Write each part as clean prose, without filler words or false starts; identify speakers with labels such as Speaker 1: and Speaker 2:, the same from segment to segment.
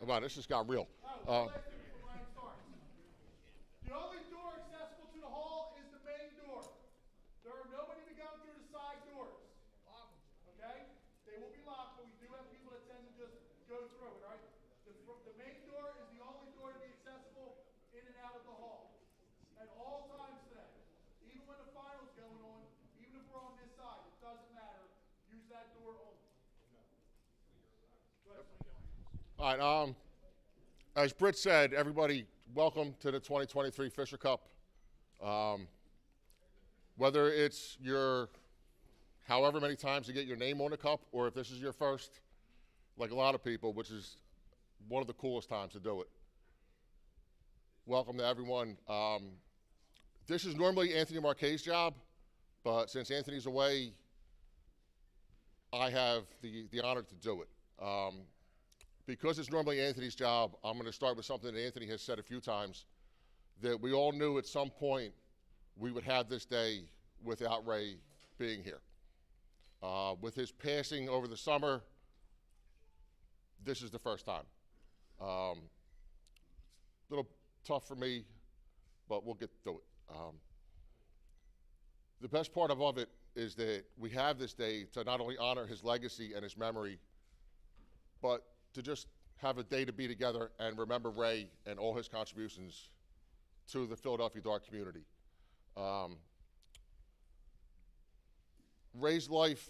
Speaker 1: Wow, this just got real.
Speaker 2: The only door accessible to the hall is the main door. There are nobody to go through the side doors. Okay? They will be locked, but we do have people that tend to just go through it, all right? The main door is the only door to be accessible in and out of the hall. At all times today. Even when the final's going on, even if we're on this side, it doesn't matter. Use that door only.
Speaker 1: All right. As Britt said, everybody, welcome to the 2023 Fisher Cup. Whether it's your however many times you get your name on the cup, or if this is your first, like a lot of people, which is one of the coolest times to do it. Welcome to everyone. This is normally Anthony Marquet's job, but since Anthony's away, I have the honor to do it. Because it's normally Anthony's job, I'm going to start with something that Anthony has said a few times, that we all knew at some point we would have this day without Ray being here. With his passing over the summer, this is the first time. A little tough for me, but we'll get through it. The best part of it is that we have this day to not only honor his legacy and his memory, but to just have a day to be together and remember Ray and all his contributions to the Philadelphia Dart community. Ray's life,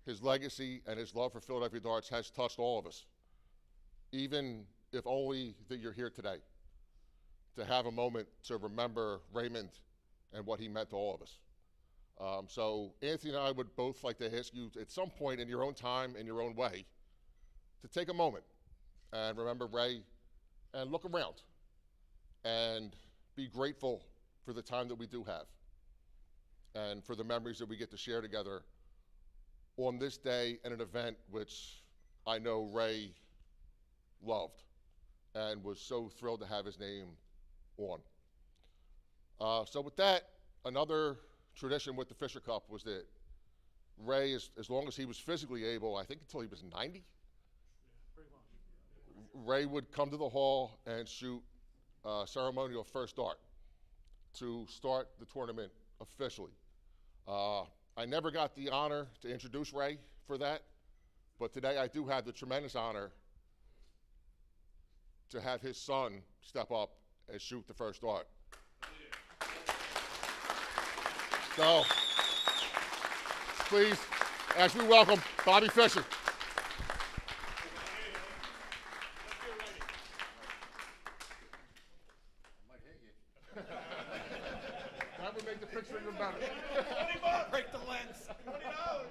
Speaker 1: his legacy, and his love for Philadelphia Darts has touched all of us, even if only that you're here today to have a moment to remember Raymond and what he meant to all of us. So Anthony and I would both like to ask you at some point in your own time, in your own way, to take a moment and remember Ray and look around and be grateful for the time that we do have and for the memories that we get to share together on this day and an event which I know Ray loved and was so thrilled to have his name on. So with that, another tradition with the Fischer Cup was that Ray, as long as he was physically able, I think until he was 90, Ray would come to the hall and shoot ceremonial first dart to start the tournament officially. I never got the honor to introduce Ray for that, but today I do have the tremendous honor to have his son step up and shoot the first dart. So, please, as we welcome Bobby Fischer. That would make the picture even better.
Speaker 3: $20. Break the lens. $20.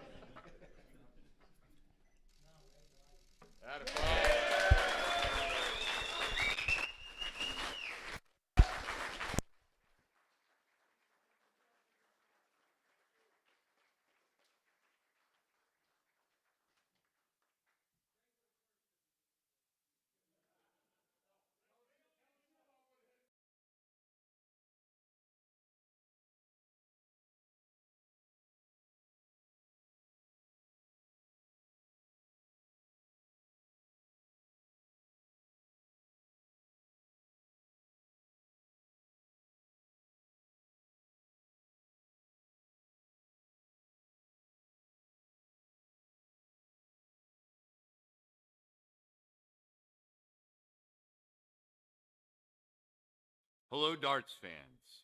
Speaker 4: Hello, Darts fans,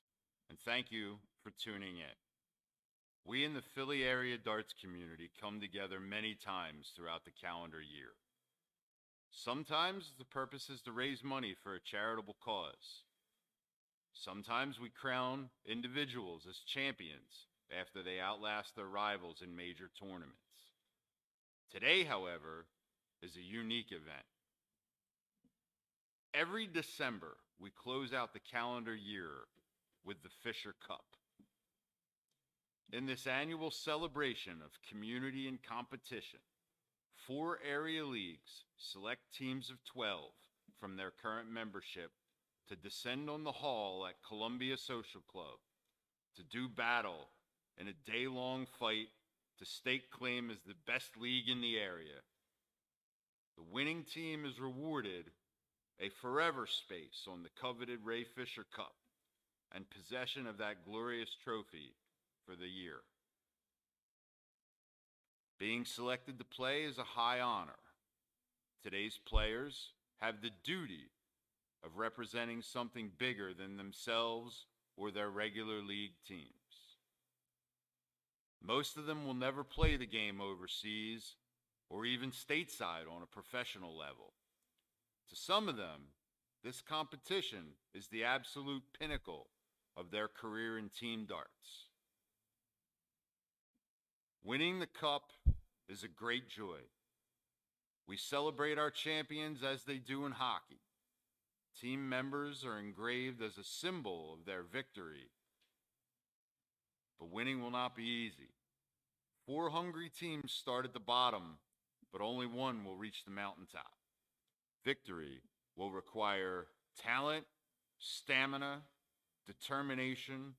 Speaker 4: and thank you for tuning in. We in the Philly area Darts community come together many times throughout the calendar year. Sometimes the purpose is to raise money for a charitable cause. Sometimes we crown individuals as champions after they outlast their rivals in major tournaments. Today, however, is a unique event. Every December, we close out the calendar year with the Fischer Cup. In this annual celebration of community and competition, 4 area leagues select teams of 12 from their current membership to descend on the hall at Columbia Social Club to do battle in a day-long fight to stake claim as the best league in the area. The winning team is rewarded a forever space on the coveted Ray Fischer Cup and possession of that glorious trophy for the year. Being selected to play is a high honor. Today's players have the duty of representing something bigger than themselves or their regular league teams. Most of them will never play the game overseas or even stateside on a professional level. To some of them, this competition is the absolute pinnacle of their career in team darts. Winning the cup is a great joy. We celebrate our champions as they do in hockey. Team members are engraved as a symbol of their victory. But winning will not be easy. 4 hungry teams start at the bottom but only one will reach the mountaintop. Victory will require talent, stamina, determination,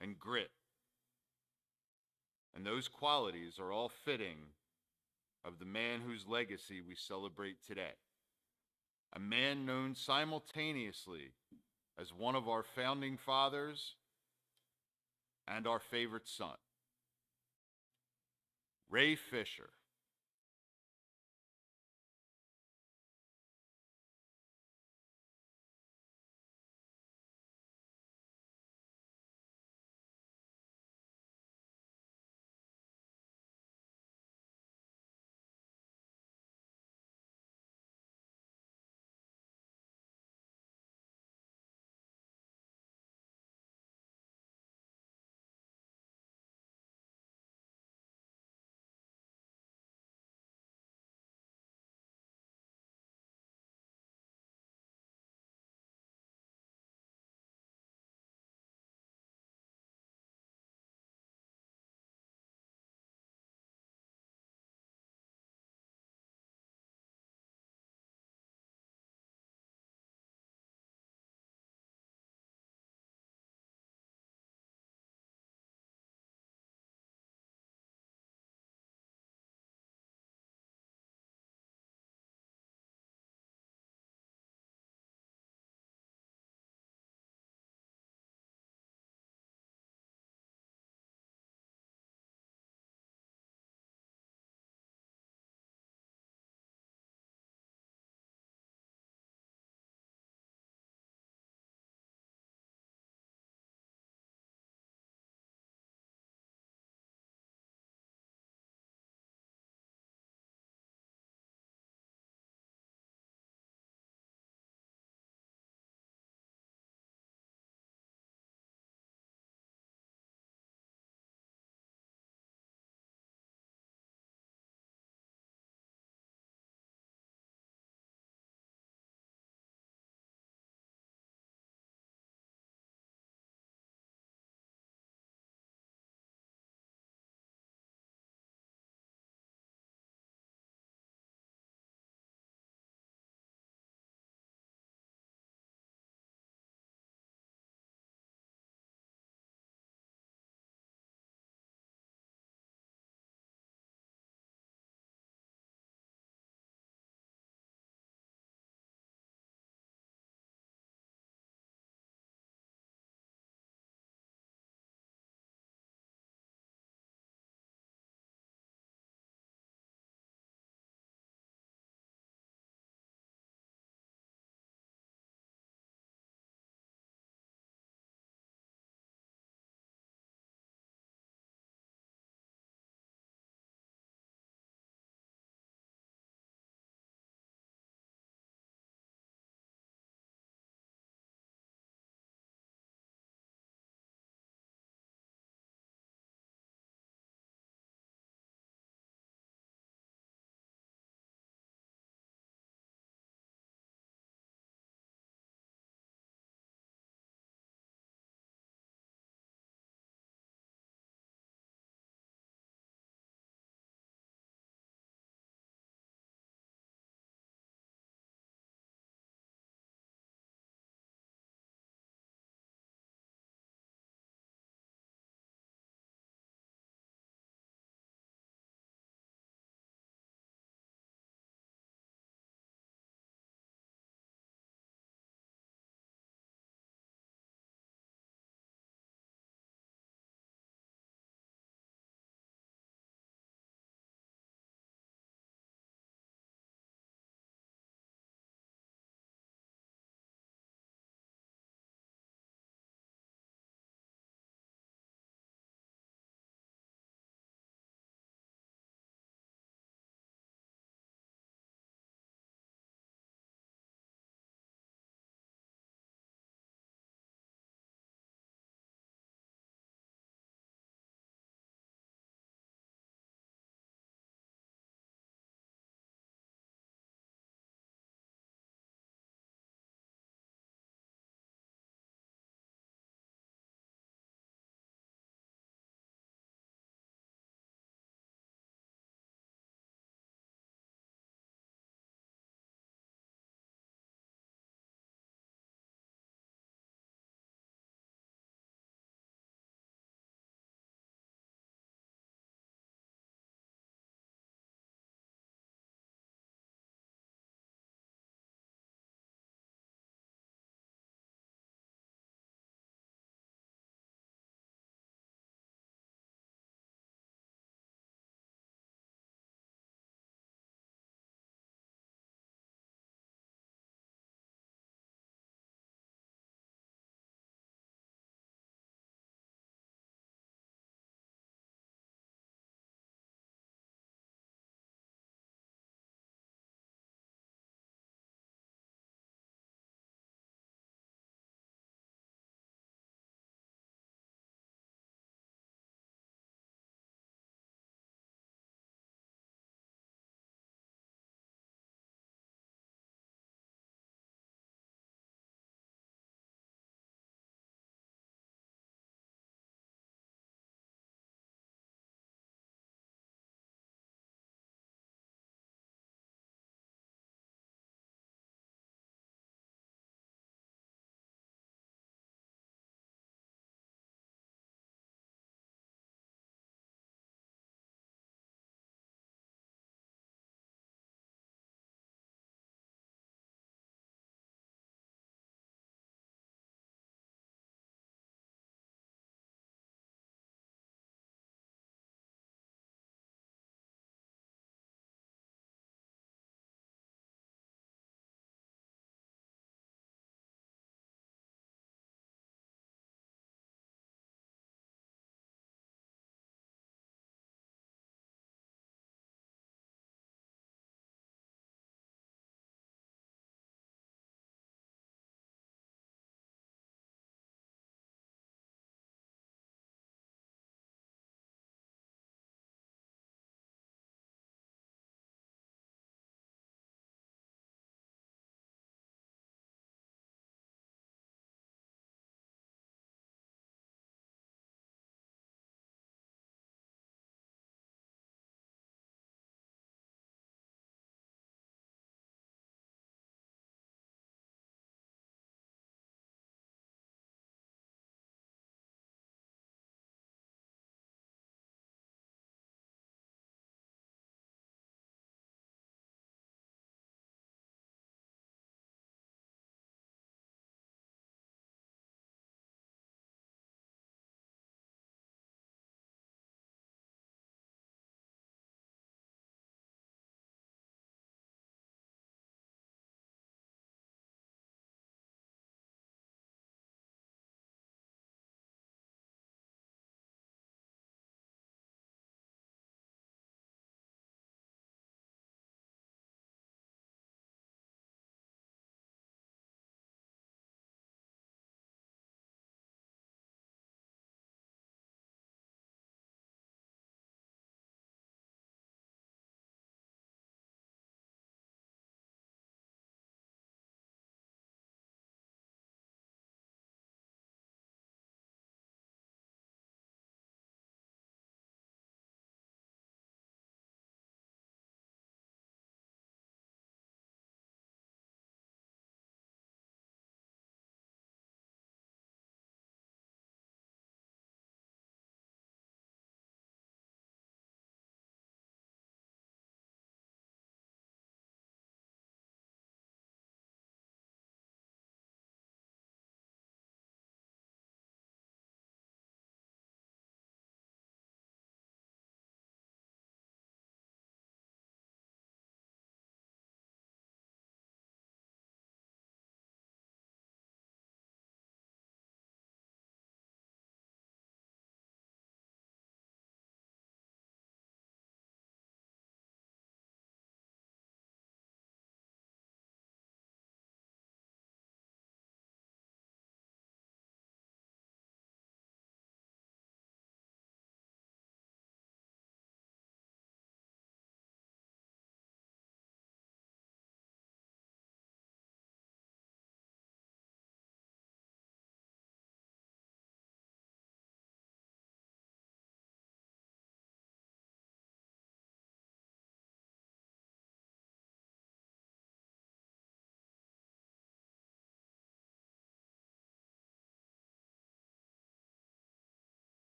Speaker 4: and grit. And those qualities are all fitting of the man whose legacy we celebrate today. A man known simultaneously as one of our founding fathers and our favorite son. Ray Fischer.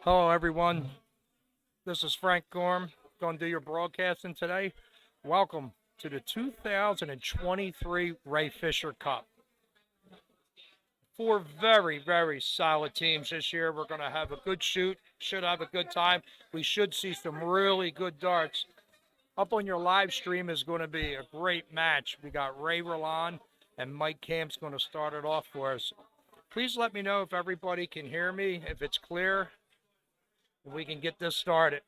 Speaker 5: Hello, everyone. This is Frank Gorm, going to do your broadcasting today. Welcome to the 2023 Ray Fischer Cup. Four very, very solid teams this year. We're going to have a good shoot, should have a good time. We should see some really good darts. Up on your live stream is going to be a great match. We got Ray Roland and Mike Camp's going to start it off for us. Please let me know if everybody can hear me, if it's clear. We can get this started.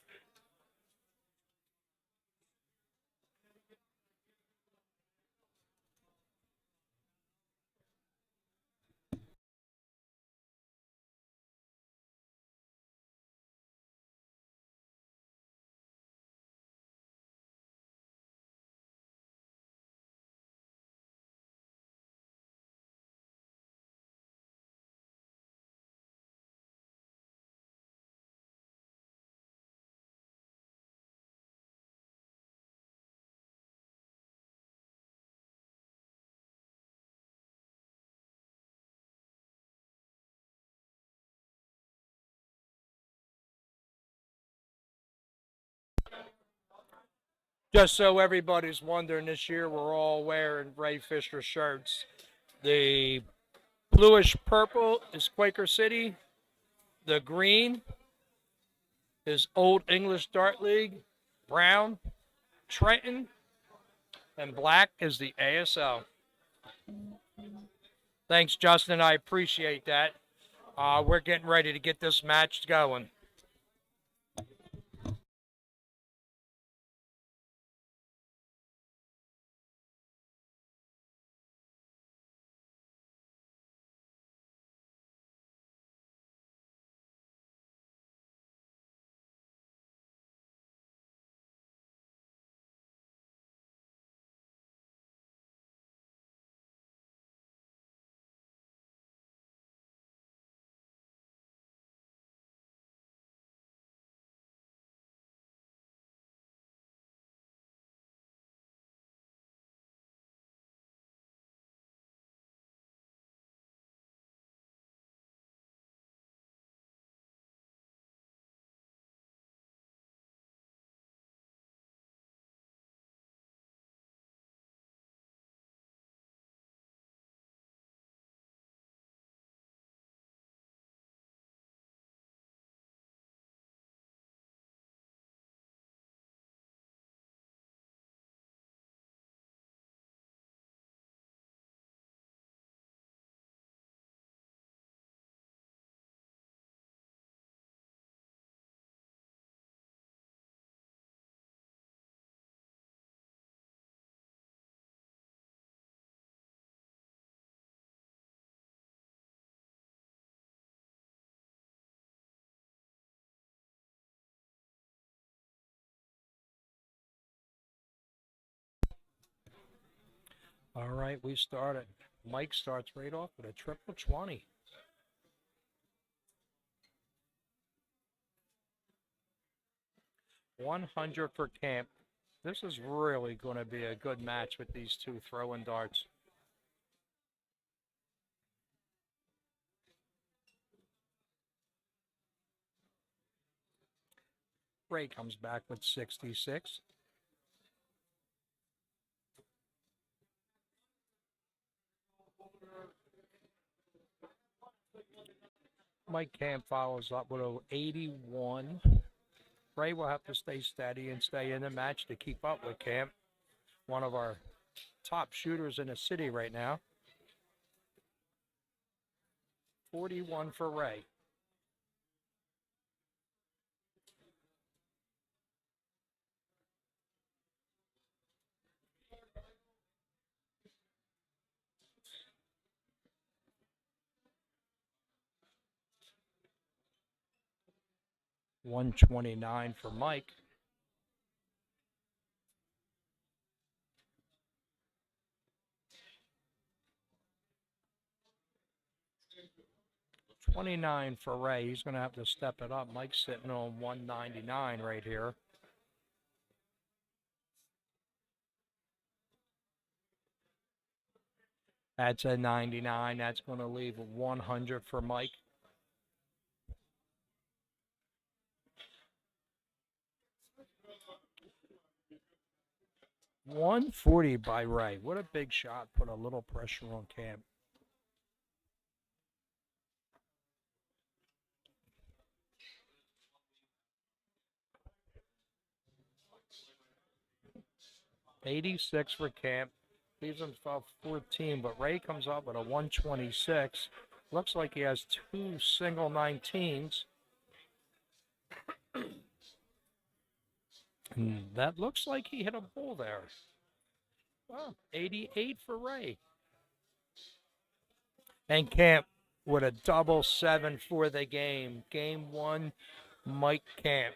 Speaker 5: Just so everybody's wondering, this year we're all wearing Ray Fischer shirts. The bluish purple is Quaker City. The green is Old English Dart League. Brown, Trenton. And black is the ASL. Thanks, Justin. I appreciate that. We're getting ready to get this match going. All right, we started. Mike starts right off with a triple 20. $100 for Camp. This is really going to be a good match with these two throwing darts. Ray comes back with 66. Mike Camp follows up with an 81. Ray will have to stay steady and stay in the match to keep up with Camp, one of our top shooters in the city right now. 41 for Ray. $129 for Mike. $29 for Ray. He's going to have to step it up. Mike's sitting on $199 right here. That's a 99. That's going to leave $100 for Mike. 140 by Ray. What a big shot. Put a little pressure on Camp. .86 for Camp. Leaves himself 14, but Ray comes up with a 126. Looks like he has two single 19s. And that looks like he hit a bull there. Wow, 88 for Ray. And Camp with a double 7 for the game. Game 1, Mike Camp.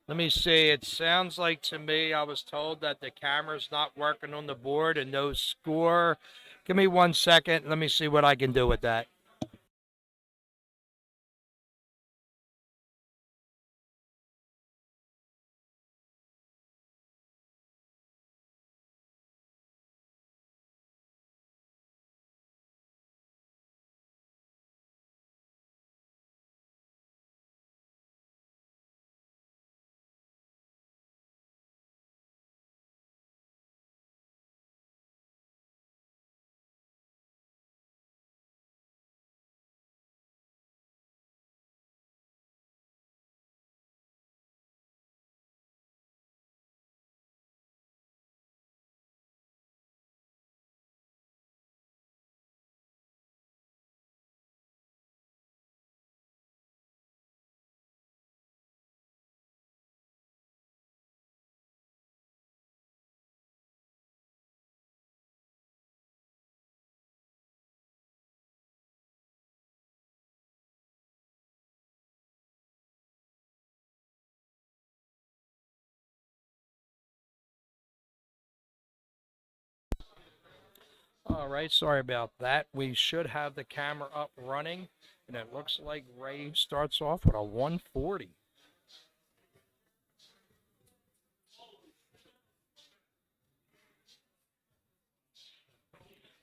Speaker 5: Let me see. It sounds like to me, I was told that the camera's not working on the board and no score. Give me 1 second. Let me see what I can do with that. All right, sorry about that. We should have the camera up running, and it looks like Ray starts off with a 140.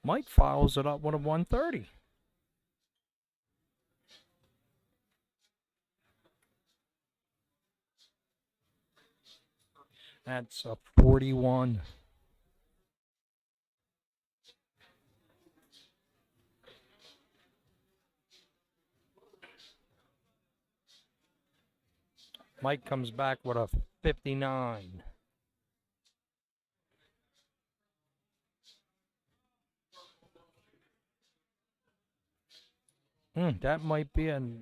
Speaker 5: Mike follows it up with a 130. That's a 41. Mike comes back with a 59. That might be an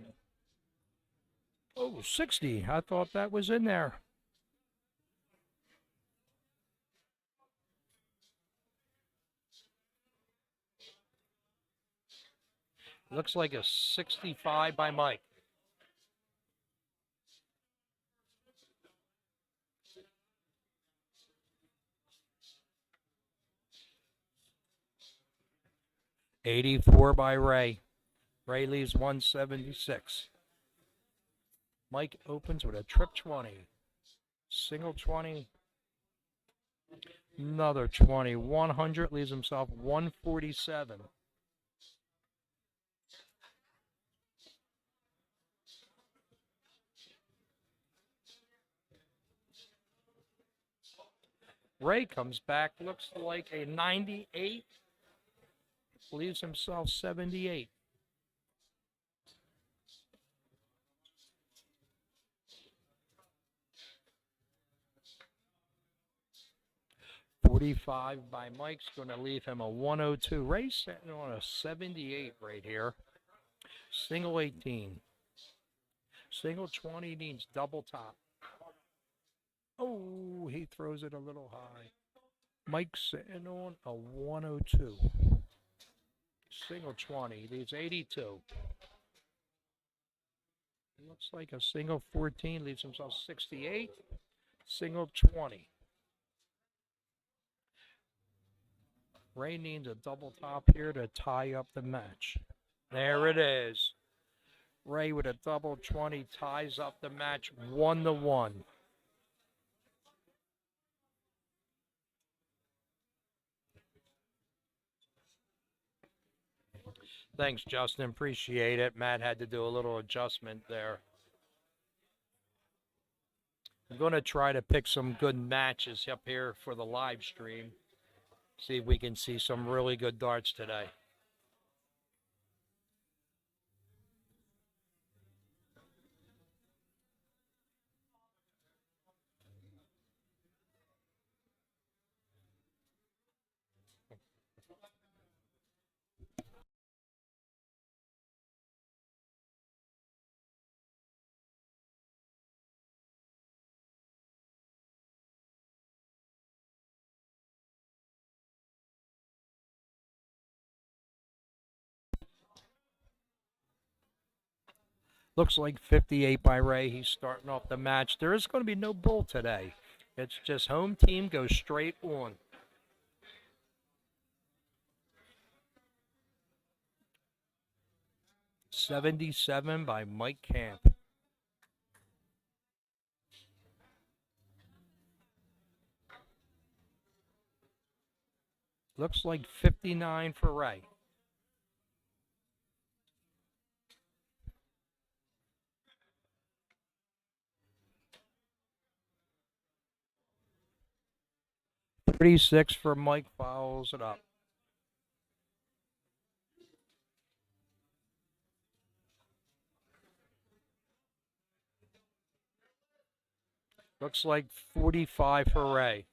Speaker 5: 60. I thought that was in there. Looks like a 65 by Mike. .84 by Ray. Ray leaves 176. Mike opens with a trip 20. Single 20. Another 20. 100 leaves himself 147. Ray comes back, looks like a 98. Leaves himself 78. .45 by Mike's going to leave him a 102. Ray's sitting on a 78 right here. Single 18. Single 20 needs double top. Oh, he throws it a little high. Mike's sitting on a 102. Single 20 leaves 82. Looks like a single 14 leaves himself 68. Single 20. Ray needs a double top here to tie up the match. There it is. Ray with a double 20 ties up the match 1-1. Thanks, Justin. Appreciate it. Matt had to do a little adjustment there. I'm going to try to pick some good matches up here for the live stream. See if we can see some really good darts today. Looks like 58 by Ray. He's starting off the match. There is going to be no bull today. It's just home team goes straight on. .77 by Mike Camp. Looks like 59 for Ray. .36 for Mike, follows it up. Looks like 45 for Ray.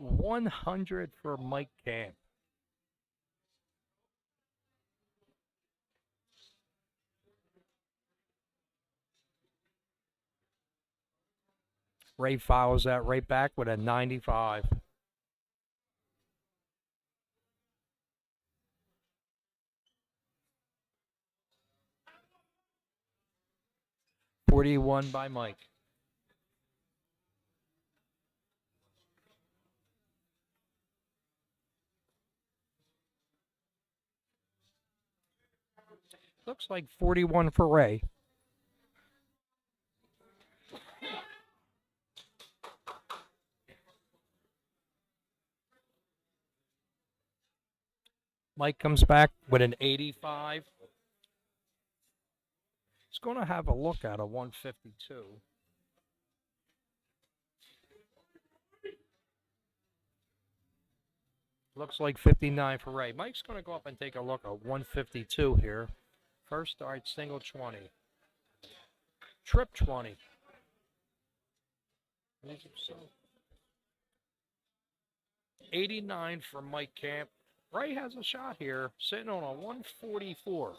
Speaker 5: .100 for Mike Camp. Ray follows that right back with a 95. .41 by Mike. Looks like 41 for Ray. Mike comes back with an 85. He's going to have a look at a 152. Looks like 59 for Ray. Mike's going to go up and take a look at 152 here. First dart, single 20. Trip 20. 89 for Mike Camp. Ray has a shot here, sitting on a 144.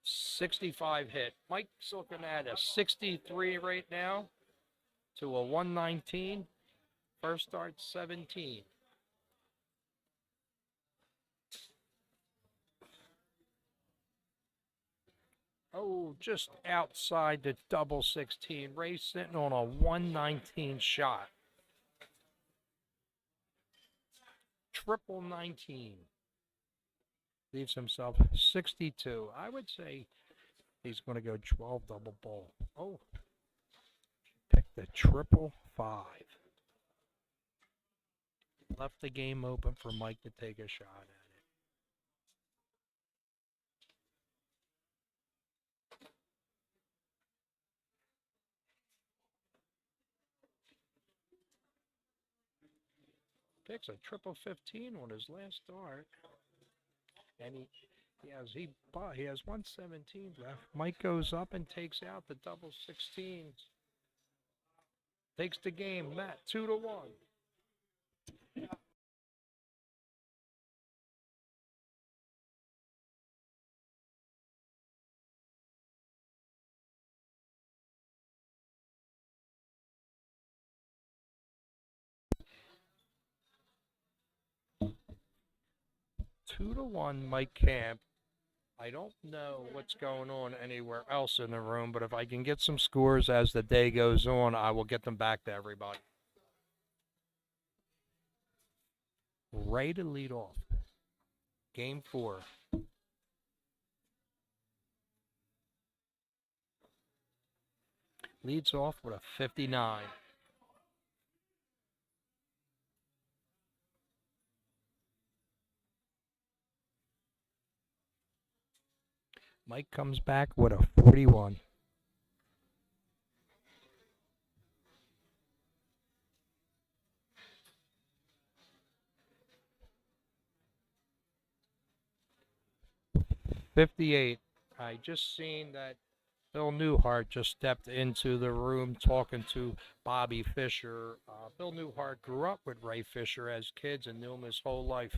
Speaker 5: .65 hit. Mike's looking at a 63 right now to a 119. First start 17. Oh, just outside the double 16. Ray sitting on a 119 shot. Triple 19. Leaves himself 62. I would say he's going to go 12 double ball. Oh, pick the triple 5. Left the game open for Mike to take a shot at it. Picks a triple 15 on his last start. And he has 117 left. Mike goes up and takes out the double 16s. Takes the game, Matt, 2-1. Two to one, Mike Camp. I don't know what's going on anywhere else in the room, but if I can get some scores as the day goes on, I will get them back to everybody. Ray to lead off. Game 4. Leads off with a 59. Mike comes back with a 41. $58. I just seen that Bill Newhart just stepped into the room talking to Bobby Fischer. Bill Newhart grew up with Ray Fischer as kids and knew him his whole life.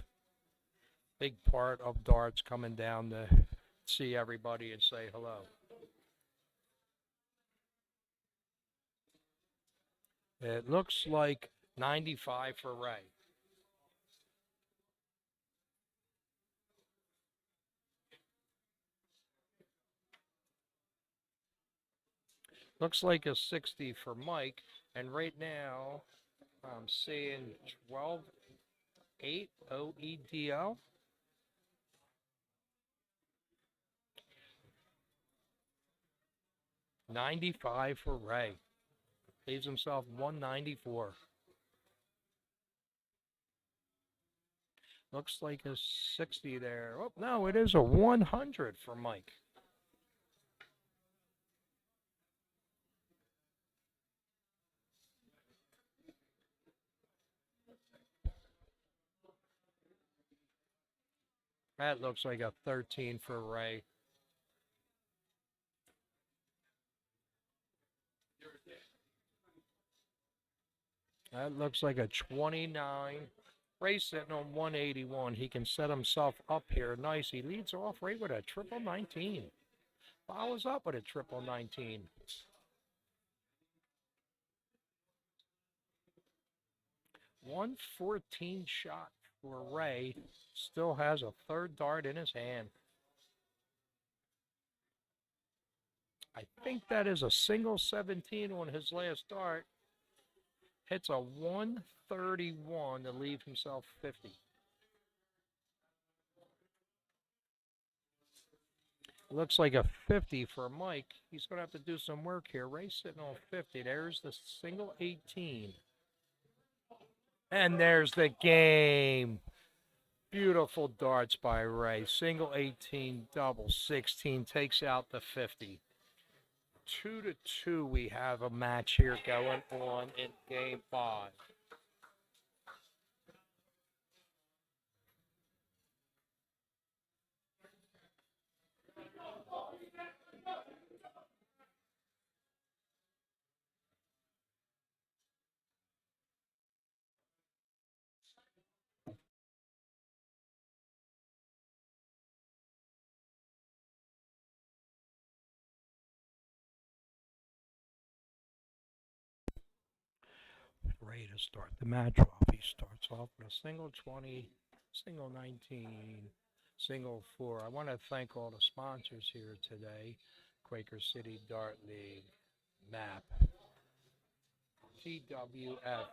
Speaker 5: Big part of darts, coming down to see everybody and say hello. It looks like 95 for Ray. Looks like a 60 for Mike. And right now, I'm seeing 12-8 OEDL. $95 for Ray. Leaves himself 194. Looks like a 60 there. Oh, no, it is a 100 for Mike. That looks like a 13 for Ray. That looks like a 29. Ray's sitting on 181. He can set himself up here. Nice. He leads off right with a triple 19. Follows up with a triple 19. .114 shot for Ray. Still has a third dart in his hand. I think that is a single 17 on his last dart. Hits a 131 to leave himself 50. Looks like a 50 for Mike. He's going to have to do some work here. Ray's sitting on 50. There's the single 18. And there's the game. Beautiful darts by Ray. Single 18, double 16 takes out the 50. 2-2, we have a match here going on in game 5. Ray to start the match off. He starts off with a single 20, single 19, single 4. I want to thank all the sponsors here today. Quaker City Dart League, MAP, TWF,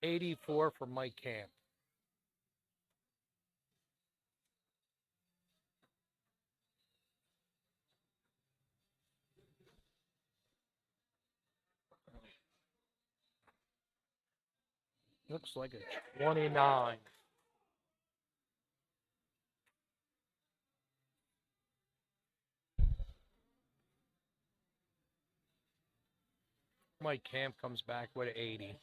Speaker 5: 84 for Mike Camp. Looks like a 29. Mike Camp comes back with an 80.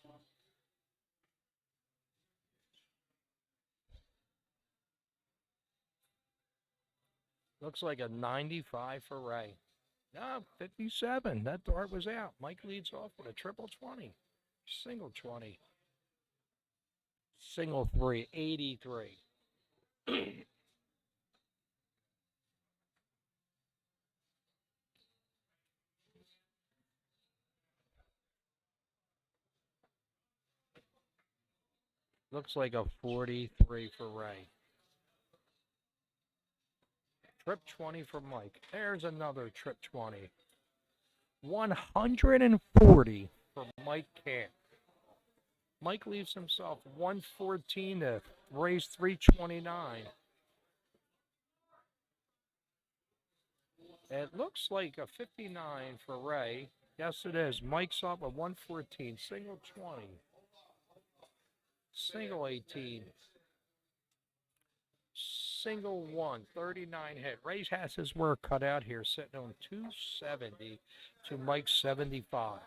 Speaker 5: Looks like a 95 for Ray. No, 57. That dart was out. Mike leads off with a triple 20. Single 20. Single 3, 83. Looks like a 43 for Ray. Trip 20 for Mike. There's another trip 20. 140 for Mike Camp. Mike leaves himself 114 to raise 329. It looks like a 59 for Ray. Yes, it is. Mike's up at 114. Single 20. Single 18. Single 1. 39 hit. Ray has his work cut out here, sitting on 270 to Mike's 75.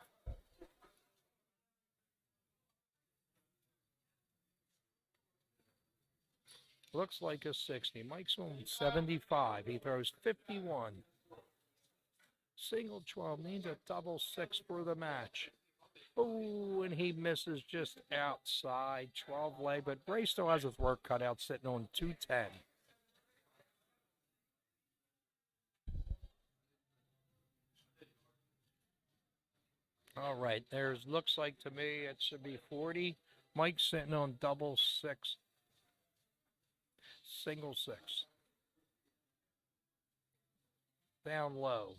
Speaker 5: Looks like a 60. Mike's on 75. He throws 51. Single 12 means a double 6 for the match. Oh, and he misses just outside. 12 leg, but Ray still has his work cut out, sitting on 210. All right, there's looks like to me it should be 40. Mike's sitting on double 6. Single 6. Down low.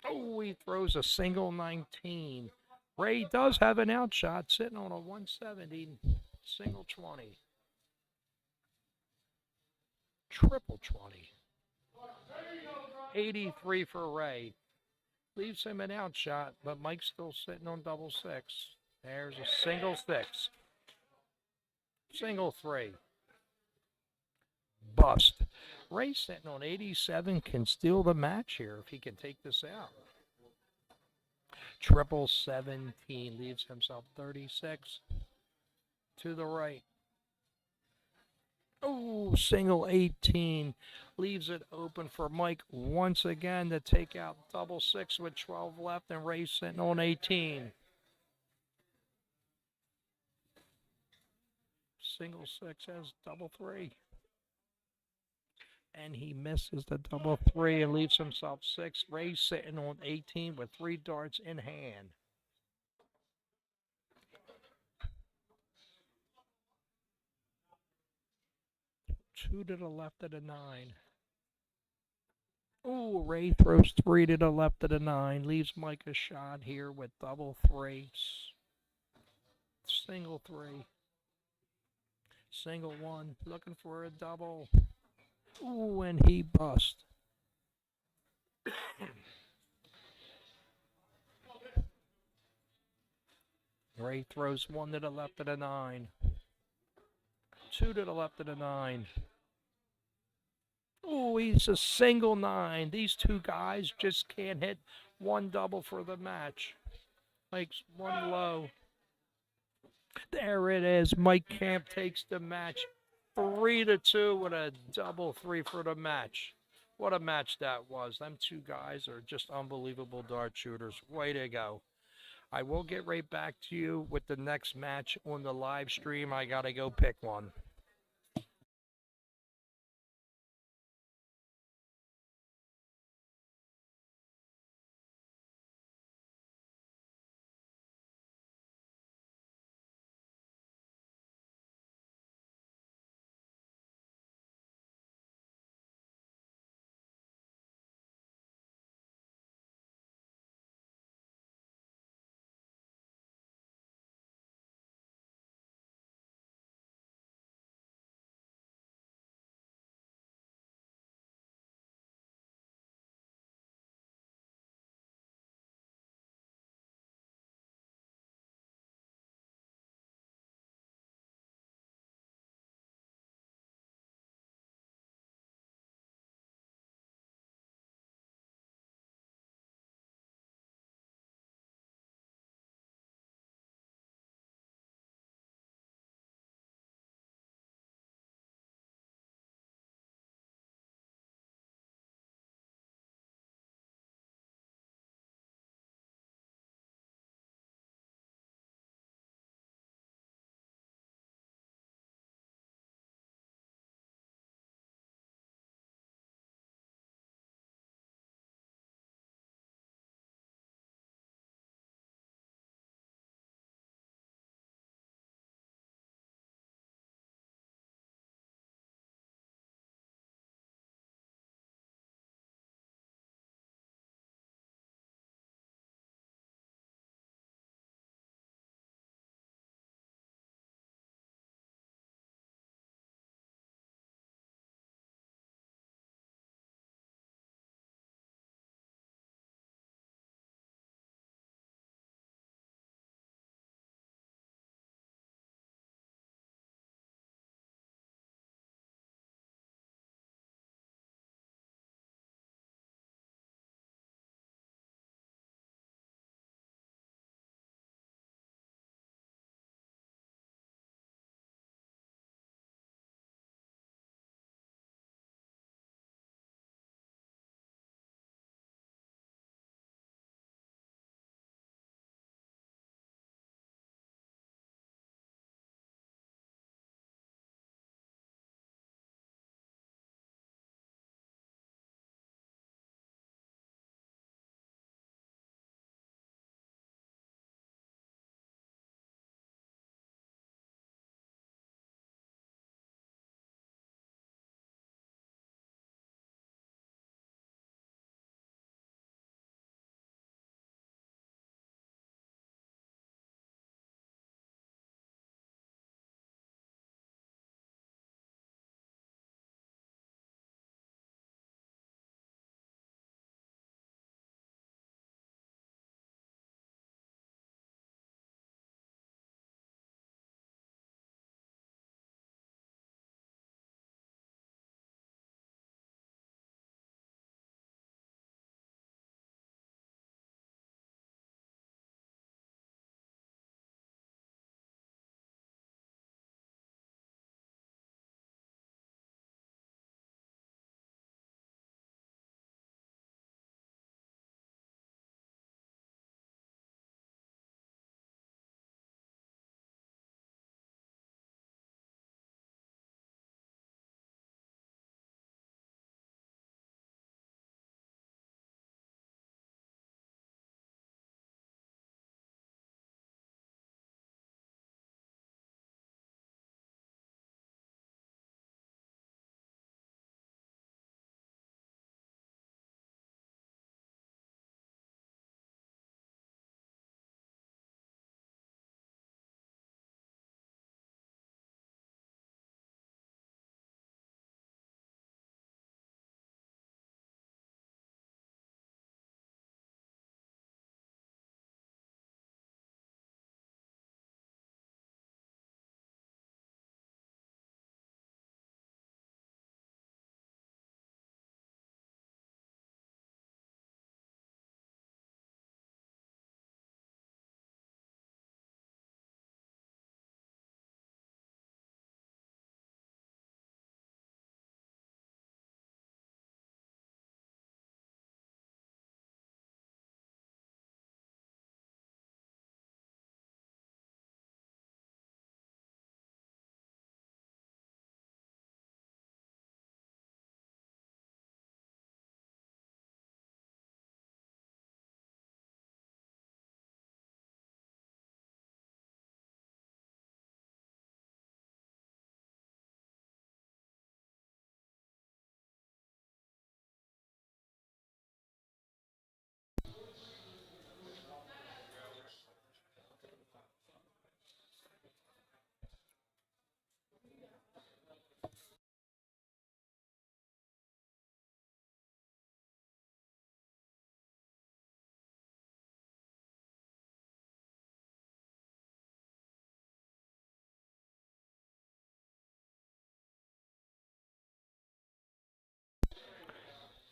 Speaker 5: Oh, he throws a single 19. Ray does have an outshot, sitting on a 170. Single 20. Triple 20. 83 for Ray. Leaves him an outshot, but Mike's still sitting on double 6. There's a single 6. Single 3. Bust. Ray sitting on 87 can steal the match here if he can take this out. Triple 17 leaves himself 36 to the right. Oh, single 18 leaves it open for Mike once again to take out double 6 with 12 left, and Ray sitting on 18. Single 6 has double 3. And he misses the double 3 and leaves himself 6. Ray sitting on 18 with 3 darts in hand. Two to the left of the 9. Oh, Ray throws 3 to the left of the 9. Leaves Mike a shot here with double 3. Single 3. Single 1. Looking for a double. Ooh, and he bust. Ray throws 1 to the left of the 9. 2 to the left of the 9. Ooh, he's a single 9. These two guys just can't hit one double for the match. Makes one low. There it is. Mike Camp takes the match 3-2 with a double 3 for the match. What a match that was. Them two guys are just unbelievable dart shooters. Way to go. I will get right back to you with the next match on the live stream. I got to go pick one.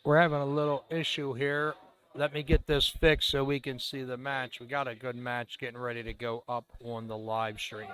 Speaker 5: We're having a little issue here. Let me get this fixed so we can see the match. We got a good match getting ready to go up on the live stream.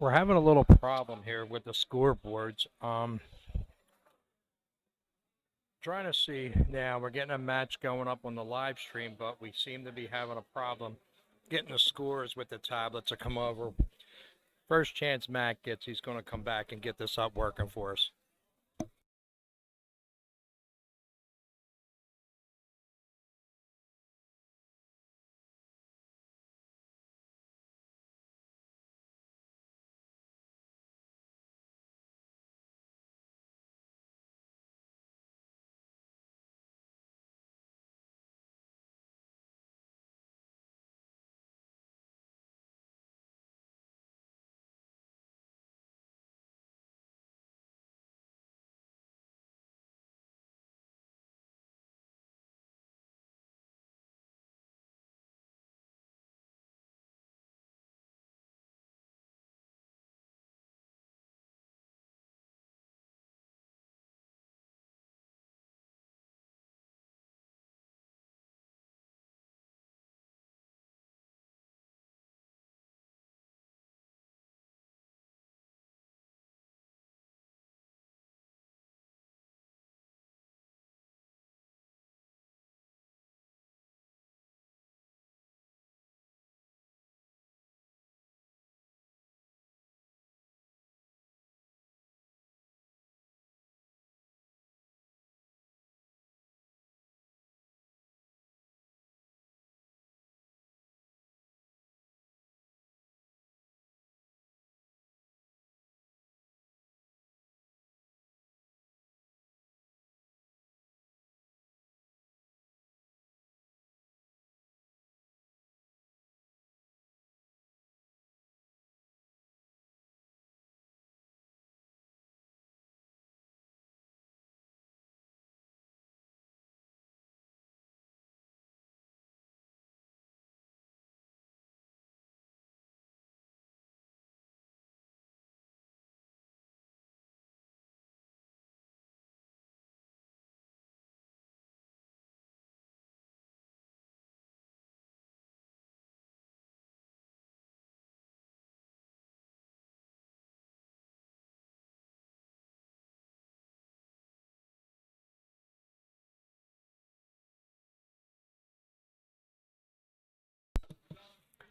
Speaker 5: We're having a little problem here with the scoreboards. Trying to see now. We're getting a match going up on the live stream, but we seem to be having a problem getting the scores with the tablets to come over. First chance Matt gets, he's going to come back and get this up working for us.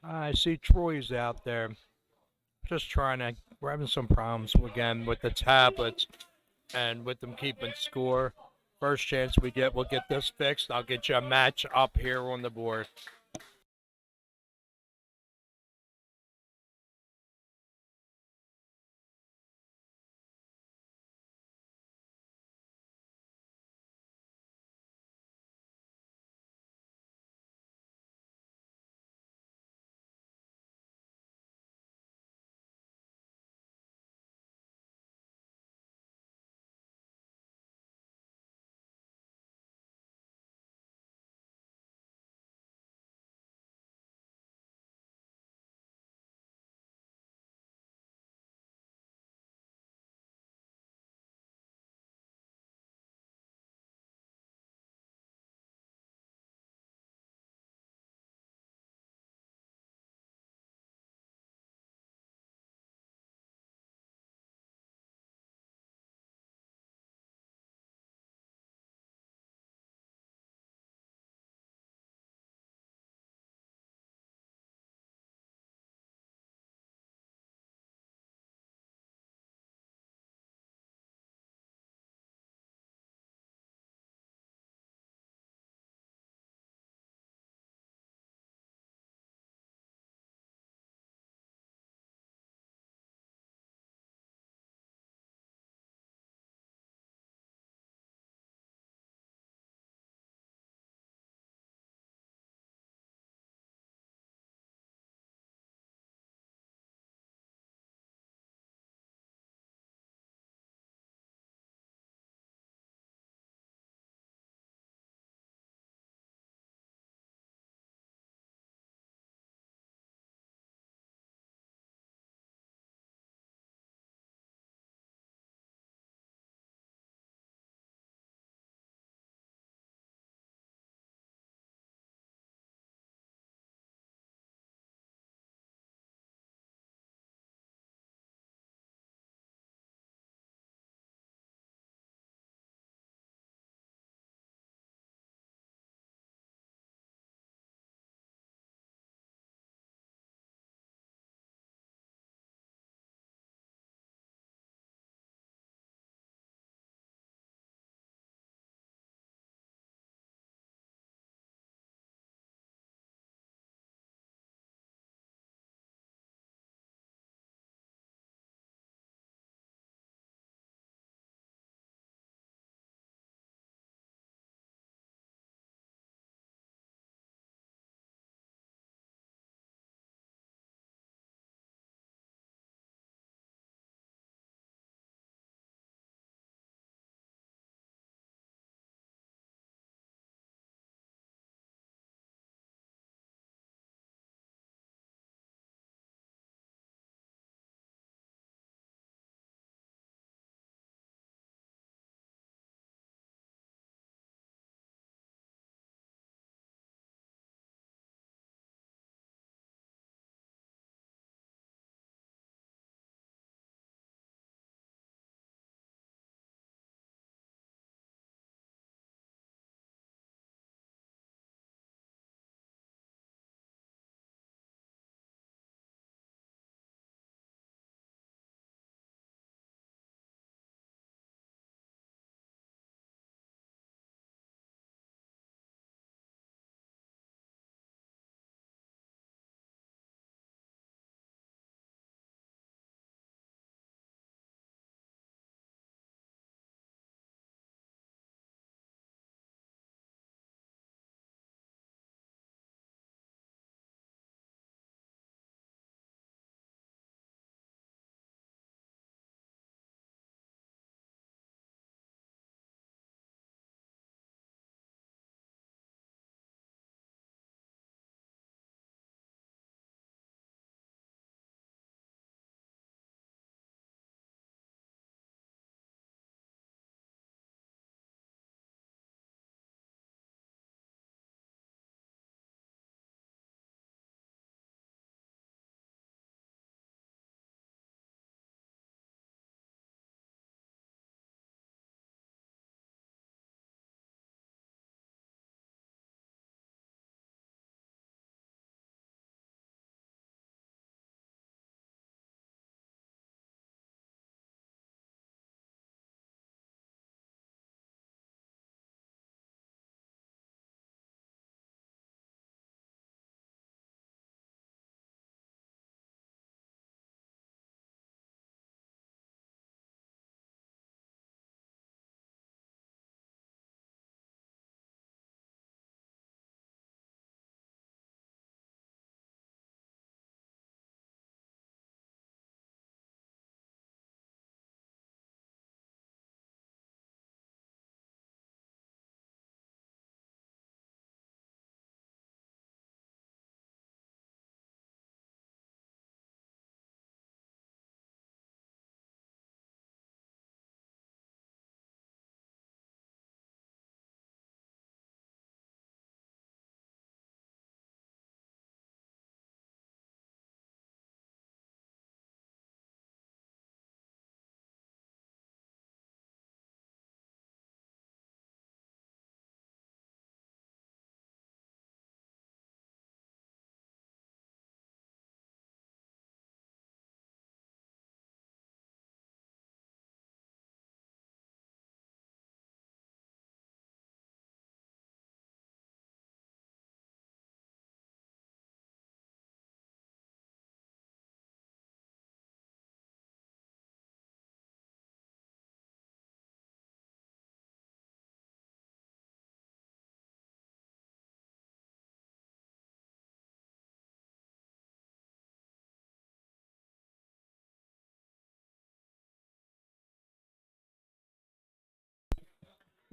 Speaker 5: I see Troy's out there. Just trying to, we're having some problems again with the tablets and with them keeping score. First chance we get, we'll get this fixed. I'll get you a match up here on the board.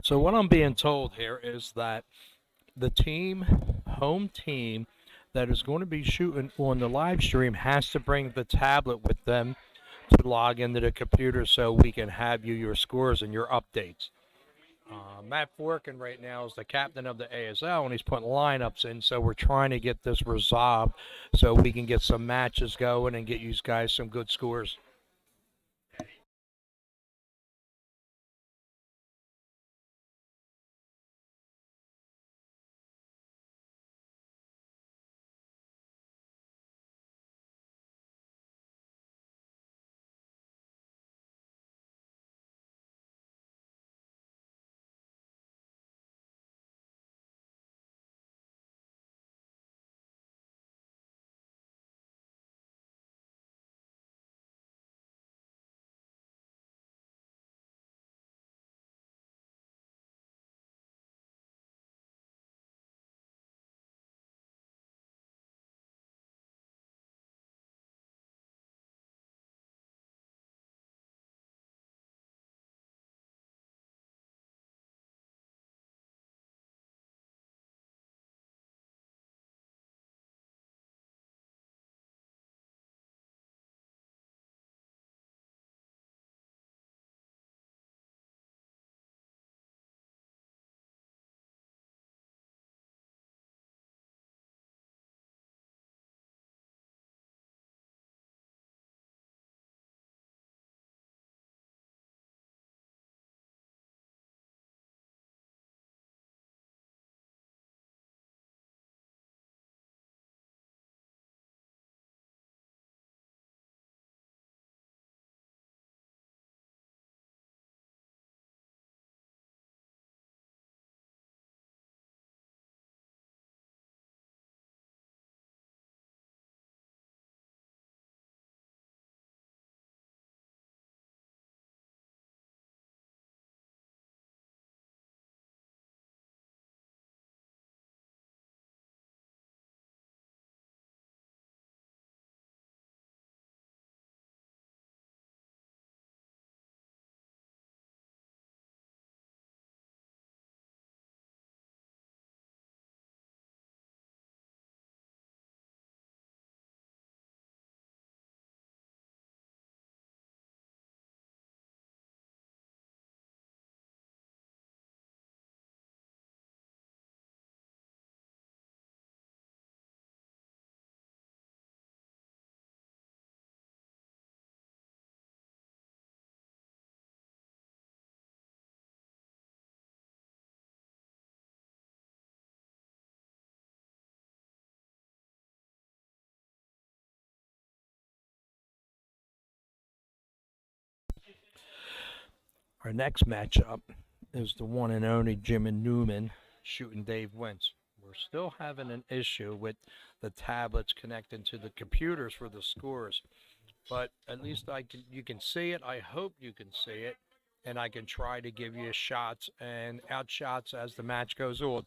Speaker 5: So what I'm being told here is that the home team that is going to be shooting on the live stream has to bring the tablet with them to log into the computer so we can have your scores and your updates. Matt Forkin right now is the captain of the ASL, and he's putting lineups in, so we're trying to get this resolved so we can get some matches going and get you guys some good scores. Our next matchup is the one and only Jim and Newman shooting Dave Wentz. We're still having an issue with the tablets connecting to the computers for the scores, but at least you can see it. I hope you can see it, and I can try to give you shots and outshots as the match goes on.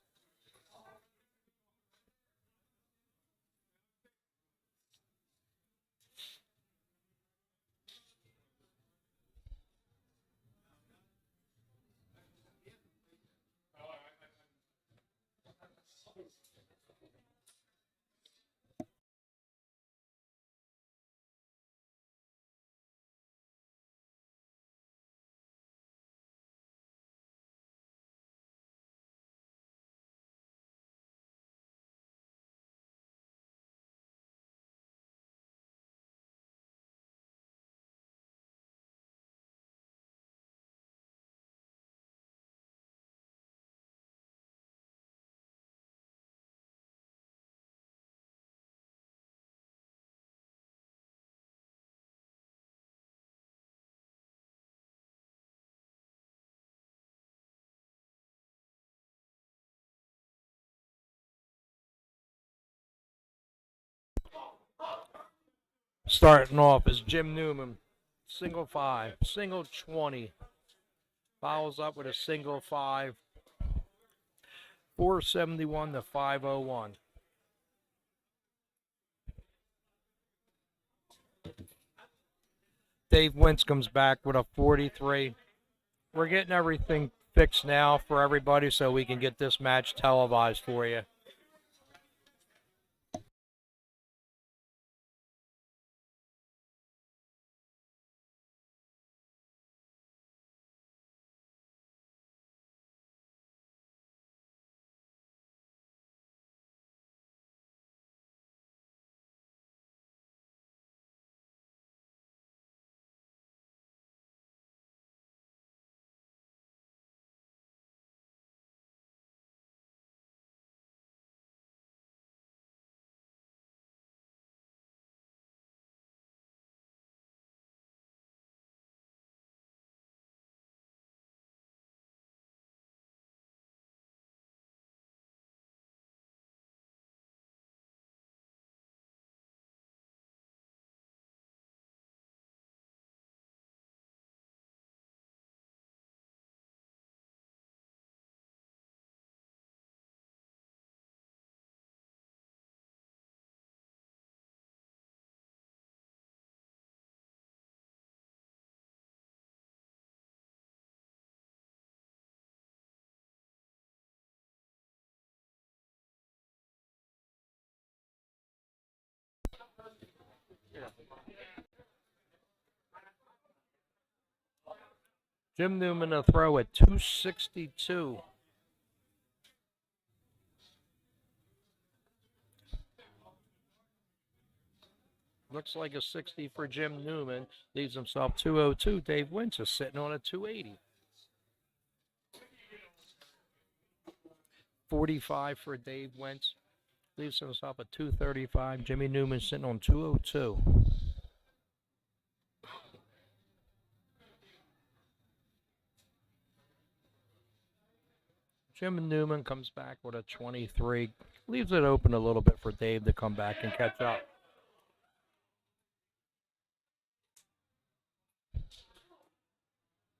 Speaker 5: Starting off is Jim Newman, single 5, single 20. Follows up with a single 5, 471 to 501. Dave Wentz comes back with a 43. We're getting everything fixed now for everybody so we can get this match televised for you. Jim Newman to throw at 262. Looks like a 60 for Jim Newman. Leaves himself 202. Dave Wentz is sitting on a 280. 45 for Dave Wentz. Leaves himself a 235. Jimmy Newman sitting on 202. Jim Newman comes back with a 23. Leaves it open a little bit for Dave to come back and catch up.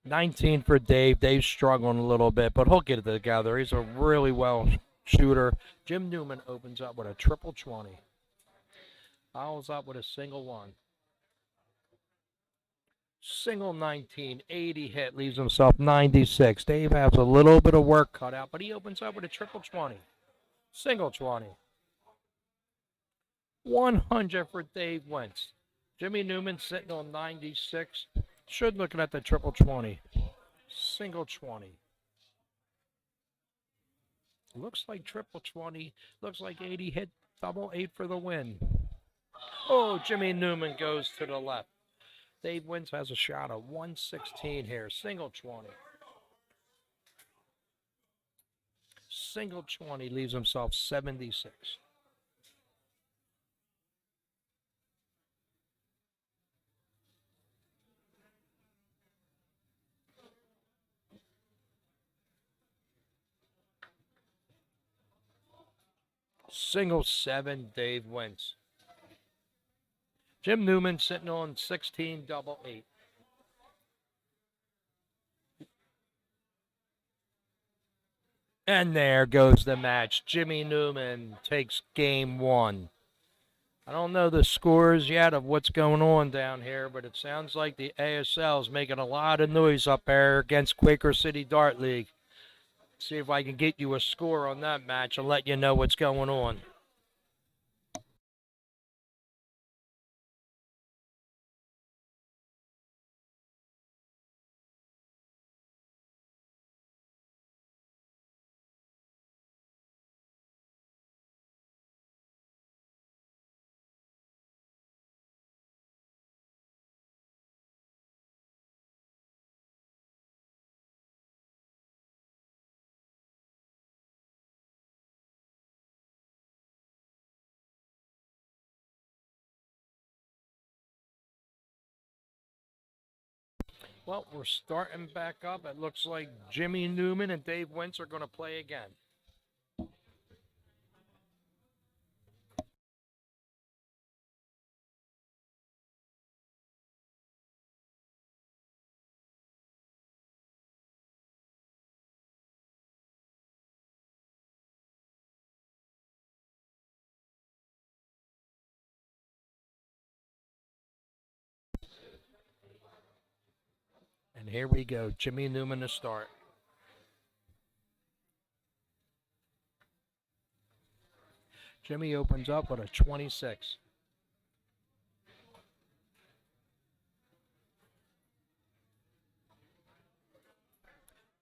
Speaker 5: $19 for Dave. Dave's struggling a little bit, but he'll get it together. He's a really well shooter. Jim Newman opens up with a triple 20. Fouls up with a single 1. Single 19, 80 hit, leaves himself 96. Dave has a little bit of work cut out, but he opens up with a triple 20. Single 20. 100 for Dave Wentz. Jimmy Newman sitting on 96. Should looking at the triple 20. Single 20. Looks like triple 20. Looks like 80 hit, double 8 for the win. Oh, Jimmy Newman goes to the left. Dave Wentz has a shot of 116 here. Single 20. Single 20 leaves himself 76. Single 7, Dave Wentz. Jim Newman sitting on 16, double 8. And there goes the match. Jimmy Newman takes game 1. I don't know the scores yet of what's going on down here, but it sounds like the ASL is making a lot of noise up there against Quaker City Dart League. See if I can get you a score on that match and let you know what's going on. Well, we're starting back up. It looks like Jimmy Newman and Dave Wentz are going to play again. And here we go. Jimmy Newman to start. Jimmy opens up with a 26.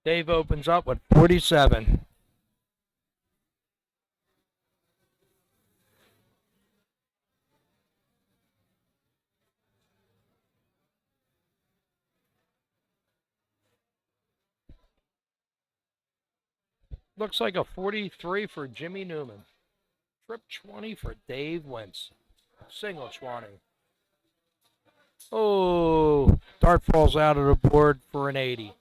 Speaker 5: Dave opens up with 47. Looks like a 43 for Jimmy Newman. Trip 20 for Dave Wentz. Single 20. Oh, dart falls out of the board for an 80.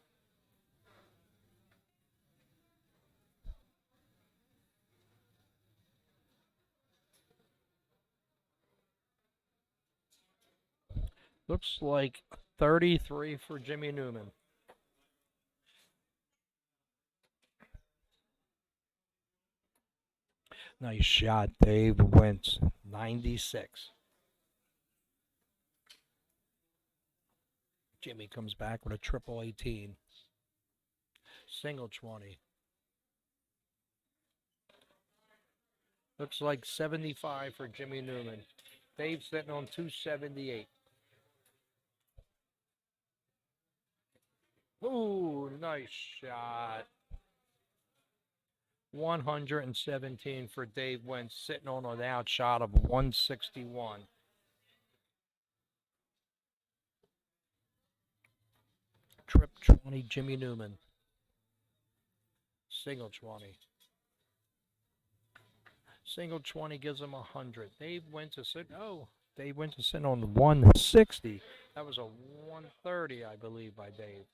Speaker 5: Looks like 33 for Jimmy Newman. Nice shot, Dave Wentz. 96. Jimmy comes back with a triple 18. Single 20. Looks like 75 for Jimmy Newman. Dave sitting on 278. Ooh, nice shot. 117 for Dave Wentz, sitting on an outshot of 161. Trip 20, Jimmy Newman. Single 20. Single 20 gives him 100. Dave Wentz is sitting, Dave Wentz is sitting on 160. That was a 130, I believe, by Dave.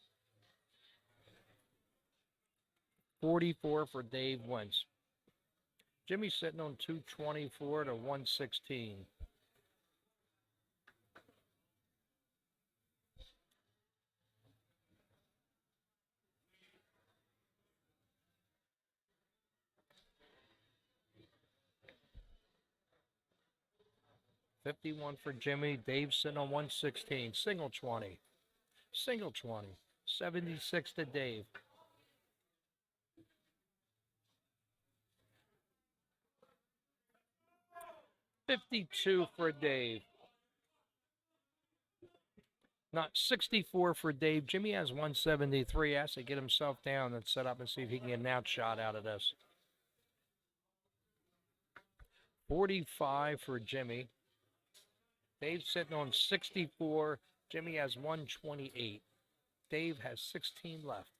Speaker 5: 44 for Dave Wentz. Jimmy's sitting on 224 to 116. $51 for Jimmy. Dave's sitting on 116. Single 20. Single 20. 76 to Dave. $52 for Dave. Not 64 for Dave. Jimmy has 173. Has to get himself down and set up and see if he can get an outshot out of this. 45 for Jimmy. Dave's sitting on 64. Jimmy has 128. Dave has 16 left.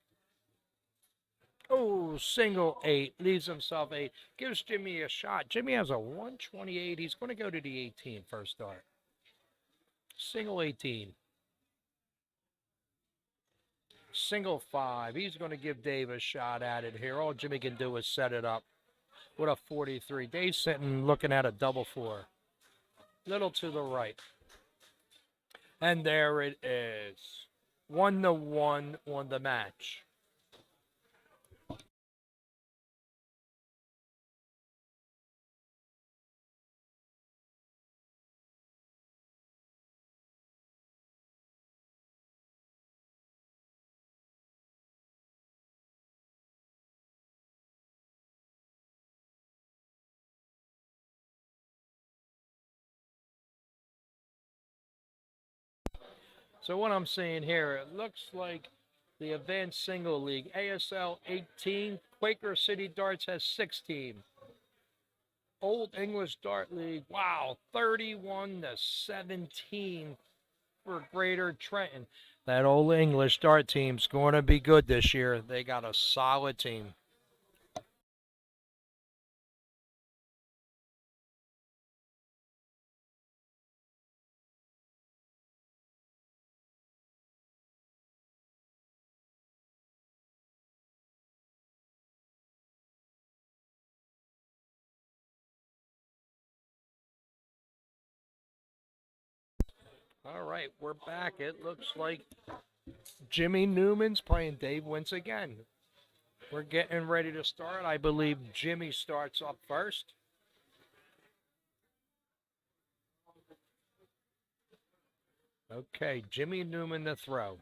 Speaker 5: Oh, single 8. Leaves himself 8. Gives Jimmy a shot. Jimmy has a 128. He's going to go to the 18 first start. Single 18. Single 5. He's going to give Dave a shot at it here. All Jimmy can do is set it up with a 43. Dave's sitting looking at a double 4. Little to the right. And there it is. 1-1 on the match. So what I'm seeing here, it looks like the Advanced Single League, ASL 18, Quaker City Darts has 16. Old English Dart League, wow, 31-17 for Greater Trenton. That Old English Dart team's going to be good this year. They got a solid team. All right, we're back. It looks like Jimmy Newman's playing Dave Wentz again. We're getting ready to start. I believe Jimmy starts up first. Okay, Jimmy Newman to throw.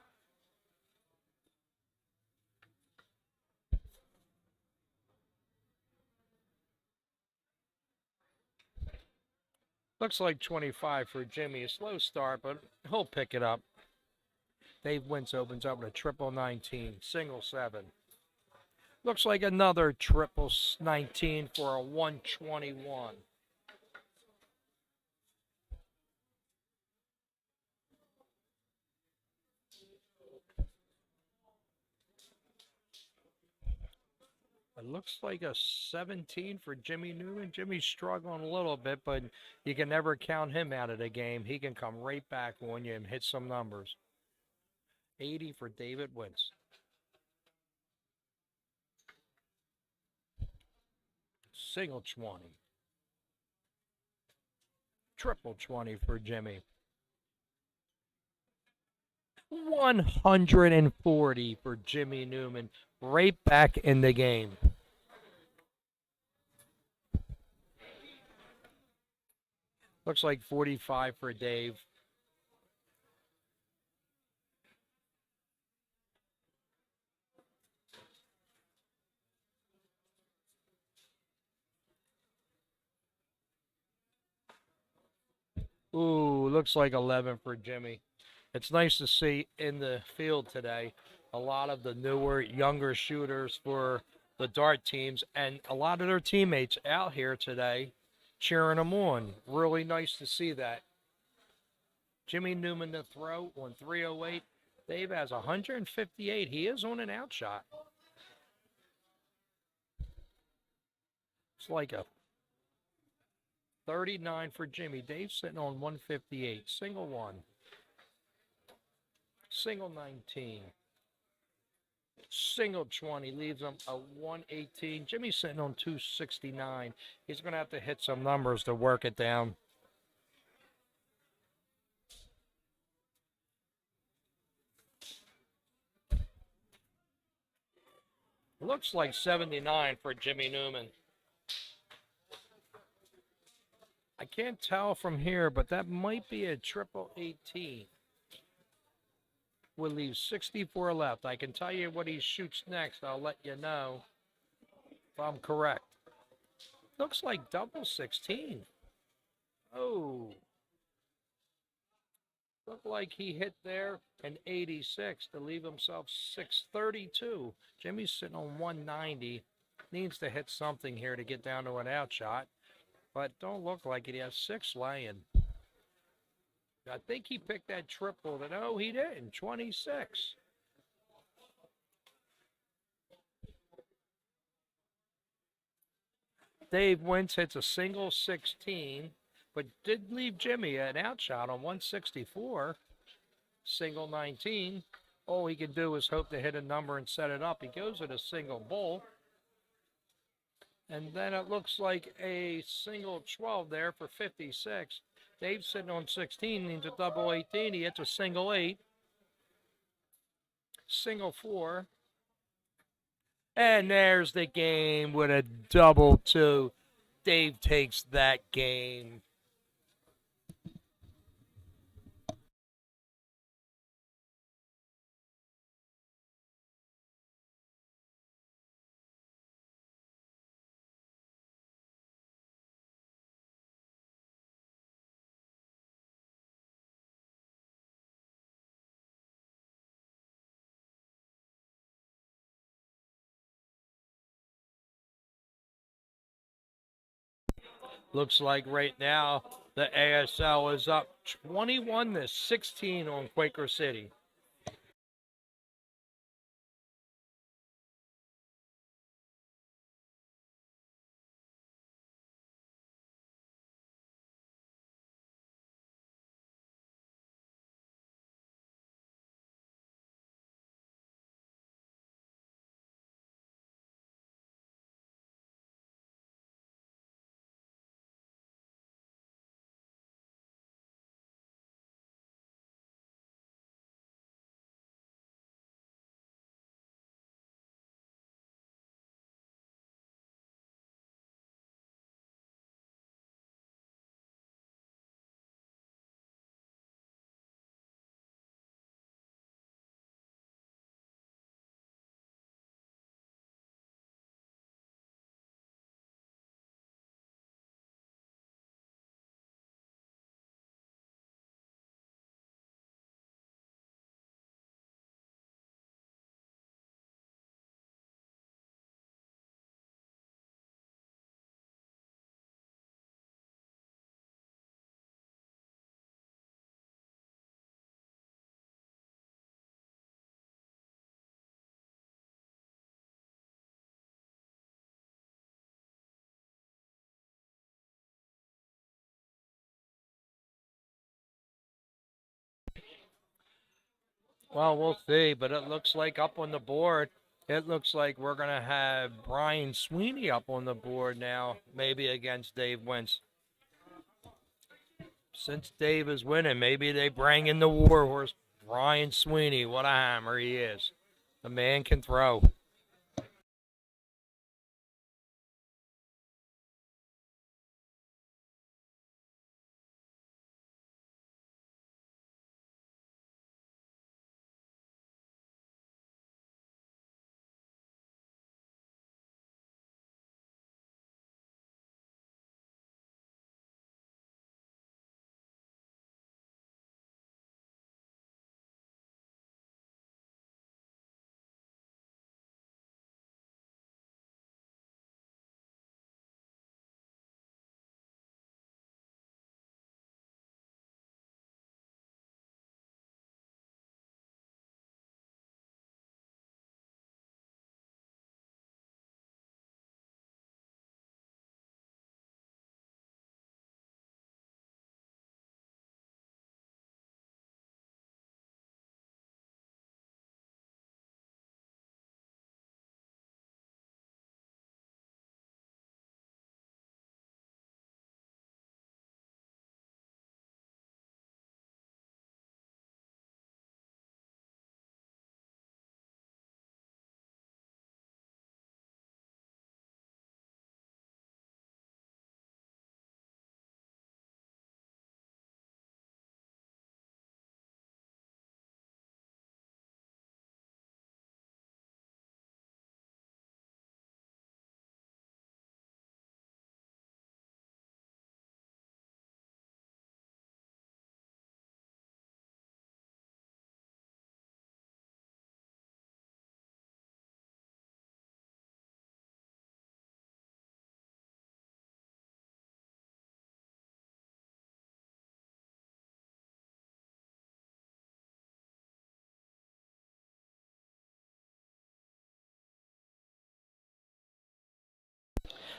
Speaker 5: Looks like 25 for Jimmy. A slow start, but he'll pick it up. Dave Wentz opens up with a triple 19, single 7. Looks like another triple 19 for a 121. It looks like a 17 for Jimmy Newman. Jimmy's struggling a little bit, but you can never count him out of the game. He can come right back on you and hit some numbers. 80 for David Wentz. Single 20. Triple 20 for Jimmy. 140 for Jimmy Newman. Right back in the game. Looks like 45 for Dave. Ooh, looks like 11 for Jimmy. It's nice to see in the field today a lot of the newer, younger shooters for the dart teams and a lot of their teammates out here today cheering them on. Really nice to see that. Jimmy Newman to throw on 308. Dave has 158. He is on an outshot. It's like a 39 for Jimmy. Dave's sitting on 158. Single 1. Single 19. Single 20 leaves him a 118. Jimmy's sitting on 269. He's going to have to hit some numbers to work it down. Looks like 79 for Jimmy Newman. I can't tell from here, but that might be a triple 18. We'll leave 64 left. I can tell you what he shoots next. I'll let you know if I'm correct. Looks like double 16. Oh. Looked like he hit there an 86 to leave himself 632. Jimmy's sitting on 190. Needs to hit something here to get down to an outshot. But don't look like it. He has 6 laying. I think he picked that triple. No, he didn't. 26. Dave Wentz hits a single 16, but did leave Jimmy an outshot on 164. Single 19. All he can do is hope to hit a number and set it up. He goes at a single bull. And then it looks like a single 12 there for 56. Dave's sitting on 16, needs a double 18. He hits a single 8. Single 4. And there's the game with a double 2. Dave takes that game. Looks like right now the ASL is up 21-16 on Quaker City. Well, we'll see, but it looks like up on the board, it looks like we're going to have Brian Sweeney up on the board now, maybe against Dave Wentz. Since Dave is winning, maybe they bring in the war horse, Brian Sweeney. What a hammer he is. The man can throw.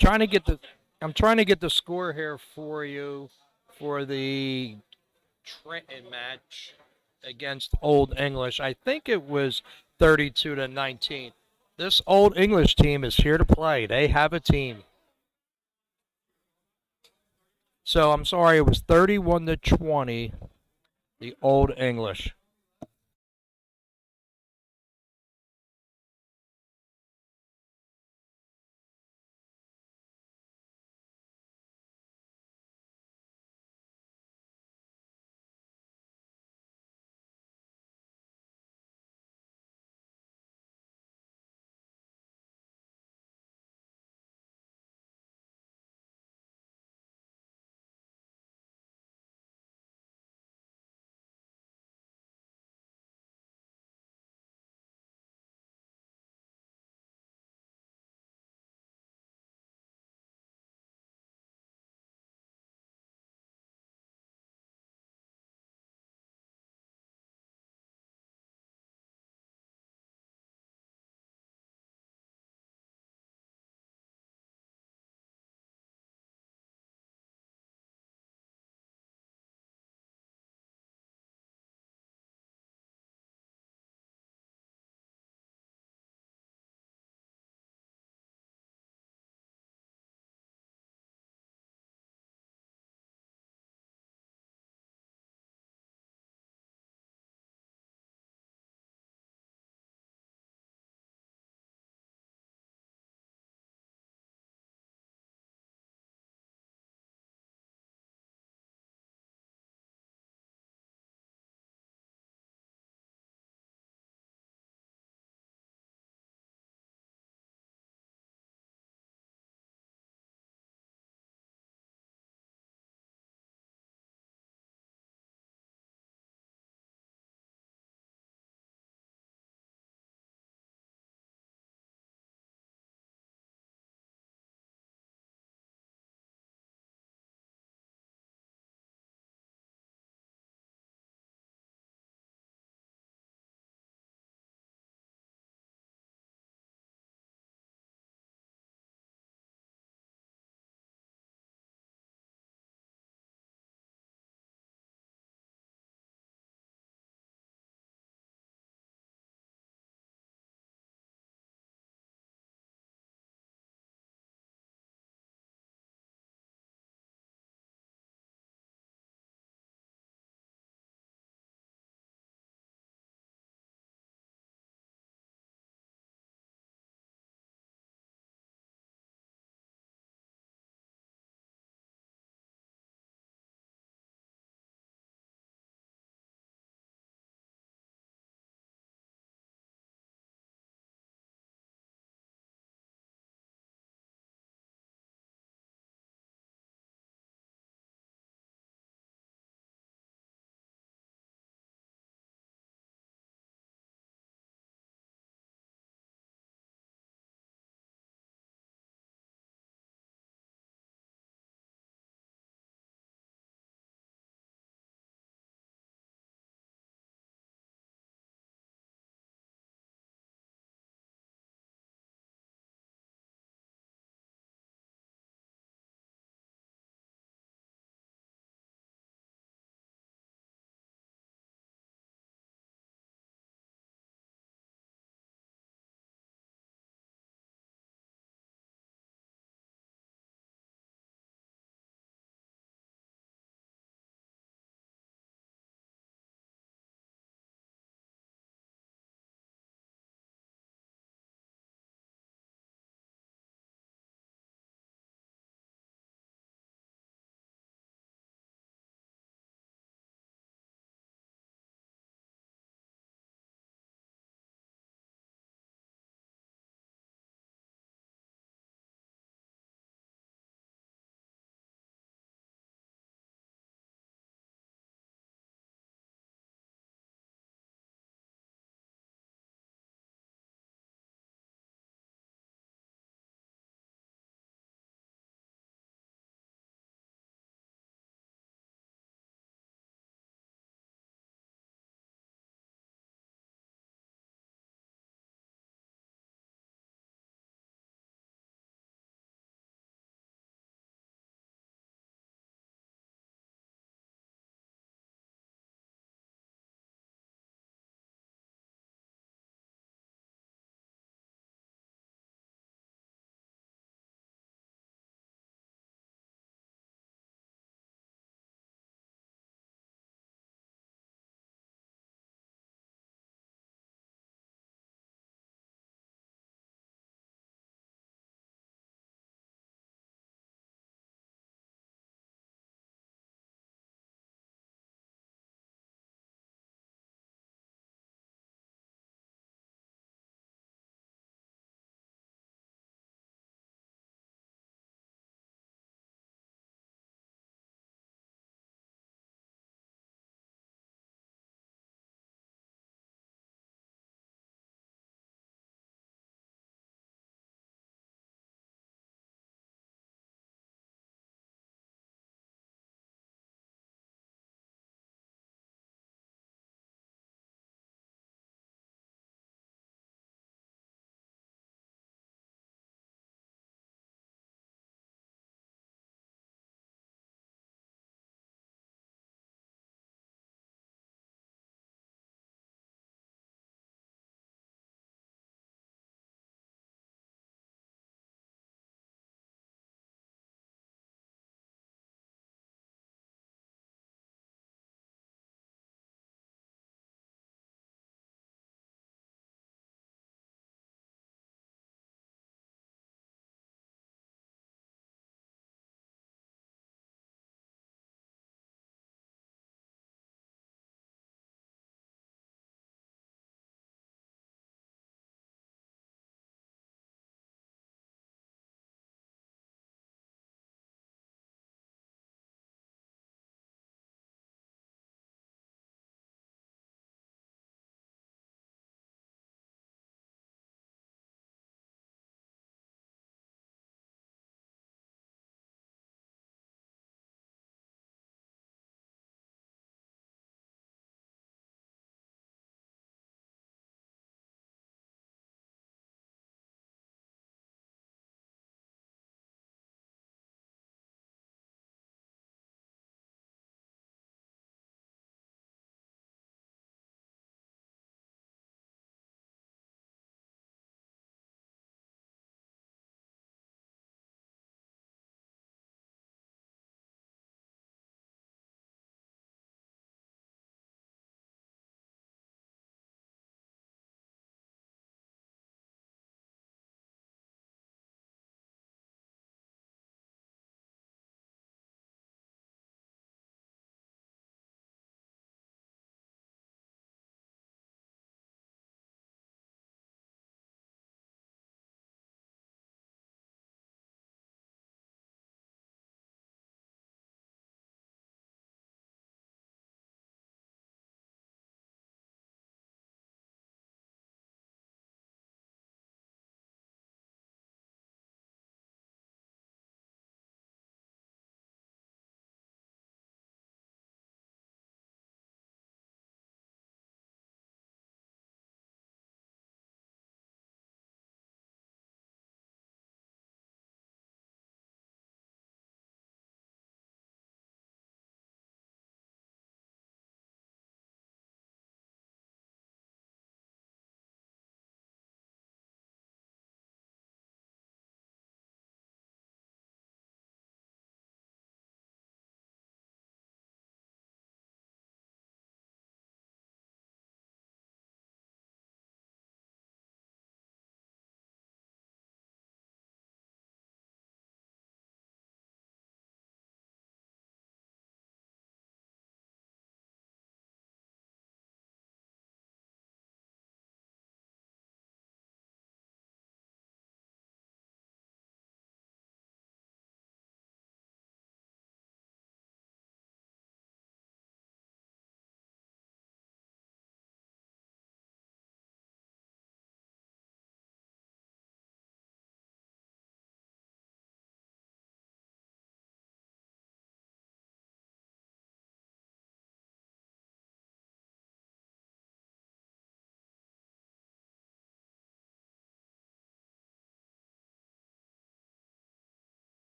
Speaker 5: Trying to get the I'm trying to get the score here for you for the Trenton match against Old English. I think it was 32 to 19. This Old English team is here to play. They have a team. So I'm sorry, it was 31 to 20, the Old English.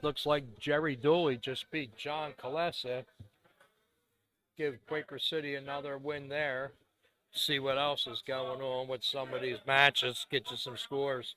Speaker 5: Looks like Jerry Dooley just beat John Kalesa. Give Quaker City another win there. See what else is going on with some of these matches. Get you some scores.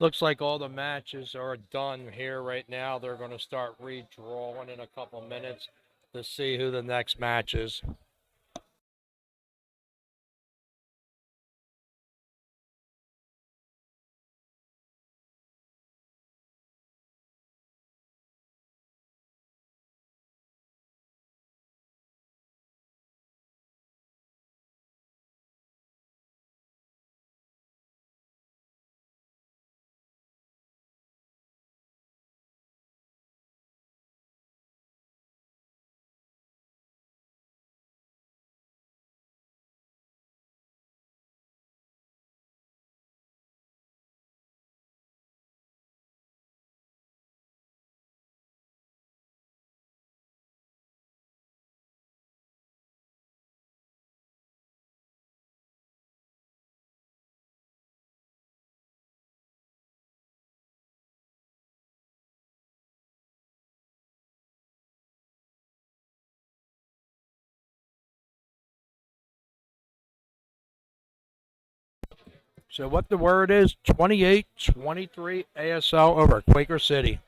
Speaker 5: Looks like all the matches are done here right now. They're going to start redrawing in a couple minutes to see who the next match is. So what the word is, 28-23 ASL over Quaker City.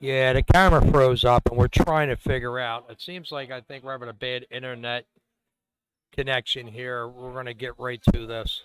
Speaker 5: Yeah, the camera froze up, and we're trying to figure out. It seems like I think we're having a bad internet connection here. We're going to get right to this.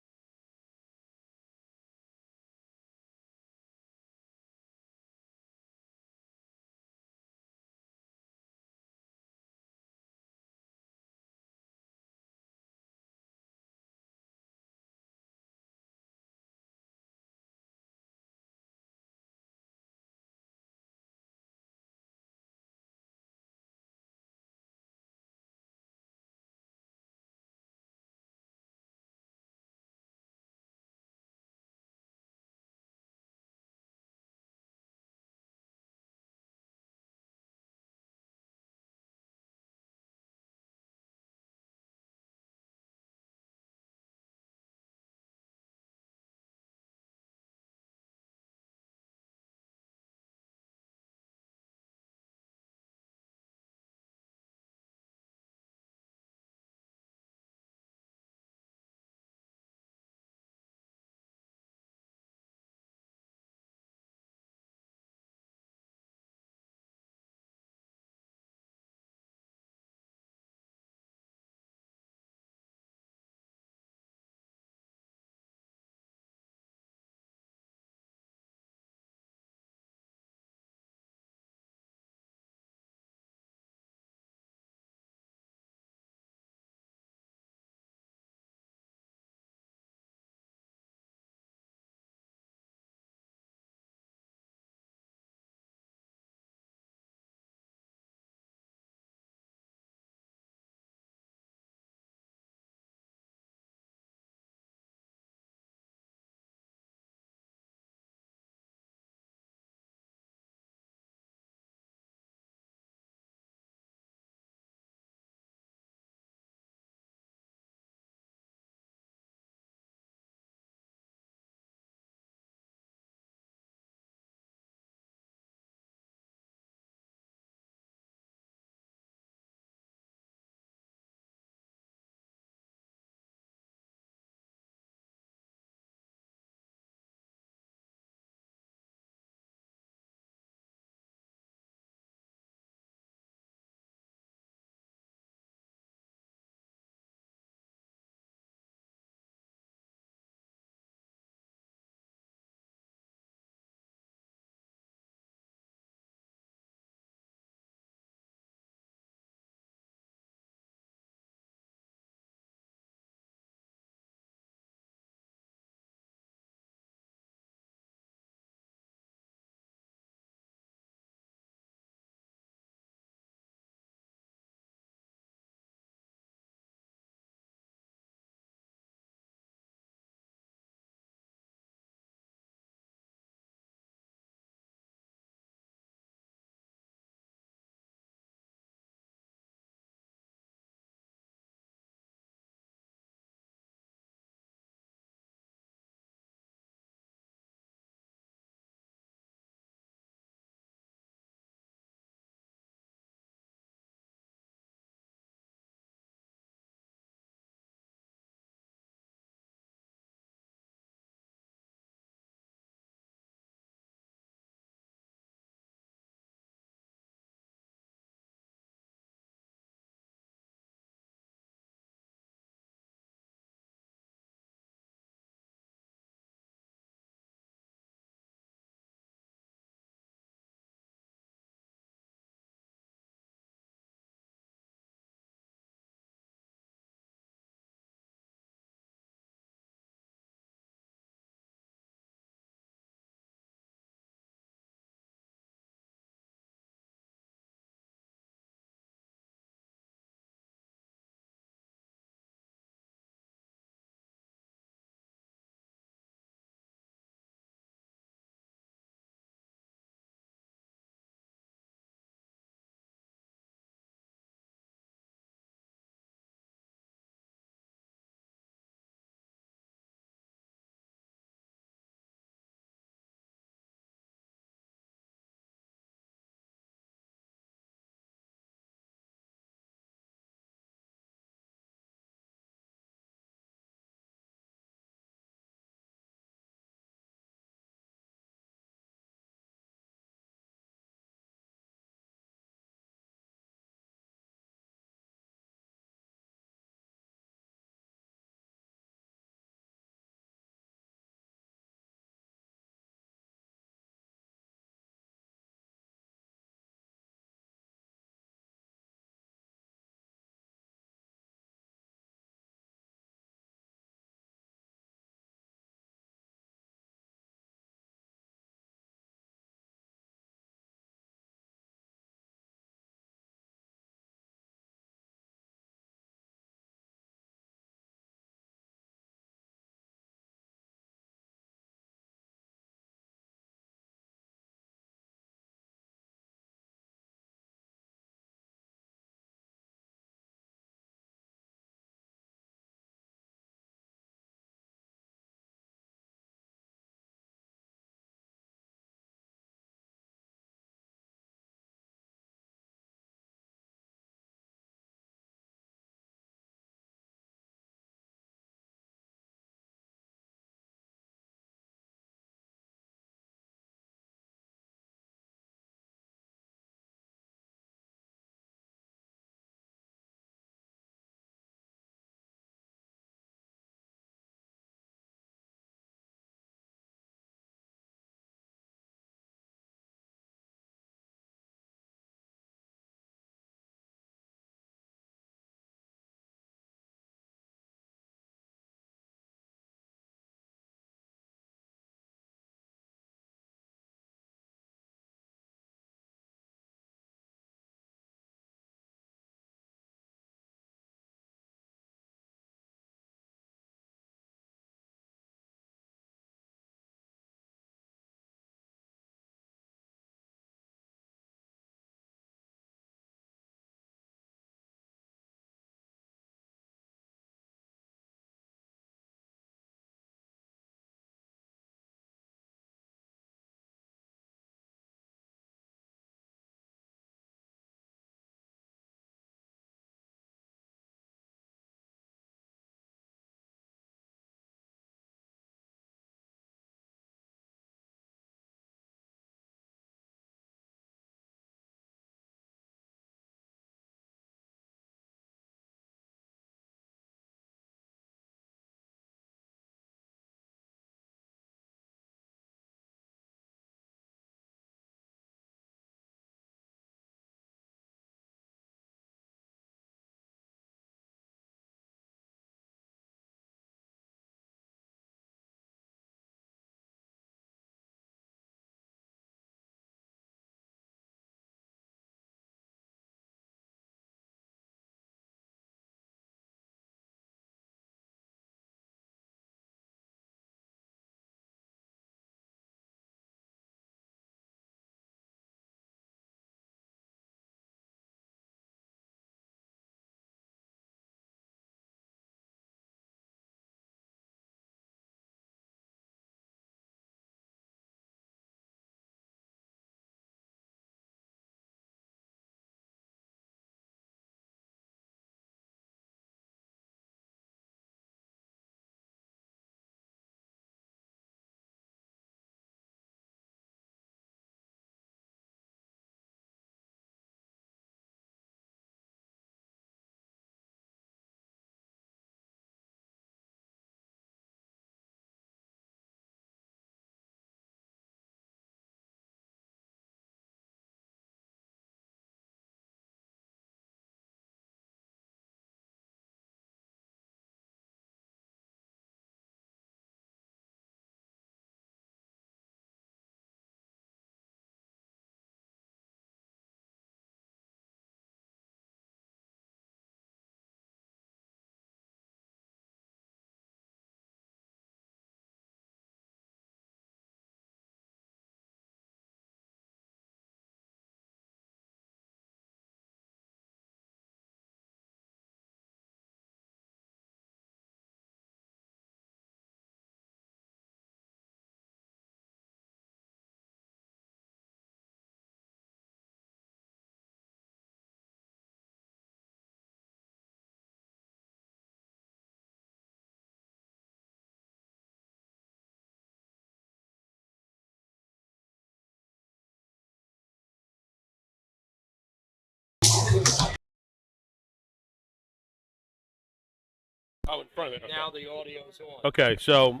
Speaker 6: Oh, in front of it. Okay.
Speaker 5: Now the audio's on.
Speaker 6: Okay, so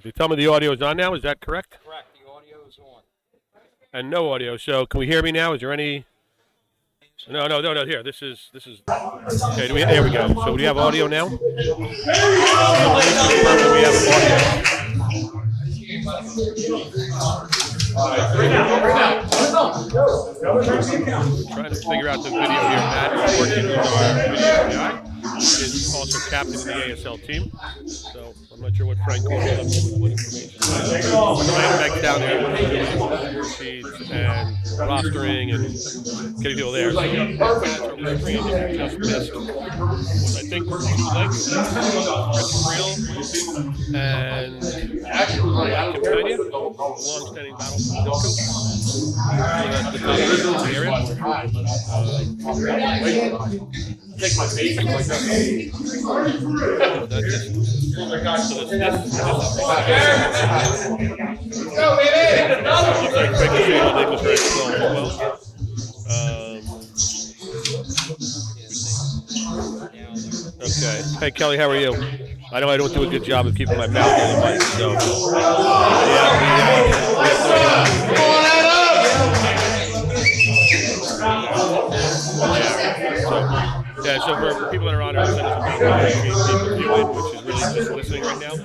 Speaker 6: you tell me the audio is on now. Is that correct?
Speaker 5: Correct. The audio is on.
Speaker 6: And no audio. So can we hear me now? Is there any? No. Here, this is. Okay, there we go. So do we have audio now? We have audio. We're trying to figure out the video here. Matt Fortune, who's our video guy, is also captain of the ASL team. So I'm not sure what Frank will have what information. Ryan Beck's down there with score sheets and rostering and getting people there. So that's what we're screen if you just missed. I think we're 2 legs. Chris Creel and Campania, long-standing battle from Dilko. That's the top of the area.
Speaker 3: Take my face like that.
Speaker 6: That's it. So
Speaker 3: Go, baby!
Speaker 6: looks like Quick is able to English right as well. Okay. Hey, Kelly, how are you? I know I don't do a good job of keeping my mouth on the mic, so yeah, so for people that are on our send us about people viewing, which is really just listening right now.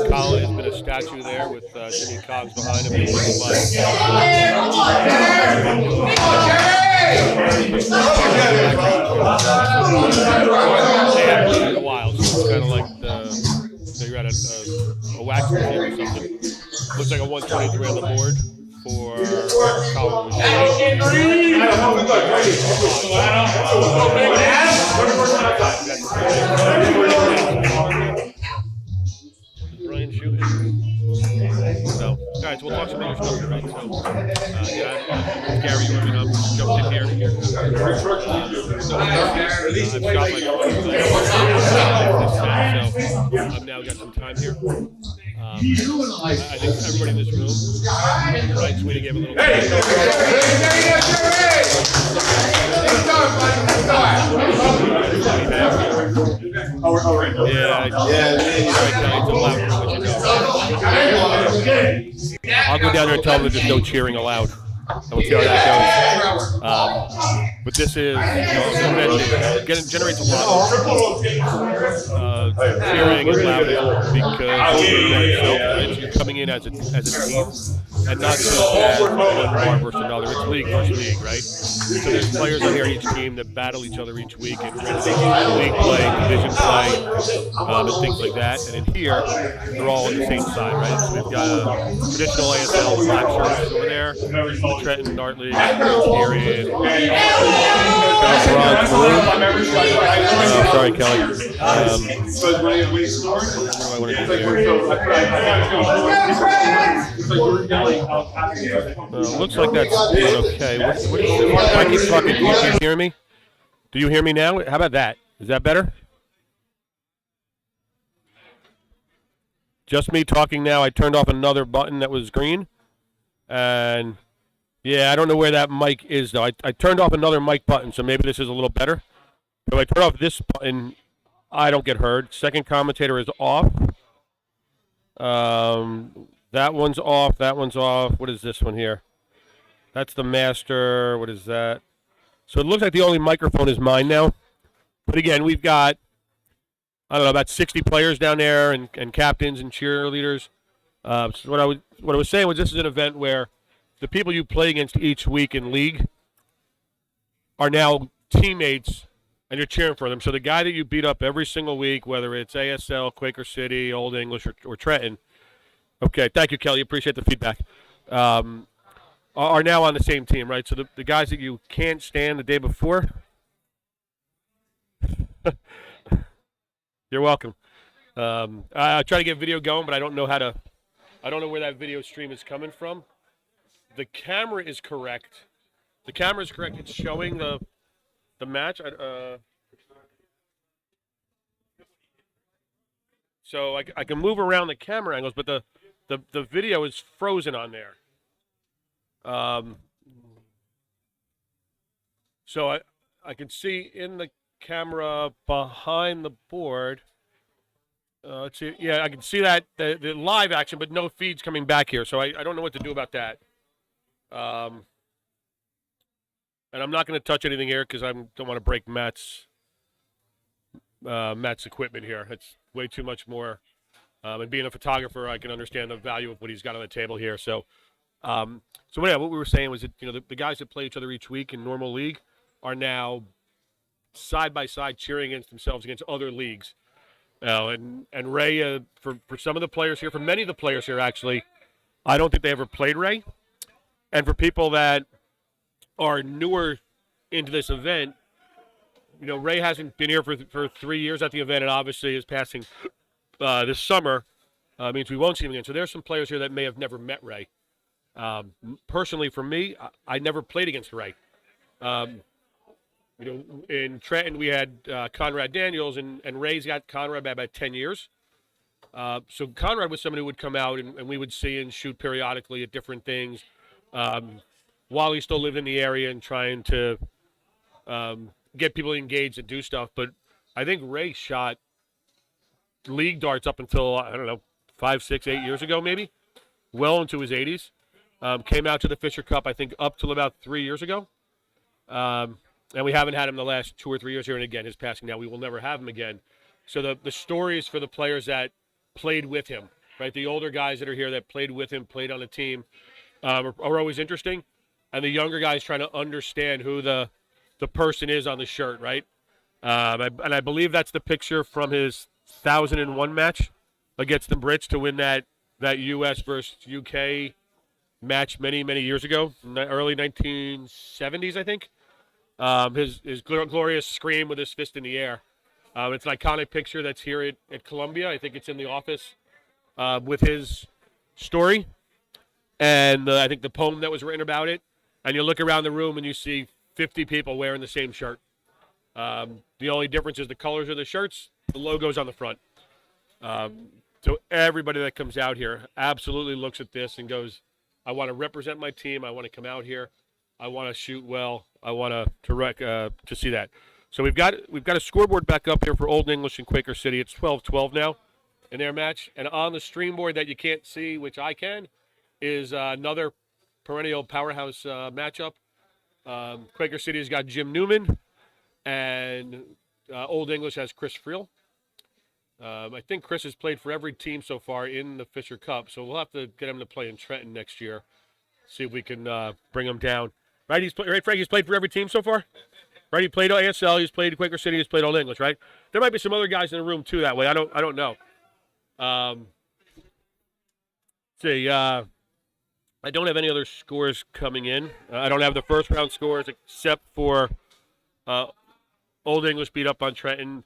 Speaker 6: Colin has been a statue there with Jimmy Cobbs behind him. In a while, so it's kind of like you're at a wax museum or something. Looks like a 123 on the board for Colin. Brian shooting. So, guys, we'll talk some other stuff here, right? So, Gary, you want me to jump in here? I've now got some time here. I think everybody in this room, Brian Sweeney gave a little I'll go down there and tell them that there's no cheering allowed. And we'll see how that goes. But this is, it generates a lot of cheering and loudness because you're coming in as a team and not just as one bar versus another. It's league versus league, right? So there's players on here on each team that battle each other each week in league play, division play, and things like that. And in here, they're all on the same side, right? So we've got a traditional ASL black shirts over there, the Trenton Dart League, period. Sorry, Kelly. What do I want to do here? Looks like that's okay. What is this? I keep talking. Do you hear me? Do you hear me now? How about that? Is that better? Just me talking now. I turned off another button that was green. And, yeah, I don't know where that mic is, though. I turned off another mic button, so maybe this is a little better. If I turn off this button, I don't get heard. Second commentator is off. That one's off. That one's off. What is this one here? That's the master. What is that? So it looks like the only microphone is mine now. But again, we've got, I don't know, about 60 players down there and captains and cheerleaders. So what I was saying was this is an event where the people you play against each week in league are now teammates and you're cheering for them. So the guy that you beat up every single week, whether it's ASL, Quaker City, Old English, or Trenton, okay, thank you, Kelly, appreciate the feedback, are now on the same team, right? So the guys that you can't stand the day before, you're welcome. I try to get video going, but I don't know where that video stream is coming from. The camera is correct. It's showing the match. So I can move around the camera angles, but the video is frozen on there. So I can see in the camera behind the board. Let's see. Yeah, I can see that the live action, but no feeds coming back here. So I don't know what to do about that. And I'm not going to touch anything here because I don't want to break Matt's equipment here. It's way too much more. And being a photographer, I can understand the value of what he's got on the table here. So, what we were saying was that the guys that play each other each week in normal league are now side by side cheering against themselves against other leagues. And Ray, for some of the players here, for many of the players here actually, I don't think they ever played Ray. And for people that are newer into this event, Ray hasn't been here for 3 years at the event, and obviously his passing this summer means we won't see him again. So there's some players here that may have never met Ray. Personally, for me, I never played against Ray. In Trenton, we had Conrad Daniels, and Ray's got Conrad by about 10 years. So Conrad was somebody who would come out, and we would see and shoot periodically at different things while he still lived in the area and trying to get people engaged and do stuff. But I think Ray shot league darts up until, 5, 6, 8 years ago maybe, well into his 80s. Came out to the Fischer Cup, I think, up till about 3 years ago. And we haven't had him the last 2 or 3 years here. And again, his passing now, we will never have him again. So the stories for the players that played with him, right? The older guys that are here that played with him, played on the team, are always interesting. And the younger guys trying to understand who the person is on the shirt, right? And I believe that's the picture from his 1001 match against the Brits to win that U.S. versus U.K. match many, many years ago, in the early 1970s, I think. His glorious scream with his fist in the air. It's an iconic picture that's here at Columbia. I think it's in the office with his story. And I think the poem that was written about it. And you look around the room and you see 50 people wearing the same shirt. The only difference is the colors of the shirts, the logo's on the front. So everybody that comes out here absolutely looks at this and goes, I want to represent my team. I want to come out here. I want to shoot well. I want to see that. So we've got a scoreboard back up here for Old English and Quaker City. It's 12-12 now in their match. And on the stream board that you can't see, which I can, is another perennial powerhouse matchup. Quaker City's got Jim Newman, and Old English has Chris Friel. I think Chris has played for every team so far in the Fischer Cup, so we'll have to get him to play in Trenton next year. See if we can bring him down. Right, Frank? He's played for every team so far? Right, he played ASL, he's played Quaker City, he's played Old English, right? There might be some other guys in the room, too, that way. I don't know. I don't have any other scores coming in. I don't have the first round scores except for Old English beat up on Trenton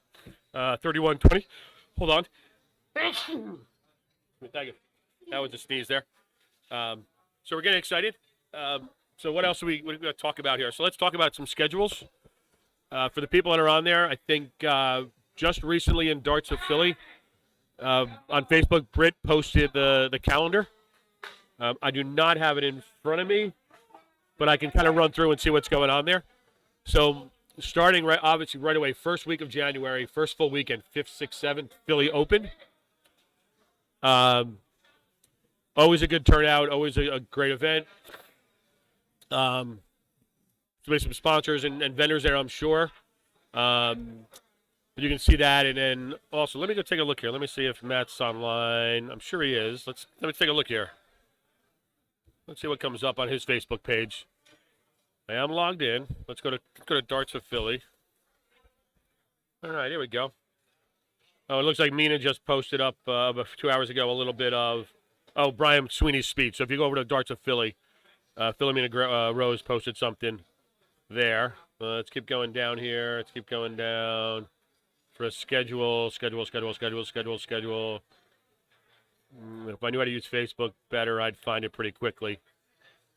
Speaker 6: 31-20. Hold on. Thank you. That was a sneeze there. So we're getting excited. So what else are we going to talk about here? So let's talk about some schedules. For the people that are on there, I think just recently in Darts of Philly, on Facebook, Britt posted the calendar. I do not have it in front of me, but I can kind of run through and see what's going on there. So starting obviously right away, first week of January, first full weekend, 5th, 6th, 7th, Philly Open. Always a good turnout, always a great event. There'll be some sponsors and vendors there, I'm sure. But you can see that, and then also, let me go take a look here. Let me see if Matt's online. I'm sure he is. Let me take a look here. Let's see what comes up on his Facebook page. I am logged in. Let's go to Darts of Philly. All right, here we go. Oh, it looks like Mina just posted up about 2 hours ago a little bit of Brian Sweeney's speech. So if you go over to Darts of Philly, Philomena Rose posted something there. Let's keep going down here. Let's keep going down for a schedule. If I knew how to use Facebook better, I'd find it pretty quickly.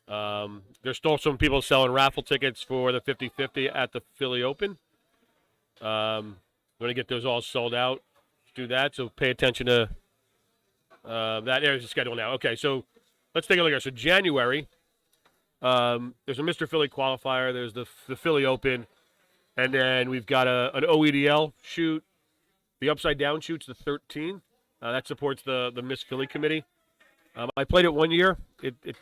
Speaker 6: There's still some people selling raffle tickets for the 50-50 at the Philly Open. I'm going to get those all sold out. Do that, so pay attention to that. There's the schedule now. Okay, so let's take a look here. So January, there's a Mr. Philly qualifier. There's the Philly Open. And then we've got an OEDL shoot. The upside down shoot's the 13th. That supports the Miss Philly committee. I played it 1 year. It's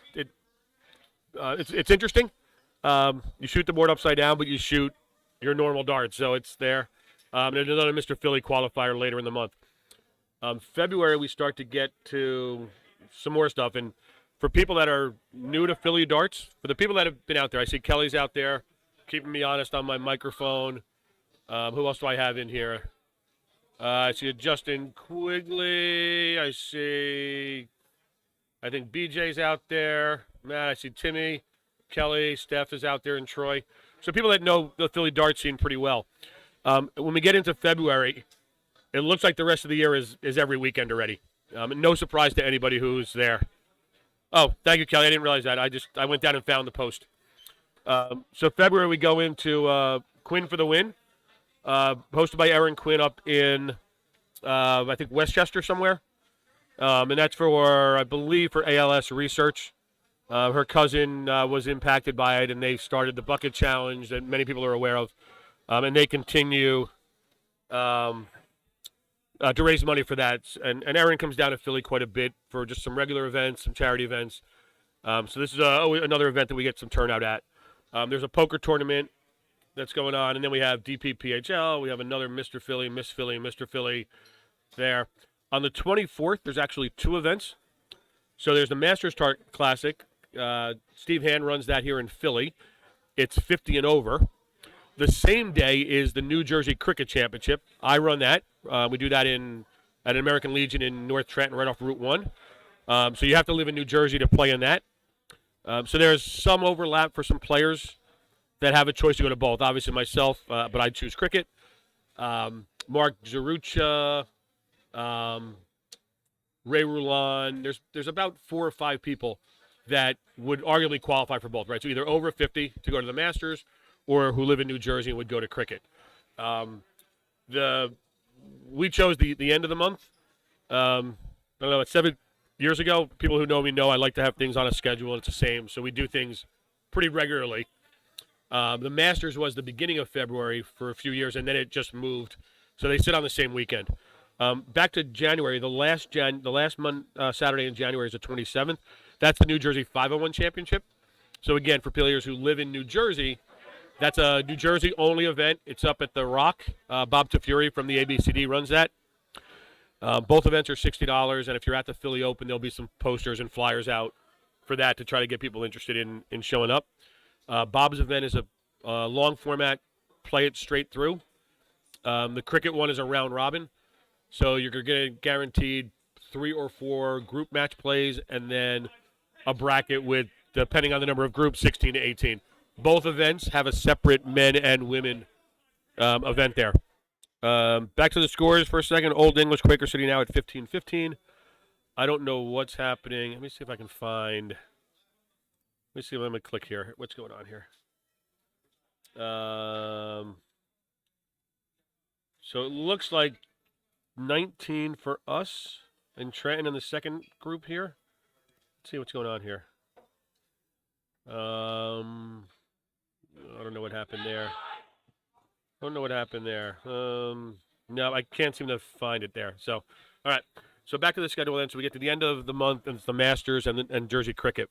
Speaker 6: interesting. You shoot the board upside down, but you shoot your normal dart, so it's there. There's another Mr. Philly qualifier later in the month. February, we start to get to some more stuff. And for people that are new to Philly darts, for the people that have been out there, I see Kelly's out there keeping me honest on my microphone. Who else do I have in here? I see Justin Quigley. I think BJ's out there. Matt, I see Timmy, Kelly, Steph is out there, and Troy. So people that know the Philly dart scene pretty well. When we get into February, it looks like the rest of the year is every weekend already. No surprise to anybody who's there. Oh, thank you, Kelly. I didn't realize that. I went down and found the post. So February we go into Quinn for the Win, hosted by Erin Quinn up in I think Westchester somewhere, and that's for I believe for ALS research. Her cousin was impacted by it, and they started the Bucket Challenge that many people are aware of, and they continue to raise money for that. And Erin comes down to Philly quite a bit for just some regular events, some charity events. So this is another event that we get some turnout at. There's a poker tournament that's going on, and then we have DPPHL. We have another Mr. Philly, Miss Philly, Mr. Philly there. On the 24th, there's actually two events. So there's the Masters Tart Classic. Steve Hand runs that here in Philly. It's 50 and over. The same day is the New Jersey Cricket Championship. I run that. We do that at American Legion in North Trenton, right off Route 1. So you have to live in New Jersey to play in that. So there's some overlap for some players that have a choice to go to both. Obviously myself, but I choose cricket. Mark Zarucha, Ray Rulon. There's about 4 or 5 people that would arguably qualify for both, right? So either over 50 to go to the Masters, or who live in New Jersey and would go to cricket. We chose the end of the month. I don't know, it's 7 years ago. People who know me know I like to have things on a schedule, and it's the same. So we do things pretty regularly. The Masters was the beginning of February for a few years, and then it just moved. So they sit on the same weekend. Back to January, the last month, Saturday in January is the 27th. That's the New Jersey 501 Championship. So again, for players who live in New Jersey, that's a New Jersey-only event. It's up at the Rock. Bob Tafuri from the ABCD runs that. Both events are $60, and if you're at the Philly Open, there'll be some posters and flyers out for that to try to get people interested in showing up. Bob's event is a long format, play it straight through. The cricket one is a round robin, so you're going to get guaranteed 3 or 4 group match plays, and then a bracket with, depending on the number of groups, 16 to 18. Both events have a separate men and women event there. Back to the scores for a second. Old English, Quaker City now at 15-15. I don't know what's happening. Let me see if I can find. Let me click here. What's going on here? So it looks like 19 for us and Trenton in the second group here. Let's see what's going on here. I don't know what happened there. No, I can't seem to find it there. So, all right. So back to the schedule then. So we get to the end of the month, and it's the Masters and Jersey Cricket.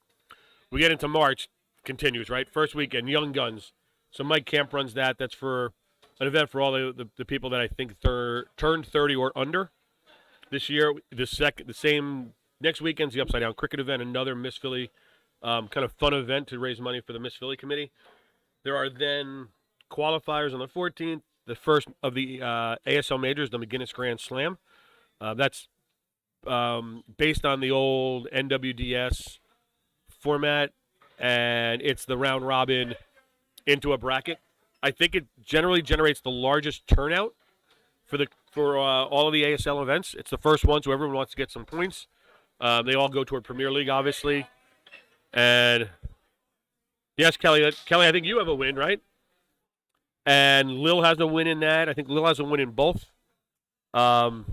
Speaker 6: We get into March, continues, right? First weekend, Young Guns. So Mike Camp runs that. That's for an event for all the people that I think turned 30 or under. This year, the same next weekend's the Upside Down Cricket event, another Miss Philly kind of fun event to raise money for the Miss Philly committee. There are then qualifiers on the 14th, the first of the ASL majors, the McGuinness Grand Slam. That's based on the old NWDS format, and it's the round robin into a bracket. I think it generally generates the largest turnout for all of the ASL events. It's the first one, so everyone wants to get some points. They all go toward Premier League, obviously. And yes, Kelly, I think you have a win, right? And Lil has a win in that. I think Lil has a win in both. So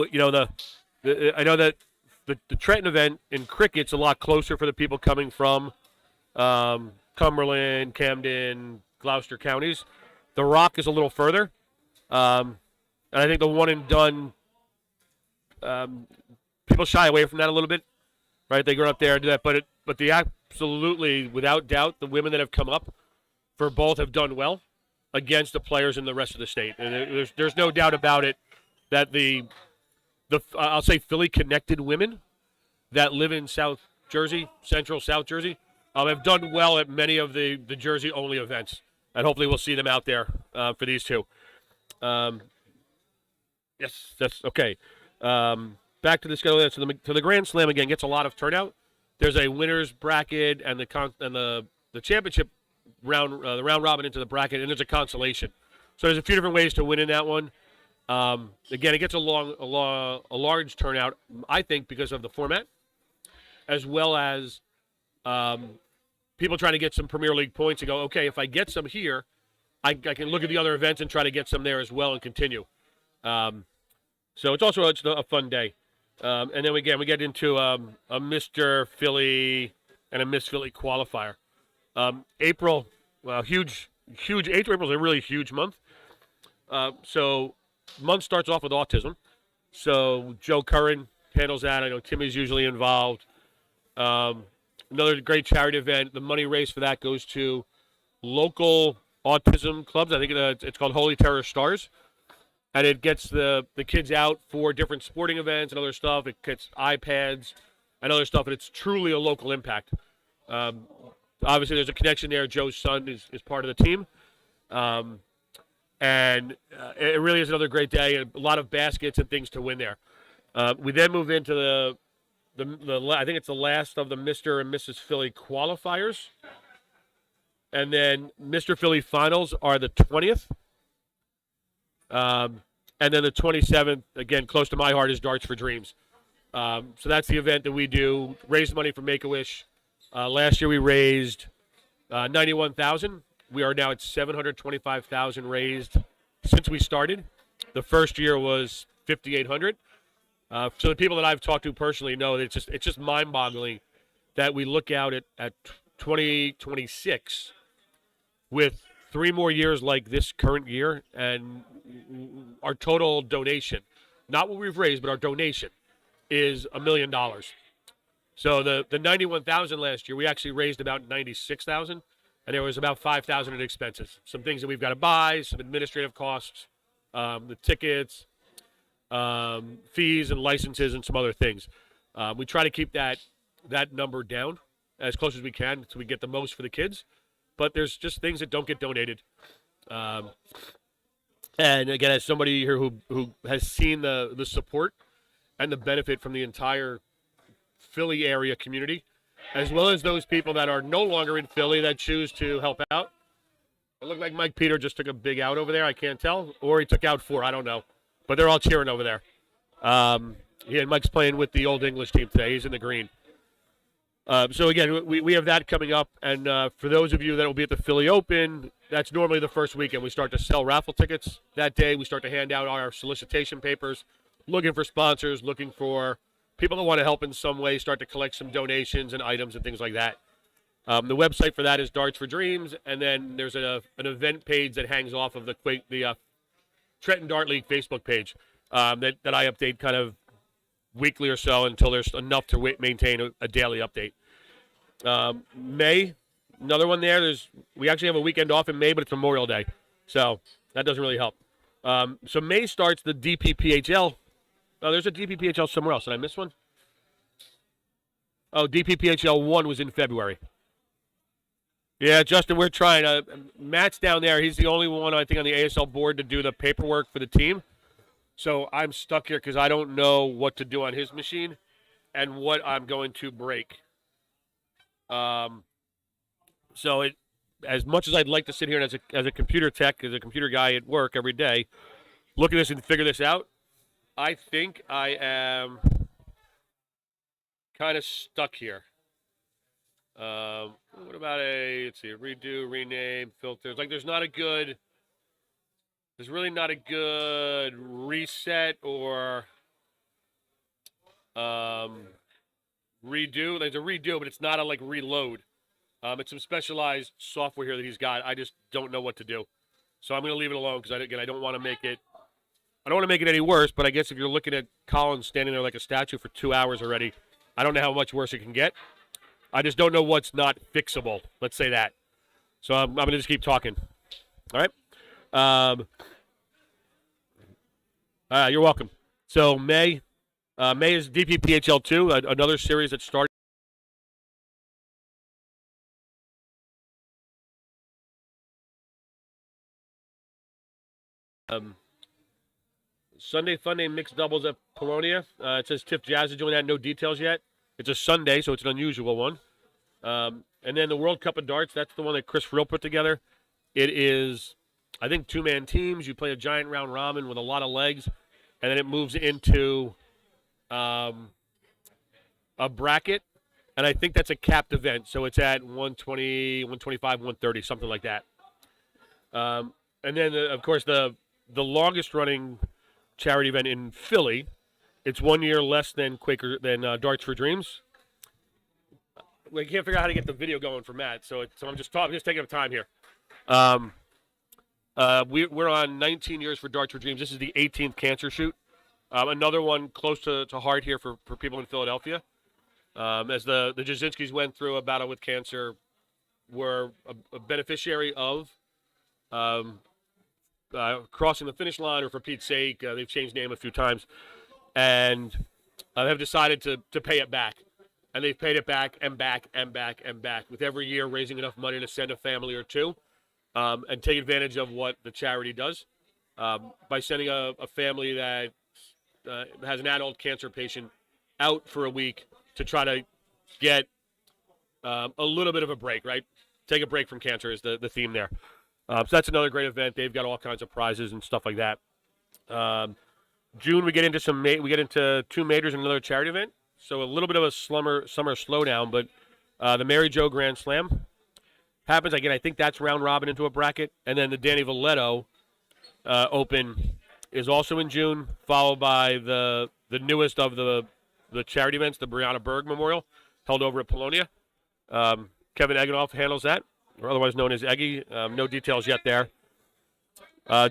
Speaker 6: you know I know that the Trenton event in cricket's a lot closer for the people coming from Cumberland, Camden, Gloucester counties. The Rock is a little further. And I think the one and done, people shy away from that a little bit, right? They go up there and do that. But the absolutely, without doubt, the women that have come up for both have done well against the players in the rest of the state. And there's no doubt about it that the I'll say Philly connected women that live in South Jersey, Central South Jersey, have done well at many of the Jersey only events, and hopefully we'll see them out there for these two. Yes, that's okay. Back to the schedule. To the Grand Slam again gets a lot of turnout. There's a winners bracket and the championship round, the round robin into the bracket, and there's a consolation. So there's a few different ways to win in that one. Again, it gets a large turnout, I think, because of the format, as well as people trying to get some Premier League points and go, okay, if I get some here, I can look at the other events and try to get some there as well and continue. So it's also a fun day. And then we get into a Mr. Philly and a Miss Philly qualifier. April, well, huge. April is a really huge month. So month starts off with autism. So Joe Curran handles that. I know Timmy's usually involved. Another great charity event. The money raised for that goes to local autism clubs. I think it's called Holy Terror Stars. And it gets the kids out for different sporting events and other stuff. It gets iPads and other stuff, and it's truly a local impact. Obviously, there's a connection there. Joe's son is part of the team. And it really is another great day, and a lot of baskets and things to win there. We then move into the I think it's the last of the Mr. and Mrs. Philly qualifiers. And then Mr. Philly finals are the 20th. And then the 27th, again, close to my heart, is Darts for Dreams. So that's the event that we do, raise money for Make-A-Wish. Last year we raised $91,000. We are now at $725,000 raised since we started. The first year was $5,800. So the people that I've talked to personally know that it's just mind-boggling that we look out at 2026 with 3 more years like this current year, and our total donation, not what we've raised, but our donation, is $1 million. So the $91,000 last year, we actually raised about $96,000, and there was about $5,000 in expenses. Some things that we've got to buy, some administrative costs, the tickets, fees and licenses, and some other things. We try to keep that number down as close as we can so we get the most for the kids. But there's just things that don't get donated. And again, as somebody here who has seen the support and the benefit from the entire Philly area community, as well as those people that are no longer in Philly that choose to help out. It looked like Mike Peter just took a big out over there. I can't tell. Or he took out 4. I don't know. But they're all cheering over there. Mike's playing with the Old English team today. He's in the green. So, again, we have that coming up. And for those of you that will be at the Philly Open, that's normally the first weekend. We start to sell raffle tickets that day. We start to hand out our solicitation papers, looking for sponsors, looking for people that want to help in some way, start to collect some donations and items and things like that. The website for that is Darts for Dreams. And then there's an event page that hangs off of the Trenton Dart League Facebook page that I update kind of weekly or so until there's enough to maintain a daily update. May, another one there. We actually have a weekend off in May, but it's Memorial Day, so that doesn't really help. So May starts the DPPHL. Oh, there's a DPPHL somewhere else. Did I miss one? Oh, DPPHL 1 was in February. Yeah, Justin, we're trying. Matt's down there. He's the only one, I think, on the ASL board to do the paperwork for the team. So I'm stuck here because I don't know what to do on his machine and what I'm going to break. So as much as I'd like to sit here and as a computer tech, as a computer guy at work every day, look at this and figure this out, I think I am kind of stuck here. What about let's see, redo, rename, filters. Like there's really not a good reset or redo. There's a redo, but it's not a reload. It's some specialized software here that he's got. I just don't know what to do. So I'm going to leave it alone because, I don't want to make it – I don't want to make it any worse, but I guess if you're looking at Collins standing there like a statue for 2 hours already, I don't know how much worse it can get. I just don't know what's not fixable. Let's say that. So I'm going to just keep talking. All right? You're welcome. So May is DPPHL 2, another series that started. Sunday Funday mixed doubles at Polonia. It says Tiff Jazz is doing that. No details yet. It's a Sunday, so it's an unusual one. And then the World Cup of Darts, that's the one that Chris Frill put together. It is, I think, 2-man teams. You play a giant round robin with a lot of legs, and then it moves into a bracket, and I think that's a capped event. So it's at 120, 125, 130, something like that. And then, of course, the longest running charity event in Philly. It's 1 year less than Darts for Dreams. We can't figure out how to get the video going for Matt, so I'm just taking up time here. We're on 19 years for Darts for Dreams. This is the 18th cancer shoot. Another one close to heart here for people in Philadelphia. As the Jasinskis went through a battle with cancer, were a beneficiary of crossing the finish line, or for Pete's sake, they've changed name a few times, and have decided to pay it back. And they've paid it back and back and back and back, with every year raising enough money to send a family or two, and take advantage of what the charity does by sending a family that has an adult cancer patient out for a week to try to get a little bit of a break, right? Take a break from cancer is the theme there. So that's another great event. They've got all kinds of prizes and stuff like that. June we get into two majors and another charity event. So a little bit of a summer slowdown, but the Mary Jo Grand Slam happens again. I think that's round robin into a bracket, and then the Danny Valetto Open is also in June, followed by the newest of the charity events, the Brianna Berg Memorial, held over at Polonia. Kevin Eganoff handles that, or otherwise known as Eggy. No details yet there.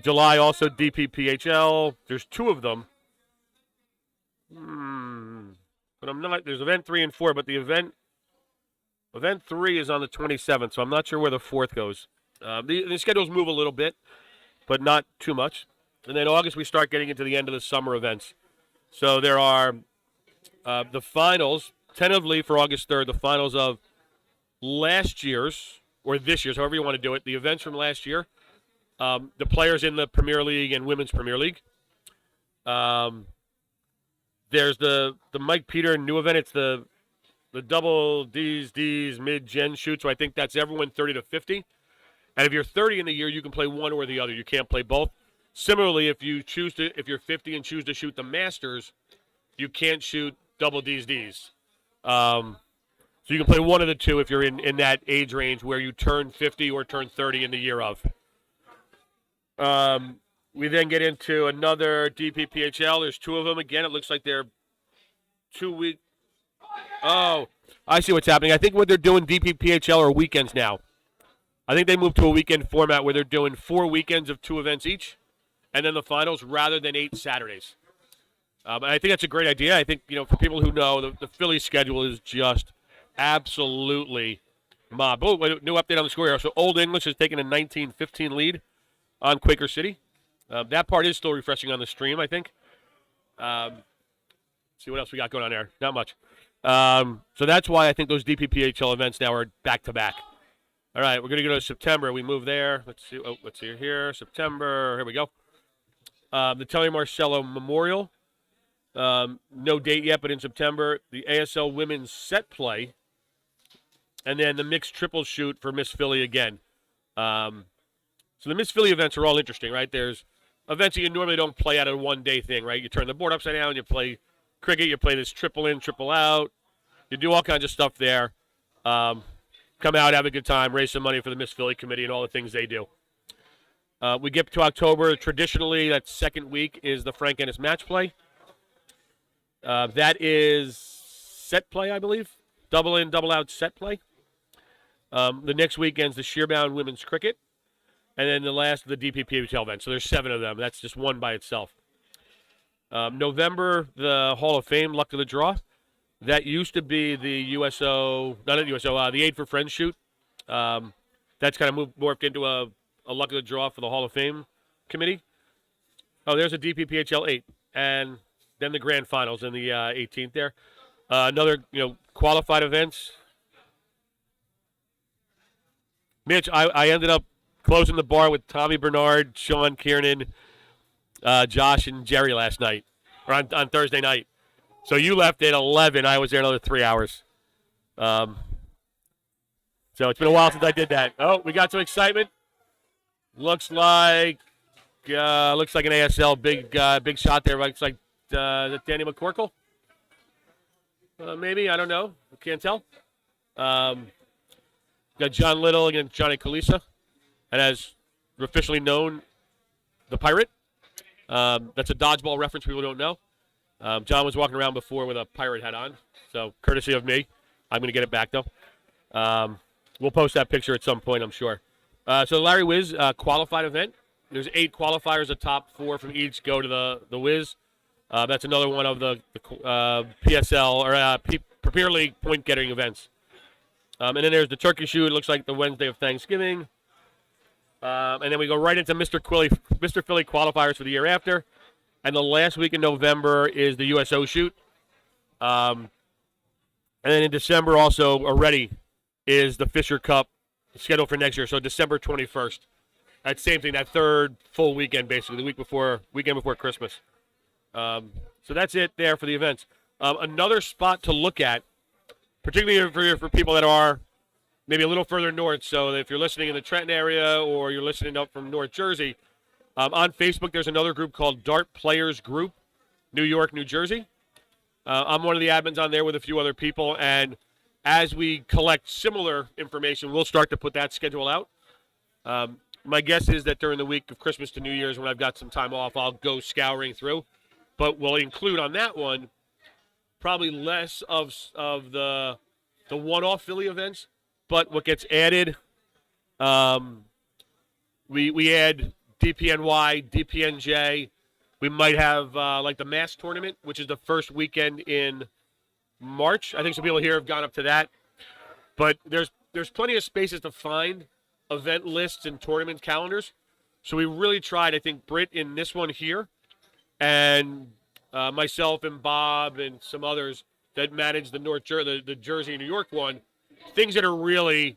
Speaker 6: July also DPPHL. There's two of them. But I'm not. There's event 3 and 4, but the event 3 is on the 27th, so I'm not sure where the 4th goes. The schedules move a little bit, but not too much. And then August we start getting into the end of the summer events. So there are the finals, tentatively for August 3rd, the finals of last year's, or this year's, however you want to do it, the events from last year, the players in the Premier League and Women's Premier League. There's the Mike Peter new event. It's the double D's mid-gen shoot. So I think that's everyone 30 to 50. And if you're 30 in the year, you can play one or the other. You can't play both. Similarly, if you're 50 and choose to shoot the Masters, you can't shoot double D's. So you can play one of the two if you're in that age range where you turn 50 or turn 30 in the year of. We then get into another DPPHL. There's two of them. Again, it looks like they're 2 week. Oh, I see what's happening. I think what they're doing DPPHL are weekends now. I think they moved to a weekend format where they're doing 4 weekends of 2 events each, and then the finals rather than 8 Saturdays. And I think that's a great idea. I think, for people who know, the Philly schedule is just absolutely mob. Oh, new update on the score here. So Old English has taken a 19-15 lead on Quaker City. That part is still refreshing on the stream, I think. See what else we got going on there. Not much. So that's why I think those DPPHL events now are back-to-back. All right, we're going to go to September. We move there. Let's see. Oh, let's see here. September. Here we go. The Telly Marcello Memorial. No date yet, but in September. The ASL Women's Set Play. And then the mixed triple shoot for Miss Philly again. So the Miss Philly events are all interesting, right? There's events that you normally don't play out of a one-day thing, right? You turn the board upside down, you play cricket, you play this triple in, triple out. You do all kinds of stuff there. Come out, have a good time, raise some money for the Miss Philly Committee and all the things they do. We get to October. Traditionally, that second week is the Frank Ennis Match Play. That is set play, I believe. Double in, double out set play. The next weekend's the Shearbound Women's Cricket. And then the last of the DPPHL events. So there's 7 of them. That's just one by itself. November, the Hall of Fame, Luck of the Draw. That used to be the USO, not the USO, the Aid for Friends shoot. That's kind of morphed into a Luck of the Draw for the Hall of Fame committee. Oh, there's a DPPHL 8. And then the grand finals in the 18th there. Another, qualified events. Mitch, I ended up closing the bar with Tommy Bernard, Sean Kiernan, Josh, and Jerry last night, or on Thursday night. So you left at 11. I was there another 3 hours. So it's been a while since I did that. Oh, we got some excitement. Looks like an ASL big shot there. Looks like is it Danny McCorkle? Maybe, I don't know. I can't tell. Got John Little against Johnny Kalisa. And as officially known, the Pirate. That's a dodgeball reference people don't know. John was walking around before with a pirate hat on. So, courtesy of me. I'm going to get it back, though. We'll post that picture at some point, I'm sure. So, the Larry Wiz qualified event. There's 8 qualifiers. The top 4 from each go to the Wiz. That's another one of the PSL, or Premier League point-getting events. And then there's the turkey shoot. It looks like the Wednesday of Thanksgiving. And then we go right into Mr. Philly qualifiers for the year after. And the last week in November is the USO shoot. And then in December also already is the Fischer Cup scheduled for next year. So December 21st. That same thing, that third full weekend basically, the weekend before Christmas. So that's it there for the events. Another spot to look at, particularly for people that are maybe a little further north. So if you're listening in the Trenton area or you're listening up from North Jersey, on Facebook there's another group called Dart Players Group, New York, New Jersey. I'm one of the admins on there with a few other people, and as we collect similar information, we'll start to put that schedule out. My guess is that during the week of Christmas to New Year's, when I've got some time off, I'll go scouring through. But we'll include on that one probably less of the one-off Philly events. But what gets added, we add DPNY, DPNJ. We might have like the mass tournament, which is the first weekend in March. I think some people here have gone up to that. But there's plenty of spaces to find event lists and tournament calendars. So we really tried, I think, Britt in this one here, and myself and Bob and some others that manage the Jersey, New York one, things that are really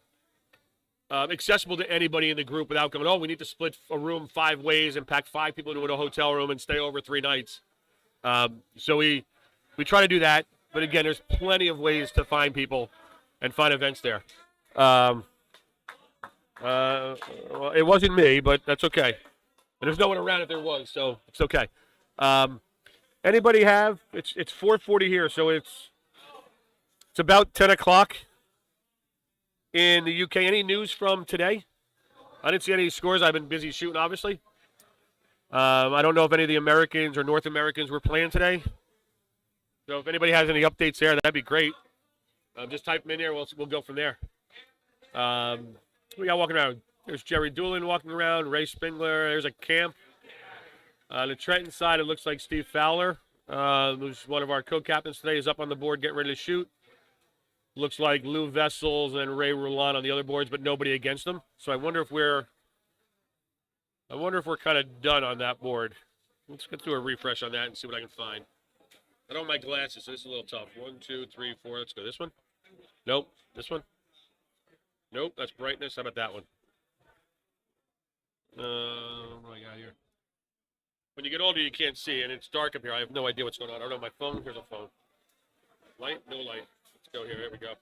Speaker 6: accessible to anybody in the group without going, we need to split a room 5 ways and pack 5 people into a hotel room and stay over 3 nights. So we try to do that. But again, there's plenty of ways to find people and find events there. Well, it wasn't me, but that's okay. And there's no one around if there was, so it's okay. Anybody have? It's 4:40 here, so it's about 10 o'clock in the UK. Any news from today? I didn't see any scores. I've been busy shooting, obviously. I don't know if any of the Americans or North Americans were playing today. So if anybody has any updates there, that'd be great. Just type them in there. We'll go from there. We got walking around. There's Jerry Doolin walking around. Ray Spingler. There's a camp. The Trenton side, it looks like Steve Fowler, who's one of our co-captains today, is up on the board getting ready to shoot. Looks like Lou Vessels and Ray Roulant on the other boards, but nobody against them. So I wonder if we're kind of done on that board. Let's get through a refresh on that and see what I can find. I don't have my glasses, so this is a little tough. 1, 2, 3, 4. Let's go. This one? Nope. This one? Nope. That's brightness. How about that one? What do I got here? When you get older, you can't see, and it's dark up here. I have no idea what's going on. I don't know my phone. Here's a phone. Light? No light. Let's go here. Here we go.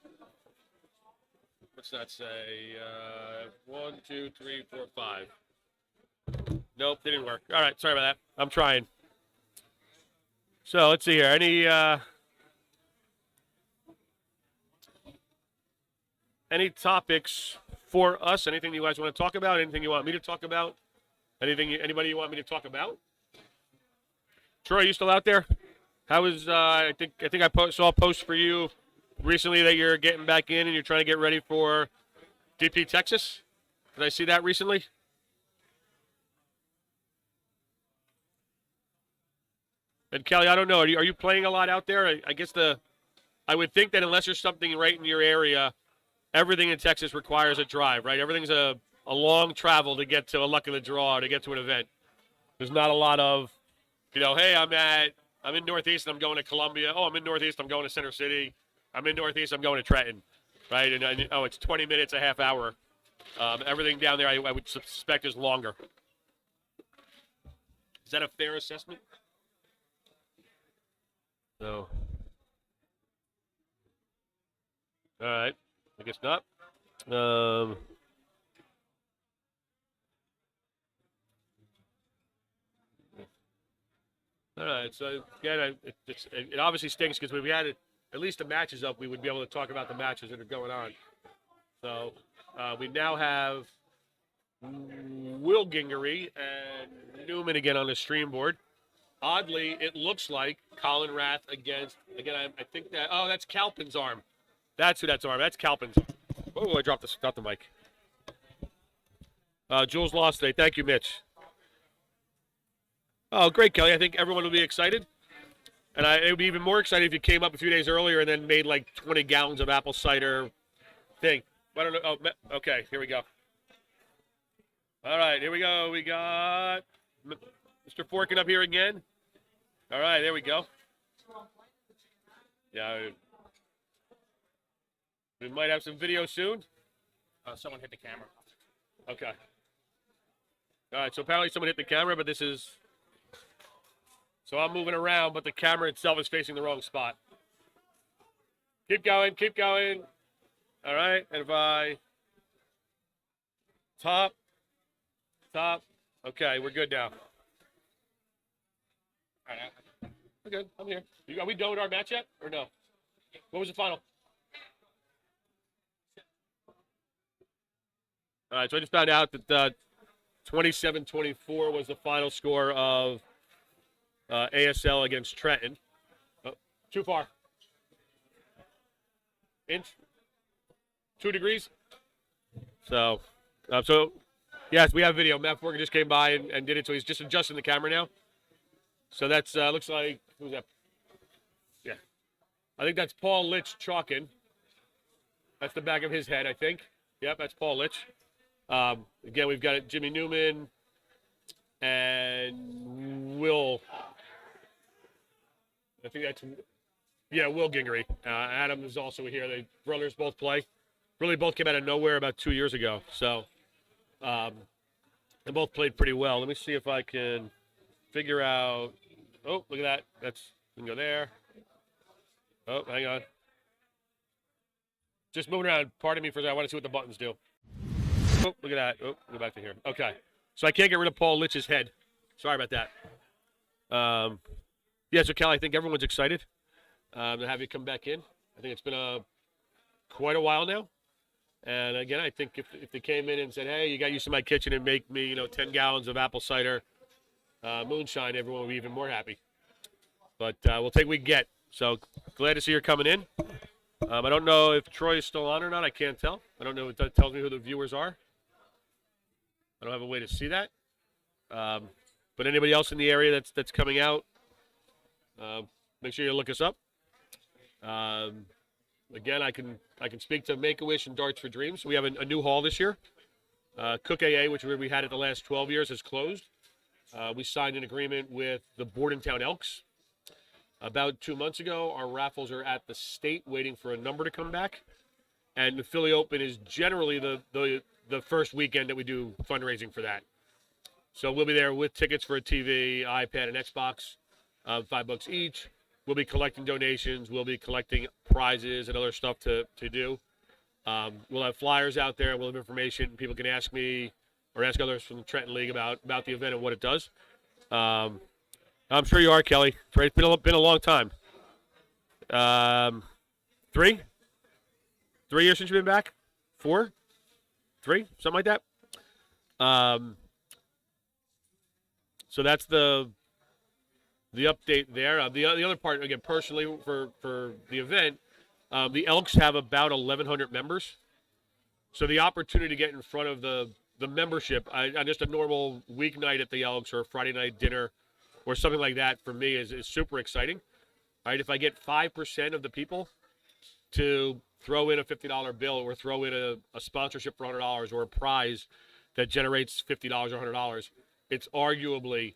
Speaker 6: What's that say? 1, 2, 3, 4, 5. Nope, didn't work. All right, sorry about that. I'm trying. So let's see here. Any topics for us? Anything you guys want to talk about? Anything you want me to talk about? Anybody you want me to talk about? Troy, you still out there? How is I think I saw a post for you recently that you're getting back in and you're trying to get ready for DP Texas. Did I see that recently? And Kelly, I don't know. Are you playing a lot out there? I guess I would think that unless there's something right in your area, everything in Texas requires a drive, right? Everything's a long travel to get to a luck of the draw or to get to an event. There's not a lot of, hey, I'm in Northeast and I'm going to Columbia. Oh, I'm in Northeast, I'm going to Center City. I'm in Northeast, I'm going to Trenton, right? And it's 20 minutes, a half hour. Everything down there I would suspect is longer. Is that a fair assessment? No. All right. I guess not. All right. So again, it obviously stinks because if we had at least the matches up, we would be able to talk about the matches that are going on. So we now have Will Gingery and Newman again on the stream board. Oddly, it looks like Colin Rath against, again, I think that's Calpin's arm. That's who that's arm. That's Calpin's. Oh, I dropped the mic. Jules lost today. Thank you, Mitch. Oh, great, Kelly. I think everyone will be excited. And it would be even more exciting if you came up a few days earlier and then made like 20 gallons of apple cider thing. I don't know. Oh, okay. Here we go. All right. Here we go. We got Mr. Forkin up here again. All right. There we go. Yeah. We might have some video soon.
Speaker 3: Someone hit the camera.
Speaker 6: Okay. All right. So apparently someone hit the camera, but this is... So I'm moving around, but the camera itself is facing the wrong spot. Keep going, keep going. All right, and if I top. Okay, we're good now.
Speaker 3: All right.
Speaker 6: We're good. I'm here. Are we done with our match yet, or no? What was the final? All right, so I just found out that 27-24 was the final score of ASL against Trenton. Oh, too far. Inch. 2 degrees. So yes, we have video. Matt Forgan just came by and did it, so he's just adjusting the camera now. So that's looks like, who's that? Yeah, I think that's Paul Litch chalking. That's the back of his head, I think. Yep, that's Paul Litch. Again, we've got Jimmy Newman and Will. I think that's, Will Gingery. Adam is also here. The brothers both play. Really both came out of nowhere about 2 years ago. So they both played pretty well. Let me see if I can figure out. Oh, look at that. We can go there. Oh, hang on. Just moving around. Pardon me for that. I want to see what the buttons do. Oh, look at that. Oh, go back to here. Okay. So I can't get rid of Paul Litch's head. Sorry about that. Yeah, so Cal, I think everyone's excited to have you come back in. I think it's been quite a while now. And again, I think if they came in and said, hey, you got used to my kitchen and make me, 10 gallons of apple cider moonshine, everyone would be even more happy. But we'll take what we can get. So glad to see you're coming in. I don't know if Troy is still on or not. I can't tell. I don't know if that tells me who the viewers are. I don't have a way to see that. But anybody else in the area that's coming out, make sure you look us up. Again, I can speak to Make-A-Wish and Darts for Dreams. We have a new hall this year. Cook AA, which we had it the last 12 years, has closed. We signed an agreement with the Bordentown Elks. About 2 months ago, our raffles are at the state waiting for a number to come back. And the Philly Open is generally the first weekend that we do fundraising for that. So we'll be there with tickets for a TV, iPad, and Xbox, $5 each. We'll be collecting donations. We'll be collecting prizes and other stuff to do. We'll have flyers out there. We'll have information. People can ask me or ask others from the Trenton League about the event and what it does. I'm sure you are, Kelly. It's been a long time. 3 years since you've been back? 4? 3? Something like that? So that's the update there. The other part, again, personally, for the event, the Elks have about 1,100 members. So the opportunity to get in front of the membership on just a normal weeknight at the Elks or a Friday night dinner or something like that for me is super exciting. All right, if I get 5% of the people to throw in a $50 bill or throw in a sponsorship for $100 or a prize that generates $50 or $100, it's arguably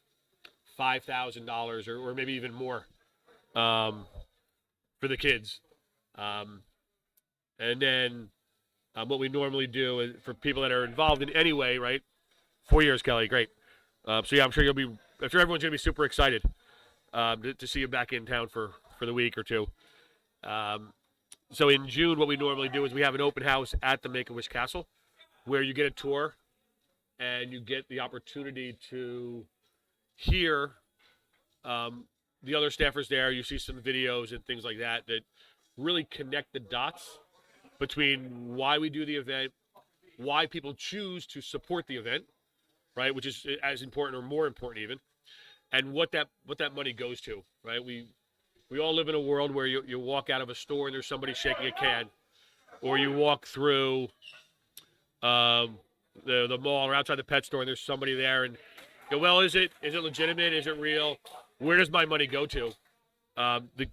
Speaker 6: $5,000 or maybe even more for the kids. And then what we normally do is for people that are involved in any way, right? 4 years, Kelly, great. So yeah, I'm sure everyone's gonna be super excited to see you back in town for the week or two. So in June, what we normally do is we have an open house at the Make-A-Wish Castle where you get a tour and you get the opportunity to hear the other staffers there. You see some videos and things like that that really connect the dots between why we do the event, why people choose to support the event, right, which is as important or more important even, and what that money goes to, right? We all live in a world where you walk out of a store and there's somebody shaking a can, or you walk through the mall or outside the pet store and there's somebody there and you go, well, is it legitimate? Is it real? Where does my money go to? The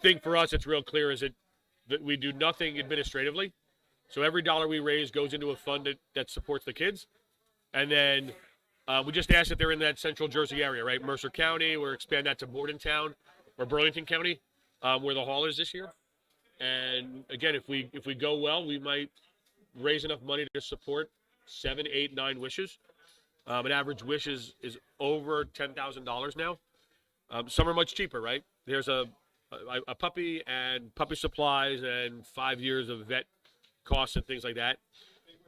Speaker 6: thing for us that's real clear is that we do nothing administratively. So every dollar we raise goes into a fund that supports the kids. And then we just ask that they're in that central Jersey area, right? Mercer County, we're expand that to Bordentown or Burlington County, where the hall is this year. And again, if we go well, we might raise enough money to support 7, 8, 9 wishes. An average wish is over $10,000 now. Some are much cheaper, right? There's a puppy and puppy supplies and 5 years of vet costs and things like that.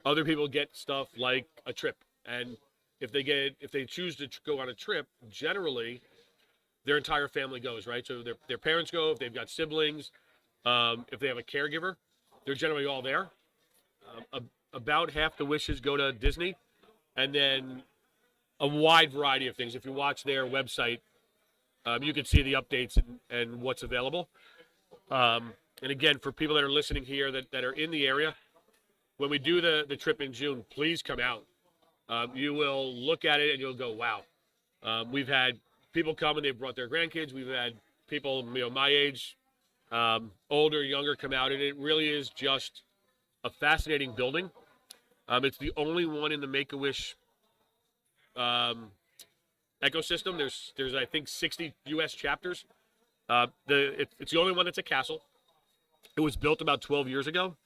Speaker 6: Other people get stuff like a trip, and if they choose to go on a trip, generally their entire family goes, right? So their parents go, if they've got siblings, if they have a caregiver, they're generally all there. About half the wishes go to Disney, and then a wide variety of things. If you watch their website, you can see the updates and what's available. And again, for people that are listening here that are in the area, when we do the trip in June, please come out. You will look at it and you'll go, wow. We've had people come and they've brought their grandkids. We've had people, my age, older, younger, come out, and it really is just a fascinating building. It's the only one in the Make-A-Wish ecosystem. There's I think 60 U.S. chapters. It's the only one that's a castle. It was built about 12 years ago,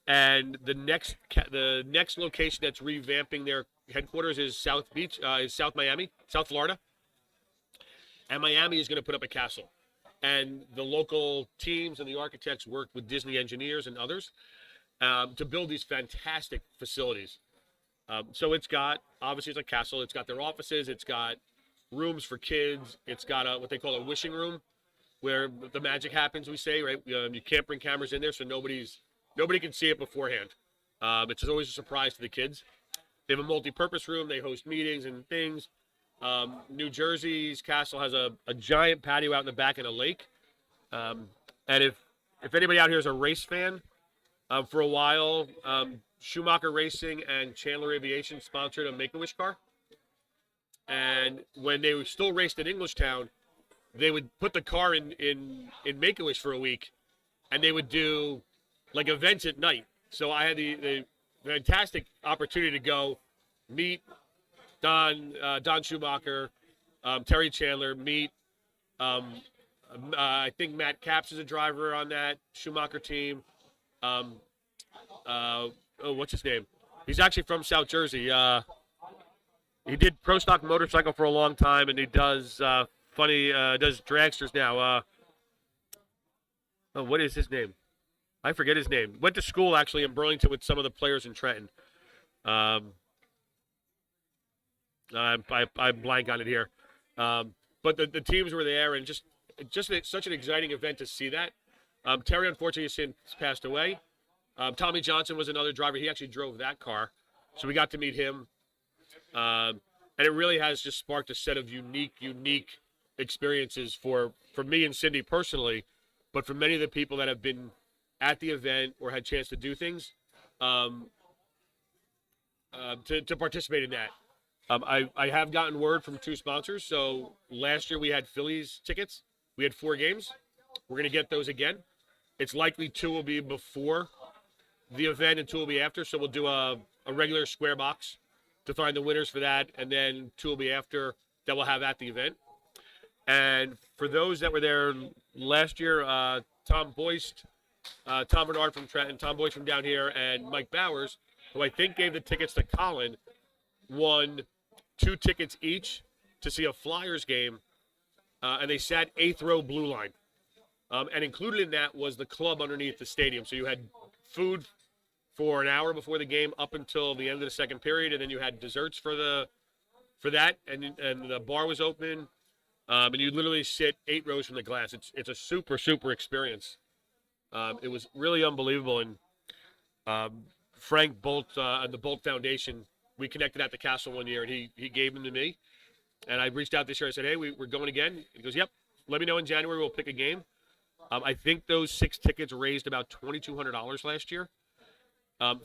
Speaker 6: and the next location that's revamping their headquarters is South Florida, and Miami is going to put up a castle, and the local teams and the architects worked with Disney engineers and others to build these fantastic facilities. So it's obviously it's a castle. It's got their offices. It's got rooms for kids. It's got what they call a wishing room, where the magic happens, we say, right? You can't bring cameras in there, so nobody can see it beforehand. It's always a surprise to the kids. They have a multi-purpose room. They host meetings and things. New Jersey's castle has a giant patio out in the back and a lake. And if anybody out here is a race fan, for a while, Schumacher Racing and Chandler Aviation sponsored a Make-A-Wish car. And when they still raced in Englishtown, they would put the car in Make-A-Wish for a week, and they would do like events at night. So I had the fantastic opportunity to go meet Don Schumacher, Terry Chandler, meet I think Matt Capps is a driver on that Schumacher team. What's his name? He's actually from South Jersey. He did pro stock motorcycle for a long time, and he does does dragsters now. What is his name? I forget his name. Went to school actually in Burlington with some of the players in Trenton. I blank on it here. But the teams were there, and just such an exciting event to see that. Terry unfortunately has since passed away. Tommy Johnson was another driver. He actually drove that car, so we got to meet him. And it really has just sparked a set of unique experiences for me and Cindy personally, but for many of the people that have been at the event or had a chance to do things, to participate in that. I have gotten word from 2 sponsors. So last year we had Phillies tickets. We had 4 games. We're going to get those again. It's likely 2 will be before the event and 2 will be after. So we'll do a regular square box to find the winners for that. And then 2 will be after that we'll have at the event. And for those that were there last year, Tom Boyce, Tom Bernard from Trenton, Tom Boyce from down here, and Mike Bowers, who I think gave the tickets to Colin, won 2 tickets each to see a Flyers game, and they sat 8th row blue line. And included in that was the club underneath the stadium. So you had food for an hour before the game up until the end of the second period, and then you had desserts for that, and the bar was open, and you literally sit 8 rows from the glass. It's a super, super experience. It was really unbelievable, and Frank Bolt and the Bolt Foundation, we connected at the Castle one year, and he gave them to me. And I reached out this year. I said, hey, we're going again. He goes, yep, let me know in January. We'll pick a game. I think those 6 tickets raised about $2,200 last year.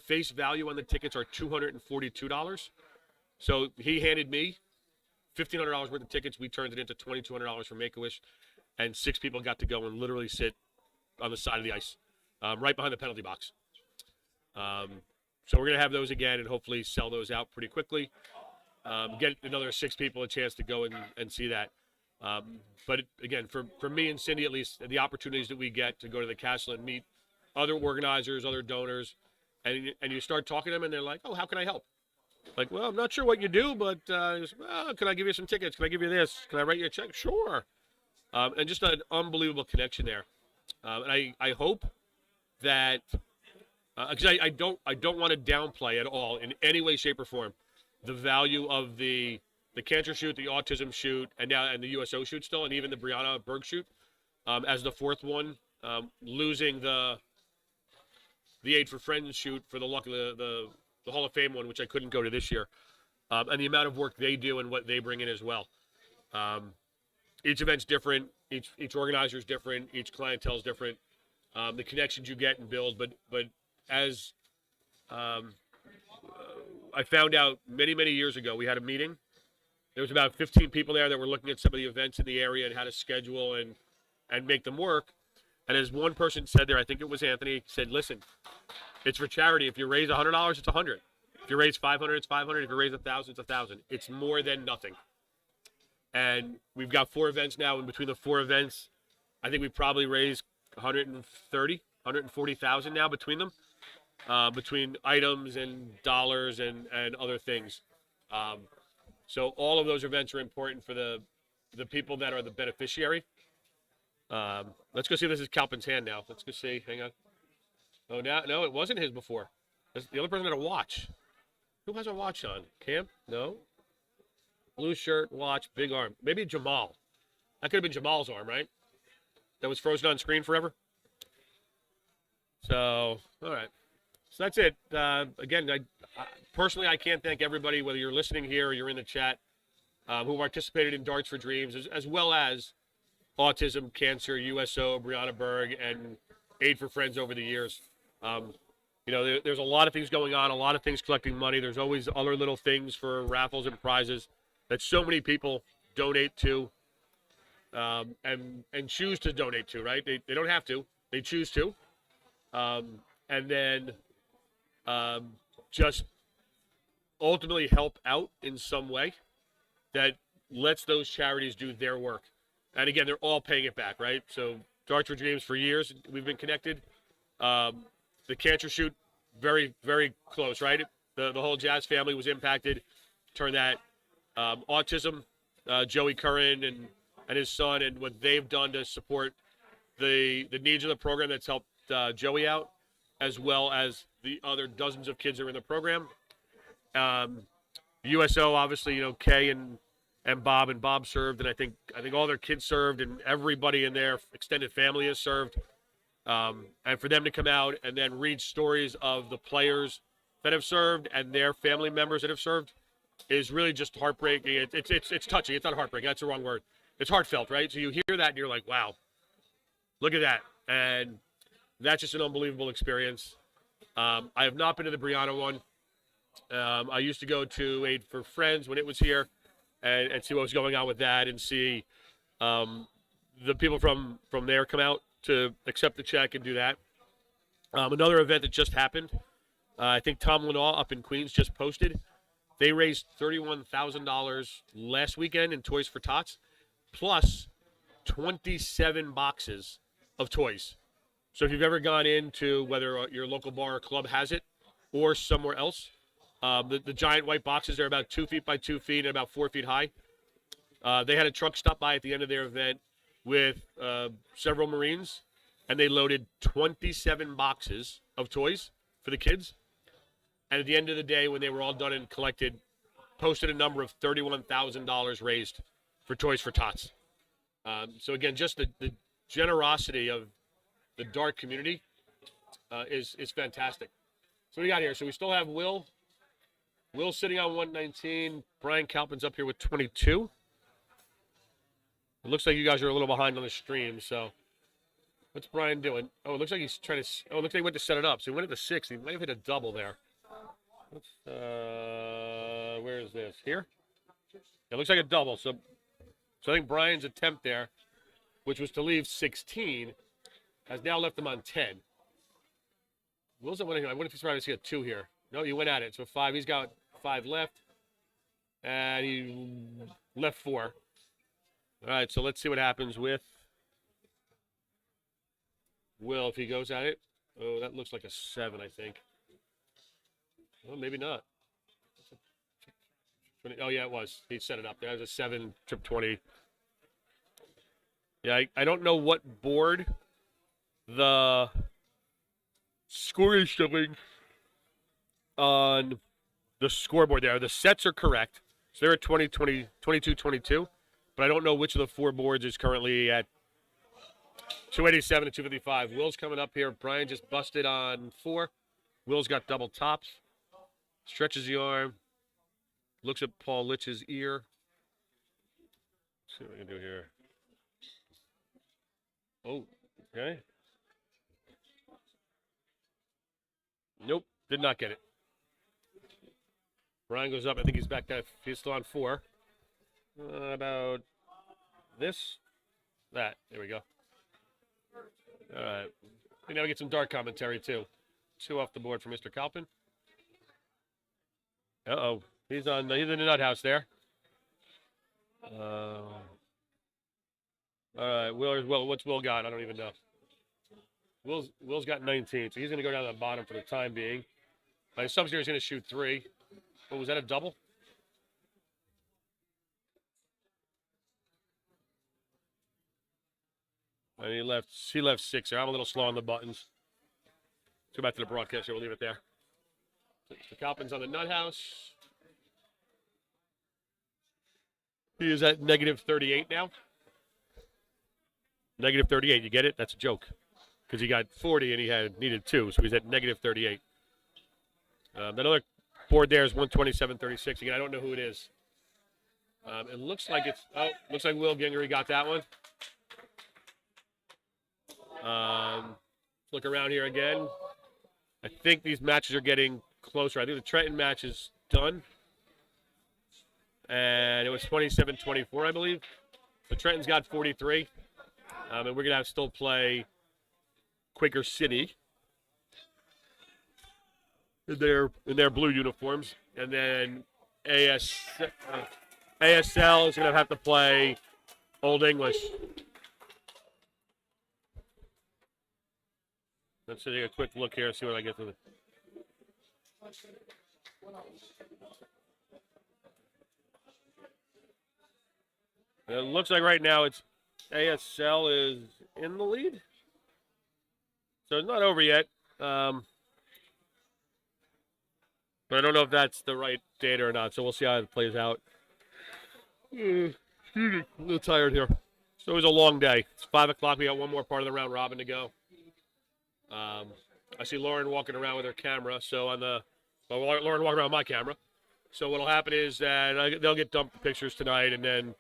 Speaker 6: Face value on the tickets are $242. So he handed me $1,500 worth of tickets. We turned it into $2,200 for Make-A-Wish. And 6 people got to go and literally sit on the side of the ice, right behind the penalty box. So we're going to have those again and hopefully sell those out pretty quickly. Get another 6 people a chance to go and see that. But again, for me and Cindy, at least, the opportunities that we get to go to the Castle and meet other organizers, other donors, and you start talking to them and they're like, oh, how can I help? Like, well, I'm not sure what you do, but can I give you some tickets? Can I give you this? Can I write you a check? Sure. And just an unbelievable connection there. And I hope that, because I don't want to downplay at all in any way, shape, or form the value of the cancer shoot, the autism shoot, and the USO shoot still, and even the Brianna Berg shoot as the 4th one, losing the Aid for Friends shoot for the luck of the Hall of Fame one, which I couldn't go to this year, and the amount of work they do and what they bring in as well. Each event's different, each organizer is different, each clientele is different, the connections you get and build, but as I found out many years ago, we had a meeting. There was about 15 people there that were looking at some of the events in the area and how to schedule and make them work. And as one person said there, I think it was Anthony, said, listen, it's for charity. If you raise $100, it's $100. If you raise $500, it's $500. If you raise $1,000, it's $1,000. It's more than nothing. And we've got 4 events now, and between the 4 events, I think we probably raised 140,000 now between them, between items and dollars and other things. So all of those events are important for the people that are the beneficiary. Let's go see if this is Calpin's hand now. Let's go see. Hang on. Oh, no, it wasn't his before. The other person had a watch. Who has a watch on? Cam? No. Blue shirt, watch, big arm. Maybe Jamal. That could have been Jamal's arm, right? That was frozen on screen forever. So, all right. So that's it. Again, personally, I can't thank everybody, whether you're listening here or you're in the chat, who participated in Darts for Dreams, as well as autism, cancer, USO, Brianna Berg, and Aid for Friends over the years. There's a lot of things going on, a lot of things collecting money. There's always other little things for raffles and prizes that so many people donate to and choose to donate to, right? They don't have to. They choose to. And then just ultimately help out in some way that lets those charities do their work. And again, they're all paying it back, right? So Darts for Dreams, for years, we've been connected. The cancer shoot, very, very close, right? The whole Jazz family was impacted. Turned that autism, Joey Curran and his son, and what they've done to support the needs of the program that's helped Joey out, as well as the other dozens of kids that are in the program. USO, obviously, Kay and Bob served, and I think all their kids served, and everybody in their extended family has served. And for them to come out and then read stories of the players that have served and their family members that have served is really just heartbreaking. It's touching. It's not heartbreaking. That's the wrong word. It's heartfelt, right? So you hear that and you're like, wow, look at that. And that's just an unbelievable experience. I have not been to the Brianna one. I used to go to Aid for Friends when it was here and see what was going on with that and see the people from there come out to accept the check and do that. Another event that just happened, I think Tom Linaw up in Queens just posted. They raised $31,000 last weekend in Toys for Tots, plus 27 boxes of toys. So if you've ever gone into whether your local bar or club has it or somewhere else, the giant white boxes are about 2 feet by 2 feet and about 4 feet high. They had a truck stop by at the end of their event with several Marines, and they loaded 27 boxes of toys for the kids. And at the end of the day, when they were all done and collected, posted a number of $31,000 raised for Toys for Tots. So again, just the generosity of the dart community is fantastic. So what do we got here? So we still have Will. Will's sitting on 119. Brian Kalpin's up here with 22. It looks like you guys are a little behind on the stream, so what's Brian doing? Oh, it looks like he's trying to. Oh, it looks like he went to set it up. So he went at the 6. He might have hit a double there. Where is this? Here? It looks like a double. So I think Brian's attempt there, which was to leave 16, has now left him on 10. Will's at 1. I wonder if he's trying to see a 2 here. No, he went at it. So 5. He's got 5 left, and he left 4. All right, so let's see what happens with Will if he goes at it. Oh, that looks like a 7, I think. Well, maybe not. Oh, yeah, it was. He set it up. There was a 7, trip 20. Yeah, I don't know what board the score is showing on the scoreboard there. The sets are correct. So they're at 20, 20, 22, 22. But I don't know which of the 4 boards is currently at 287 and 255. Will's coming up here. Brian just busted on 4. Will's got double tops. Stretches the arm. Looks at Paul Litch's ear. Let's see what we can do here. Oh, okay. Nope, did not get it. Brian goes up. I think he's back down. He's still on 4. About this, that. There we go. All right. Now we get some dart commentary too. 2 off the board for Mr. Kalpin. Uh-oh. He's in the nut house there. All right. What's Will got? I don't even know. Will's got 19, so he's going to go down to the bottom for the time being. My assumption is going to shoot 3. Oh, was that a double? And he left 6 there. I'm a little slow on the buttons. Let's go back to the broadcast here. We'll leave it there. The Kalpin's on the nut house. He is at negative 38 now. Negative 38. You get it? That's a joke. Because he got 40 and he needed 2, so he's at negative 38. That other board there is 127.36. Again, I don't know who it is. It looks like looks like Will Gingery got that one. Look around here again. I think these matches are getting closer. I think the Trenton match is done. And it was 27-24, I believe. So Trenton's got 43. And we're going to still play Quaker City in their blue uniforms. And then ASL is going to have to play Old English. Let's take a quick look here and see what I get to. It looks like right now it's ASL is in the lead. So it's not over yet. But I don't know if that's the right data or not. So we'll see how it plays out. A little tired here. So it was a long day. It's 5 o'clock. We got one more part of the round robin to go. I see Lauren walking around with her camera. So Lauren walking around with my camera. So what'll happen is that they'll get dumped pictures tonight and then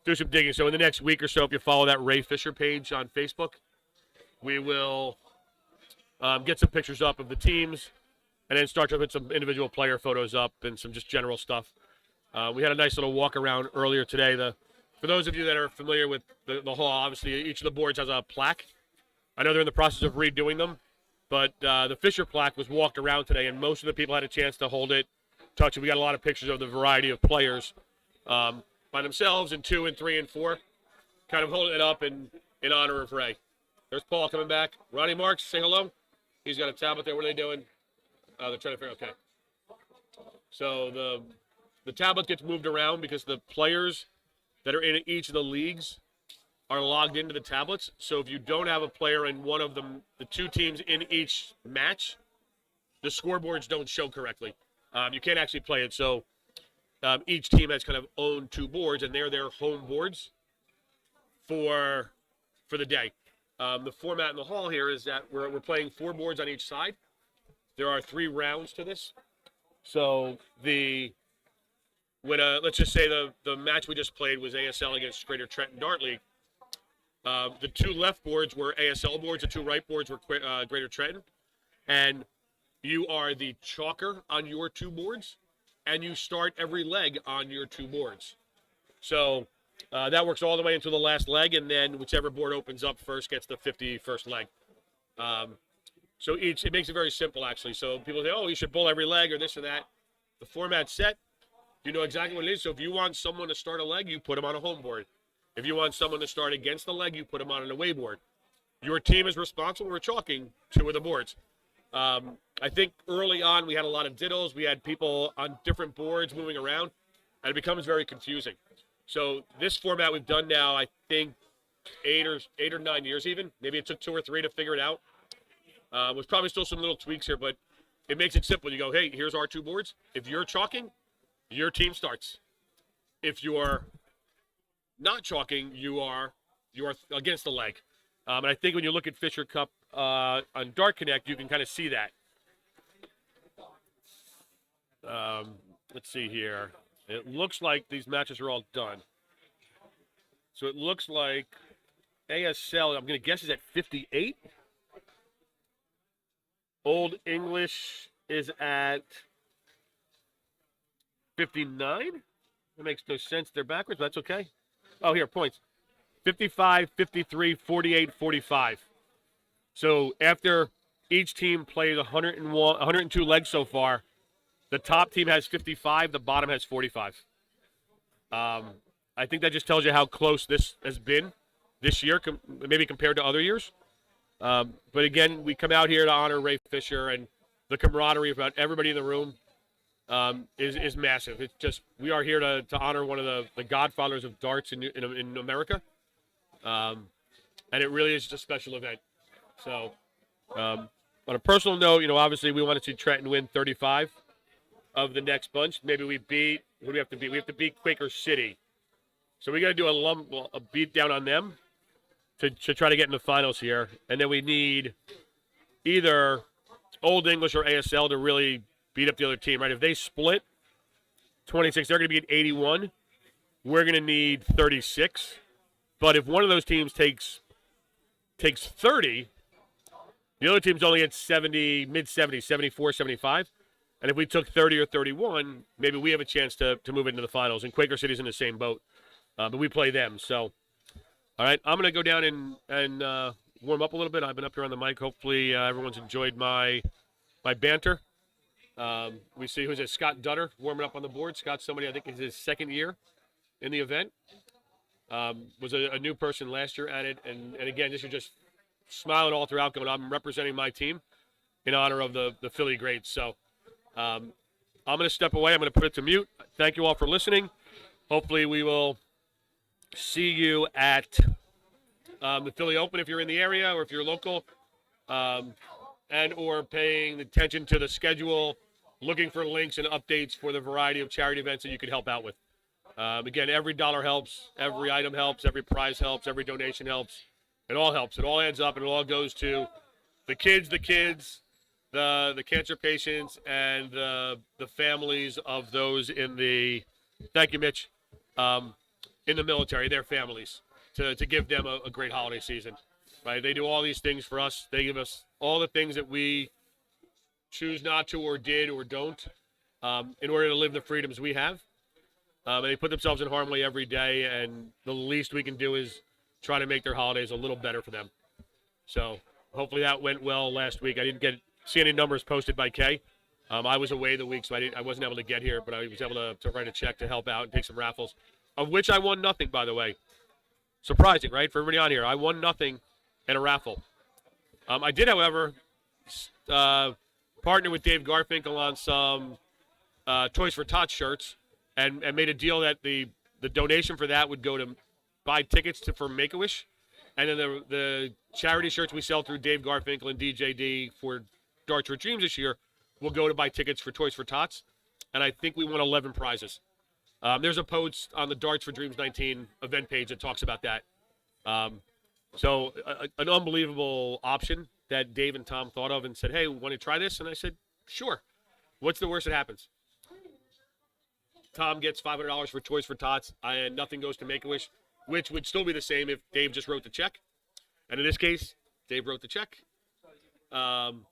Speaker 6: do some digging. So in the next week or so, if you follow that Ray Fischer page on Facebook, we will get some pictures up of the teams, and then start to put some individual player photos up and some just general stuff. We had a nice little walk around earlier today. For those of you that are familiar with the hall, obviously each of the boards has a plaque. I know they're in the process of redoing them, but the Fischer plaque was walked around today, and most of the people had a chance to hold it, touch it. We got a lot of pictures of the variety of players by themselves in 2 and 3 and 4, kind of holding it up in honor of Ray. There's Paul coming back. Ronnie Marks, say hello. He's got a tablet there. What are they doing? They're trying to figure. Okay. So the tablet gets moved around because the players that are in each of the leagues are logged into the tablets. So if you don't have a player in one of them, the 2 teams in each match, the scoreboards don't show correctly. You can't actually play it. So each team has kind of owned 2 boards, and they're their home boards for the day. The format in the hall here is that we're playing 4 boards on each side. There are 3 rounds to this. So let's just say the match we just played was ASL against Greater Trenton Dart League. The 2 left boards were ASL boards. The 2 right boards were Greater Trenton. And you are the chalker on your 2 boards, and you start every leg on your 2 boards. So that works all the way into the last leg, and then whichever board opens up first gets the 51st leg. So it makes it very simple, actually. So people say, oh, you should bowl every leg or this or that. The format's set. You know exactly what it is. So if you want someone to start a leg, you put them on a home board. If you want someone to start against the leg, you put them on an away board. Your team is responsible for chalking 2 of the boards. I think early on we had a lot of diddles. We had people on different boards moving around, and it becomes very confusing. So this format we've done now, I think 8 or 9 years even. Maybe it took 2 or 3 to figure it out. There's probably still some little tweaks here, but it makes it simple. You go, hey, here's our 2 boards. If you're chalking, your team starts. If you're not chalking, you are against the leg. And I think when you look at Fischer Cup on Dart Connect, you can kind of see that. Let's see here. It looks like these matches are all done. So it looks like ASL, I'm going to guess, is at 58. Old English is at 59. That makes no sense. They're backwards, but that's okay. Oh, here, points. 55, 53, 48, 45. So after each team plays 102 legs so far, the top team has 55, the bottom has 45. I think that just tells you how close this has been this year, maybe compared to other years. But again, we come out here to honor Ray Fischer, and the camaraderie about everybody in the room is massive. It's just, we are here to honor one of the godfathers of darts in America. And it really is just a special event. So, on a personal note, obviously we want to see Trenton win 35 of the next bunch. Maybe we beat, what do we have to beat? We have to beat Quaker City. So we got to do a beat down on them to try to get in the finals here. And then we need either Old English or ASL to really beat up the other team, right? If they split 26, they're going to be at 81. We're going to need 36. But if one of those teams takes 30, the other team's only at 70, mid-70s, 74, 75. And if we took 30 or 31, maybe we have a chance to move into the finals. And Quaker City's in the same boat. But we play them. So, all right, I'm going to go down and warm up a little bit. I've been up here on the mic. Hopefully everyone's enjoyed my banter. We see who's it? Scott Dutter warming up on the board. Scott's somebody I think is his 2nd year in the event. Was a new person last year at it. And again, this is just smiling all throughout going, I'm representing my team in honor of the Philly Greats. So I'm going to step away. I'm going to put it to mute. Thank you all for listening. Hopefully we will see you at the Philly Open if you're in the area or if you're local, and or paying attention to the schedule, looking for links and updates for the variety of charity events that you could help out with. Again, every dollar helps, every item helps, every prize helps, every donation helps. It all helps. It all adds up, and it all goes to the kids, the cancer patients, and the families of those in the, thank you, Mitch, in the military, their families, to give them a great holiday season. right? They do all these things for us. They give us all the things that we choose not to or did or don't in order to live the freedoms we have. And they put themselves in harm's way every day, and the least we can do is try to make their holidays a little better for them. So hopefully that went well last week. I didn't see any numbers posted by Kay. I was away the week, so I wasn't able to get here, but I was able to write a check to help out and take some raffles, of which I won nothing, by the way. Surprising, right? For everybody on here, I won nothing in a raffle. I did, however, partner with Dave Garfinkel on some Toys for Tots shirts, and made a deal that the donation for that would go to buy tickets for Make-A-Wish, and then the charity shirts we sell through Dave Garfinkel and DJD for Darts for Dreams this year will go to buy tickets for Toys for Tots, and I think we won 11 prizes. There's a post on the Darts for Dreams 19 event page that talks about that. So an unbelievable option that Dave and Tom thought of and said, hey, want to try this? And I said, sure. What's the worst that happens? Tom gets $500 for Toys for Tots, and nothing goes to Make-A-Wish, which would still be the same if Dave just wrote the check. And in this case, Dave wrote the check. And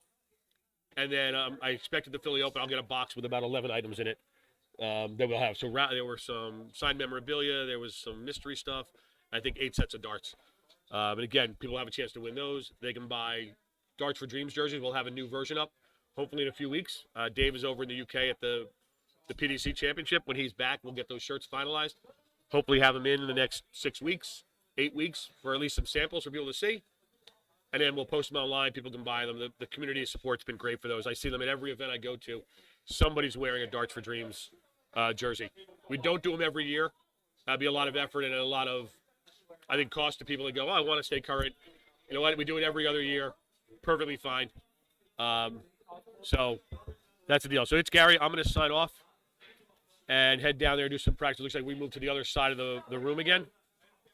Speaker 6: then I expected the Philly Open. I'll get a box with about 11 items in it that we'll have. So there were some signed memorabilia. There was some mystery stuff. I think 8 sets of darts. And again, people have a chance to win those. They can buy Darts for Dreams jerseys. We'll have a new version up, hopefully in a few weeks. Dave is over in the UK at the PDC Championship. When he's back, we'll get those shirts finalized. Hopefully have them in the next 6 weeks, 8 weeks, for at least some samples for people to see. And then we'll post them online. People can buy them. The community support's been great for those. I see them at every event I go to. Somebody's wearing a Darts for Dreams jersey. We don't do them every year. That'd be a lot of effort and a lot of, I think, cost to people that go, oh, I want to stay current. You know what? We do it every other year. Perfectly fine. So that's the deal. So it's Gary. I'm going to sign off and head down there and do some practice. It looks like we moved to the other side of the room again.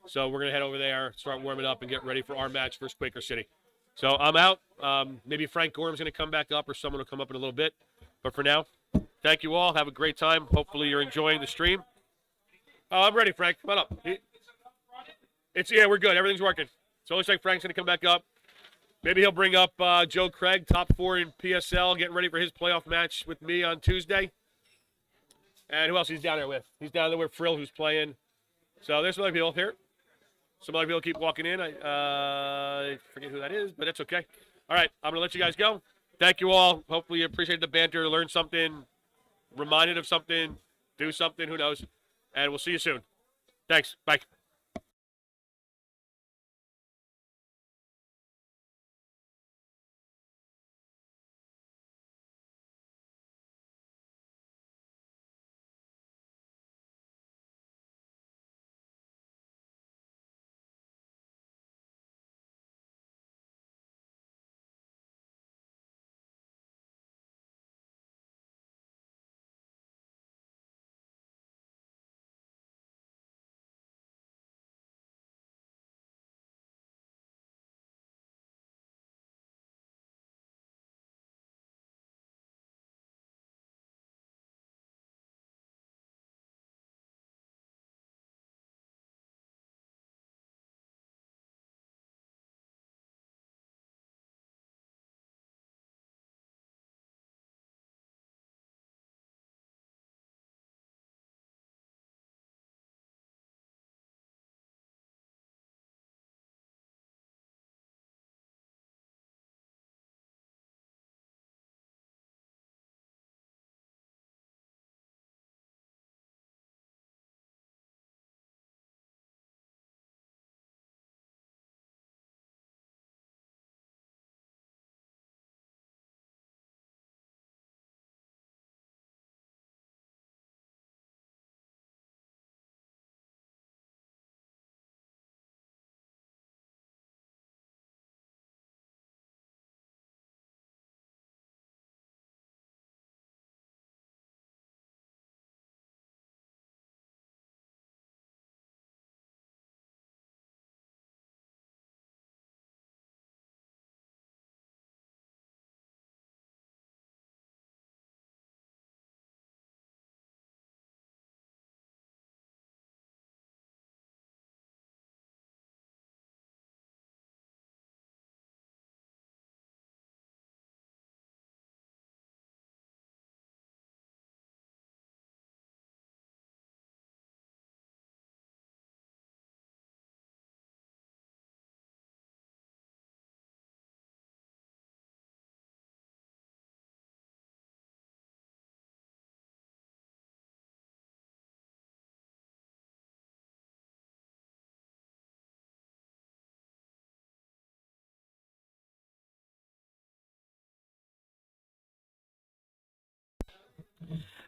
Speaker 6: So we're going to head over there, start warming up, and get ready for our match versus Quaker City. So I'm out. Maybe Frank Gorham's going to come back up, or someone will come up in a little bit. But for now, thank you all. Have a great time. Hopefully you're enjoying the stream. Oh, I'm ready, Frank. Come on up. Yeah, we're good. Everything's working. So it looks like Frank's going to come back up. Maybe he'll bring up Joe Craig, top 4 in PSL, getting ready for his playoff match with me on Tuesday. And who else he's down there with? He's down there with Frill, who's playing. So there's some other people here. Some other people keep walking in. I forget who that is, but that's okay. All right, I'm going to let you guys go. Thank you all. Hopefully you appreciate the banter, learn something, reminded of something, do something, who knows. And we'll see you soon. Thanks. Bye.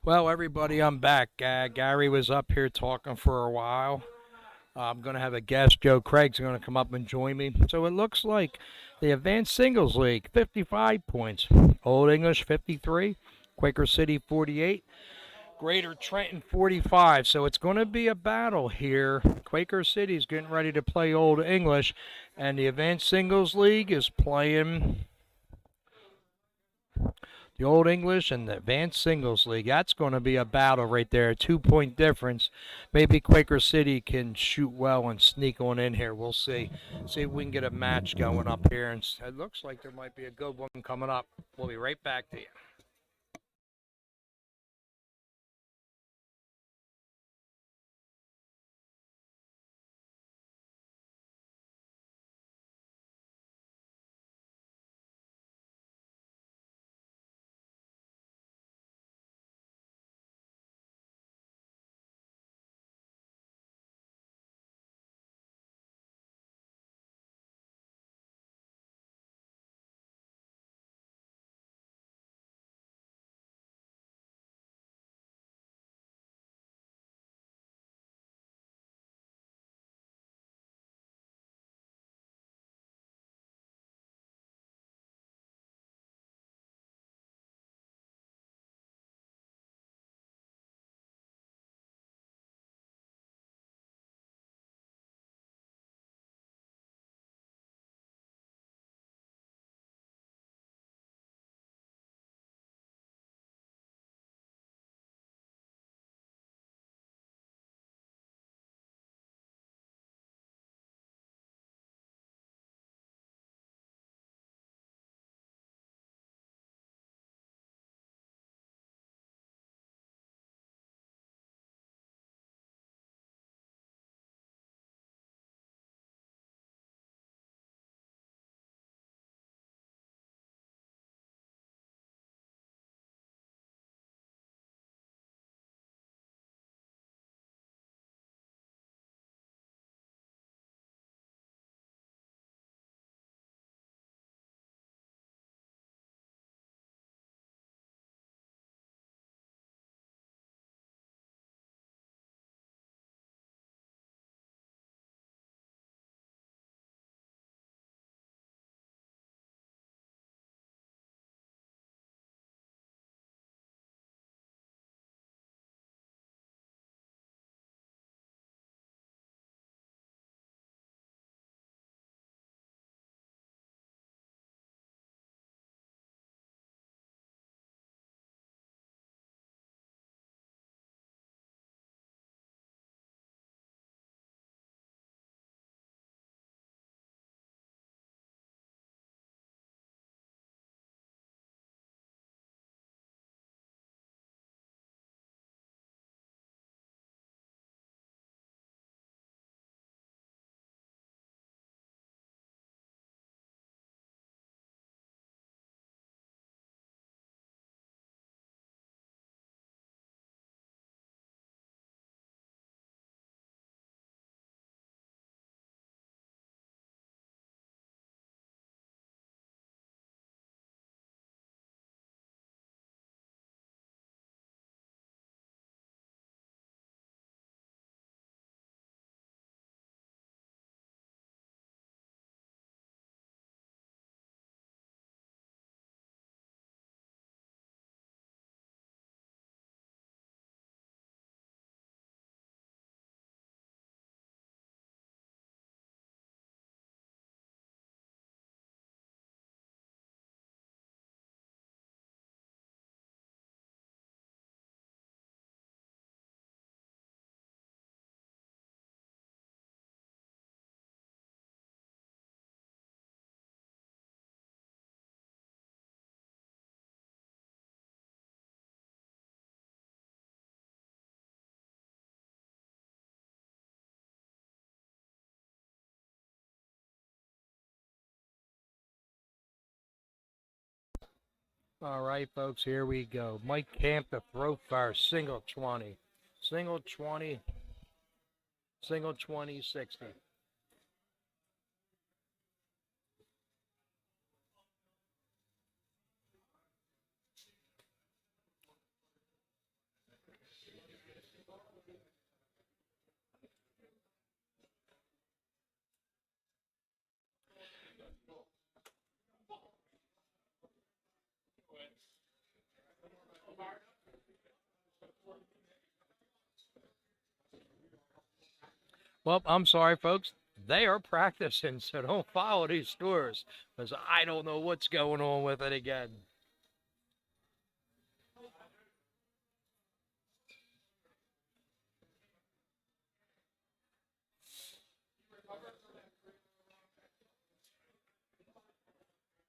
Speaker 5: Well, everybody, I'm back. Gary was up here talking for a while. I'm going to have a guest. Joe Craig's going to come up and join me. So it looks like the Advanced Singles League, 55 points. Old English, 53. Quaker City, 48. Greater Trenton, 45. So it's going to be a battle here. Quaker City's getting ready to play Old English, and the Advanced Singles League is playing the Old English and the Advanced Singles League. That's going to be a battle right there. 2-point difference. Maybe Quaker City can shoot well and sneak on in here. We'll see. See if we can get a match going up here. And it looks like there might be a good one coming up. We'll be right back to you. All right, folks, here we go. Mike Camp, the throw fire, single 20. Single 20. Single 20, 60. Well, I'm sorry, folks. They are practicing, so don't follow these scores because I don't know what's going on with it again.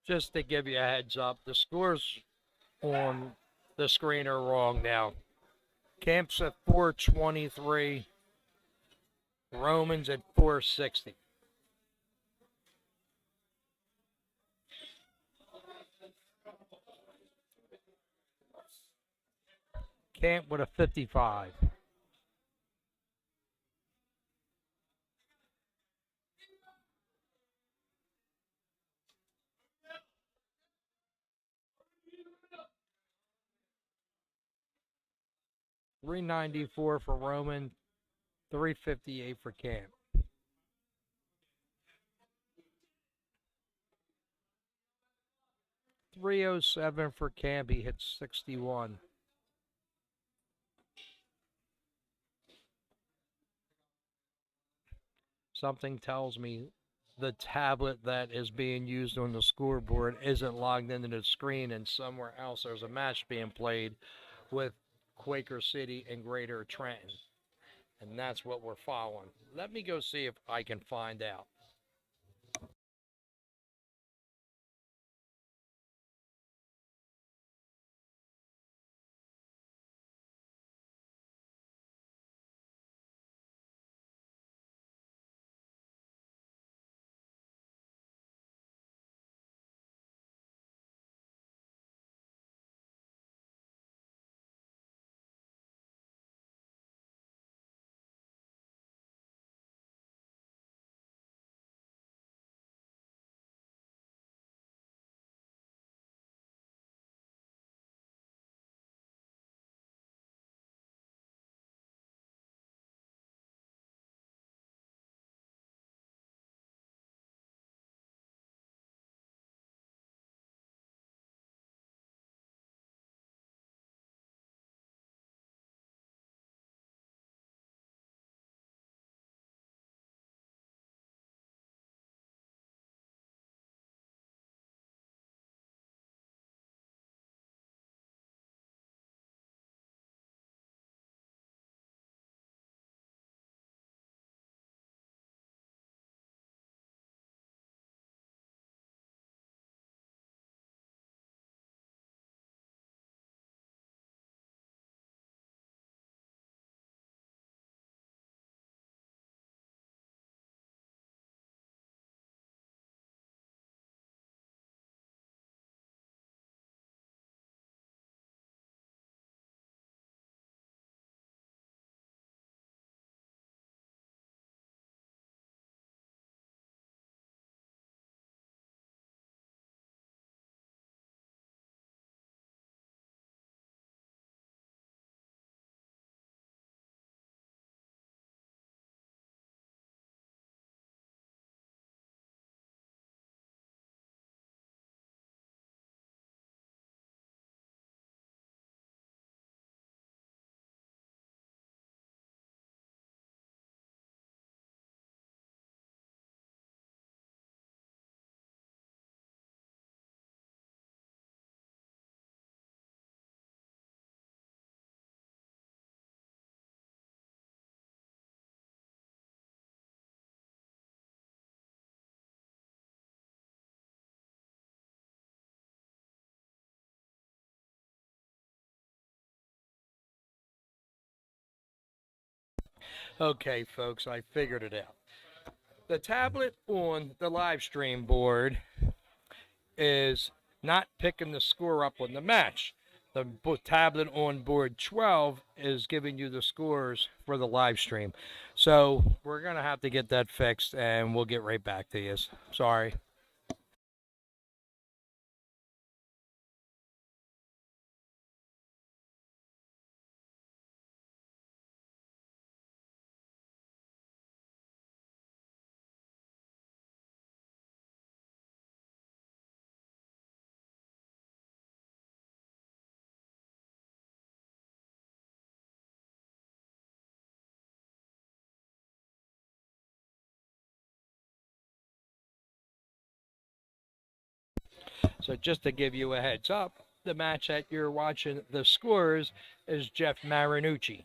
Speaker 5: Just to give you a heads up, the scores on the screen are wrong now. Camp's at 423, Romans at 460. Camp with a 55. $394 for Roman, $358 for Camp. $307 for Camp. He hits 61. Something tells me the tablet that is being used on the scoreboard isn't logged into the screen, and somewhere else there's a match being played with Quaker City and Greater Trenton. And that's what we're following. Let me go see if I can find out. Okay, folks, I figured it out. The tablet on the live stream board is not picking the score up on the match. The tablet on board 12 is giving you the scores for the live stream. So we're going to have to get that fixed, and we'll get right back to you. Sorry. So just to give you a heads up, the match that you're watching the scores is Jeff Marinucci.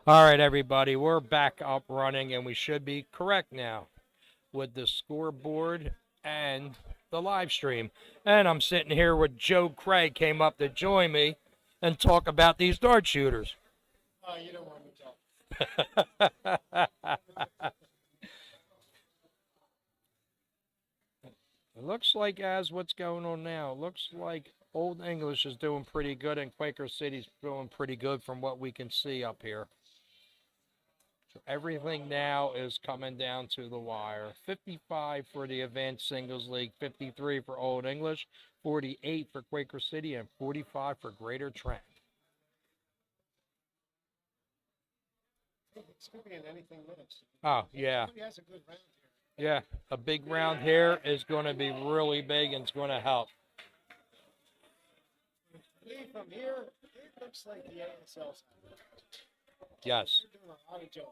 Speaker 5: All right, everybody, we're back up running, and we should be correct now with the scoreboard and the live stream. And I'm sitting here with Joe Craig, came up to join me and talk about these dart shooters.
Speaker 2: Oh, you don't want me to talk.
Speaker 5: It looks like as what's going on now, it looks like Old English is doing pretty good and Quaker City's doing pretty good from what we can see up here. So everything now is coming down to the wire. 55 for the Advanced Singles League, 53 for Old English, 48 for Quaker City, and 45 for Greater Trent.
Speaker 2: It's going to be an anything minutes.
Speaker 5: Oh, yeah.
Speaker 2: He has a good round here.
Speaker 5: Yeah, a big round here is going to be really big and it's going to help.
Speaker 2: From here, it looks like the ASL side.
Speaker 5: Yes.
Speaker 2: They're doing a lot of jump.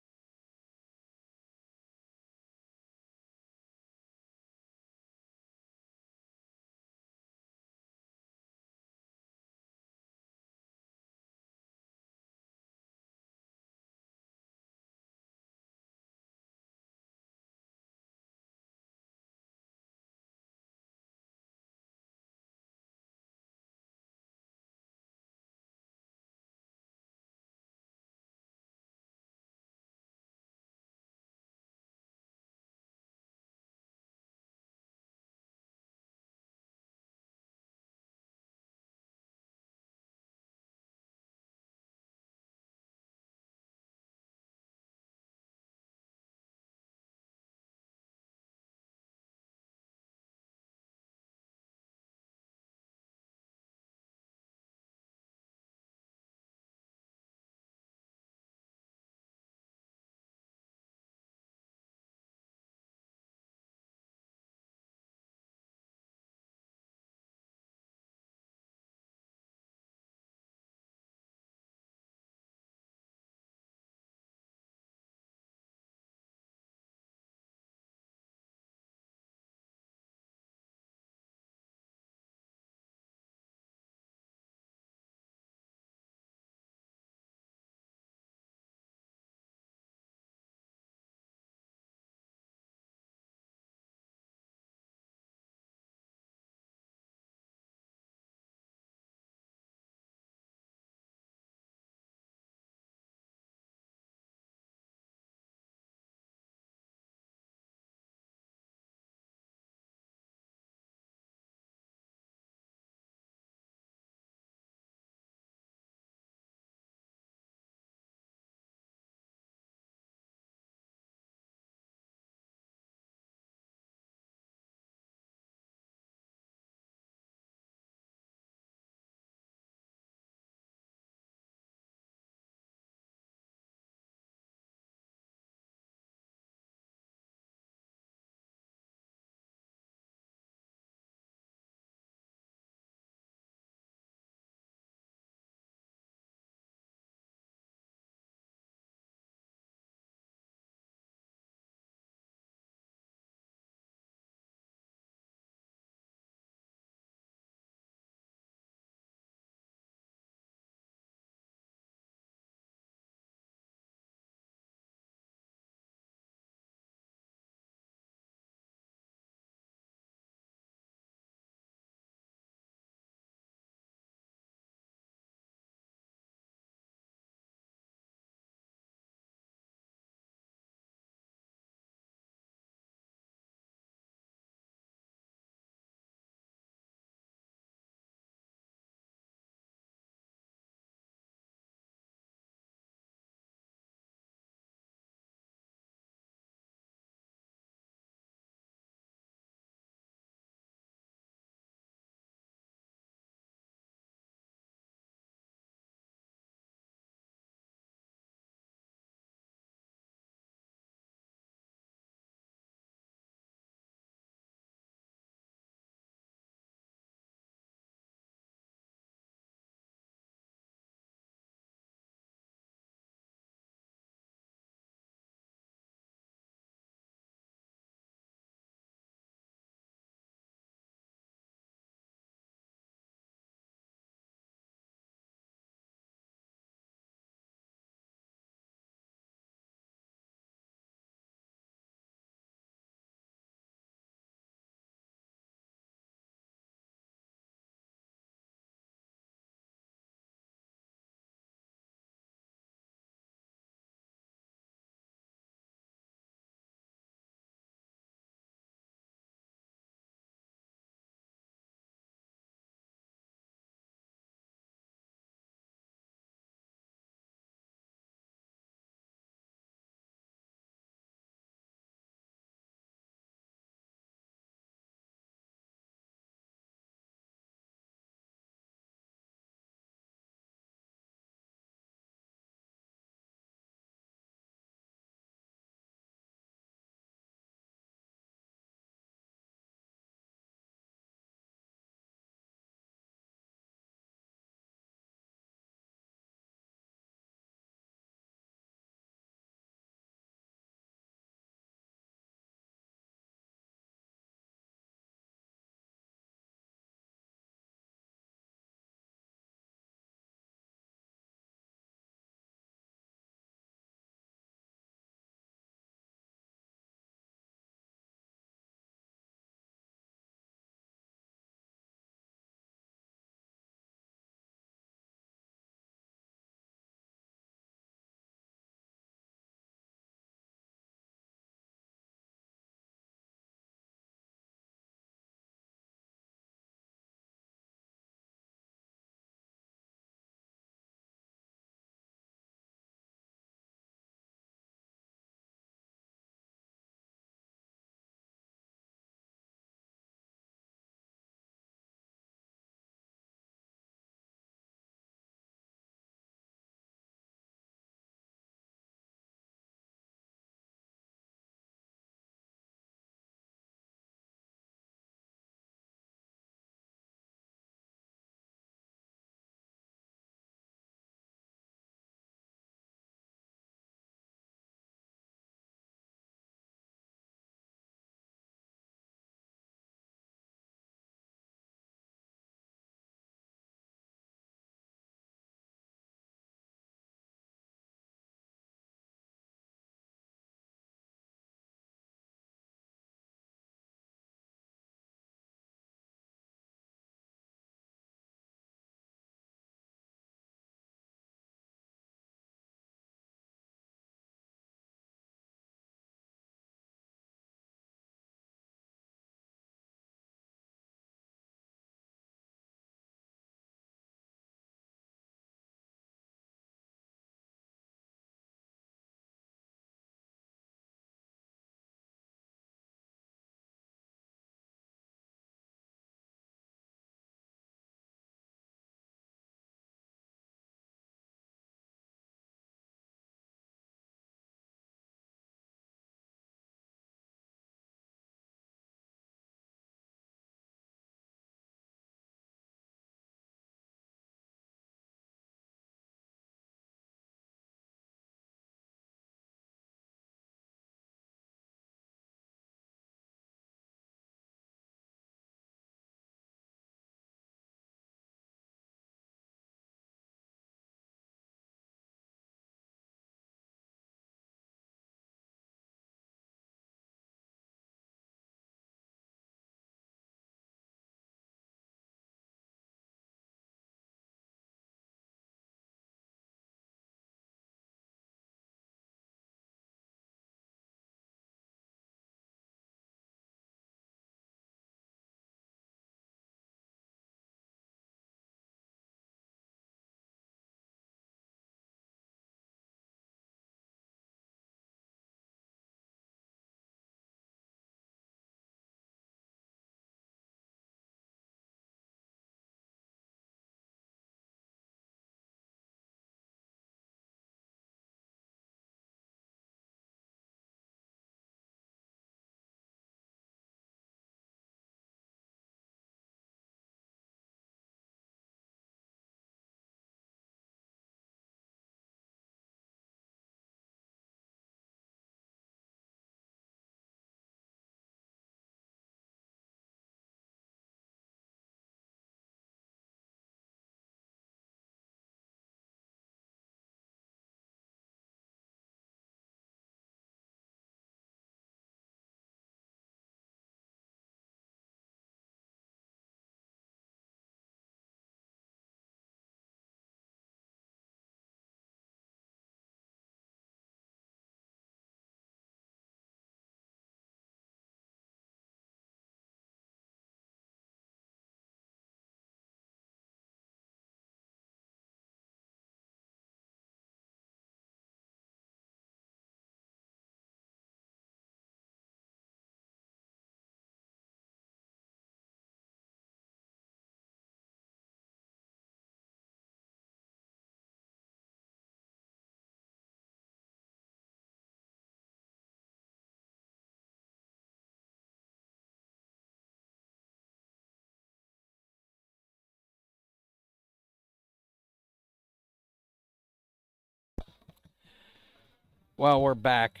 Speaker 5: Well, we're back.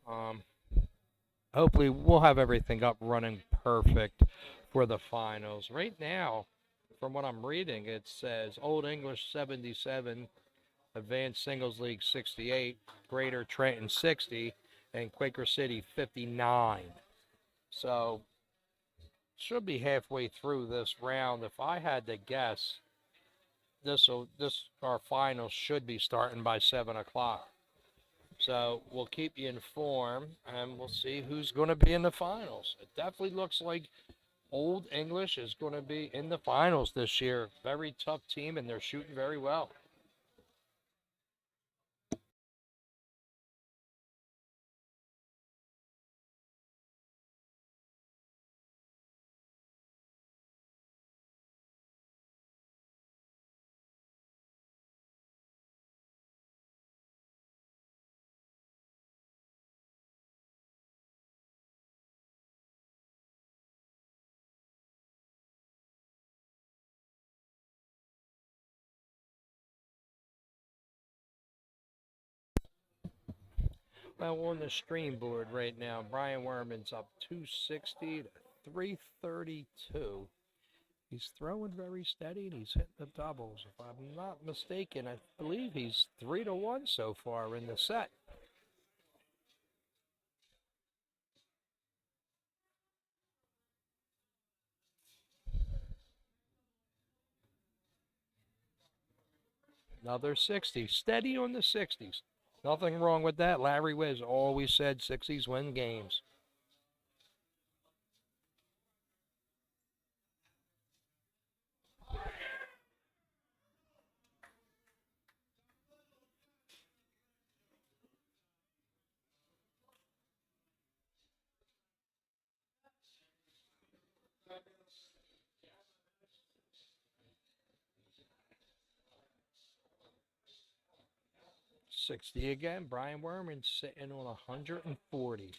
Speaker 5: Um, Hopefully, we'll have everything up running perfect for the finals. Right now, from what I'm reading, it says Old English 77, Advanced Singles League 68, Greater Trenton 60, and Quaker City 59. So, should be halfway through this round. If I had to guess, this our finals should be starting by 7 o'clock. So we'll keep you informed, and we'll see who's going to be in the finals. It definitely looks like Old English is going to be in the finals this year. Very tough team, and they're shooting very well. Well, on the stream board right now, Brian Werman's up 260 to 332. He's throwing very steady, and he's hitting the doubles. If I'm not mistaken, I believe he's 3-1 so far in the set. Another 60. Steady on the 60s. Nothing wrong with that. Larry Wiz always said 60s win games. $60 again. Brian Werman sitting on 140.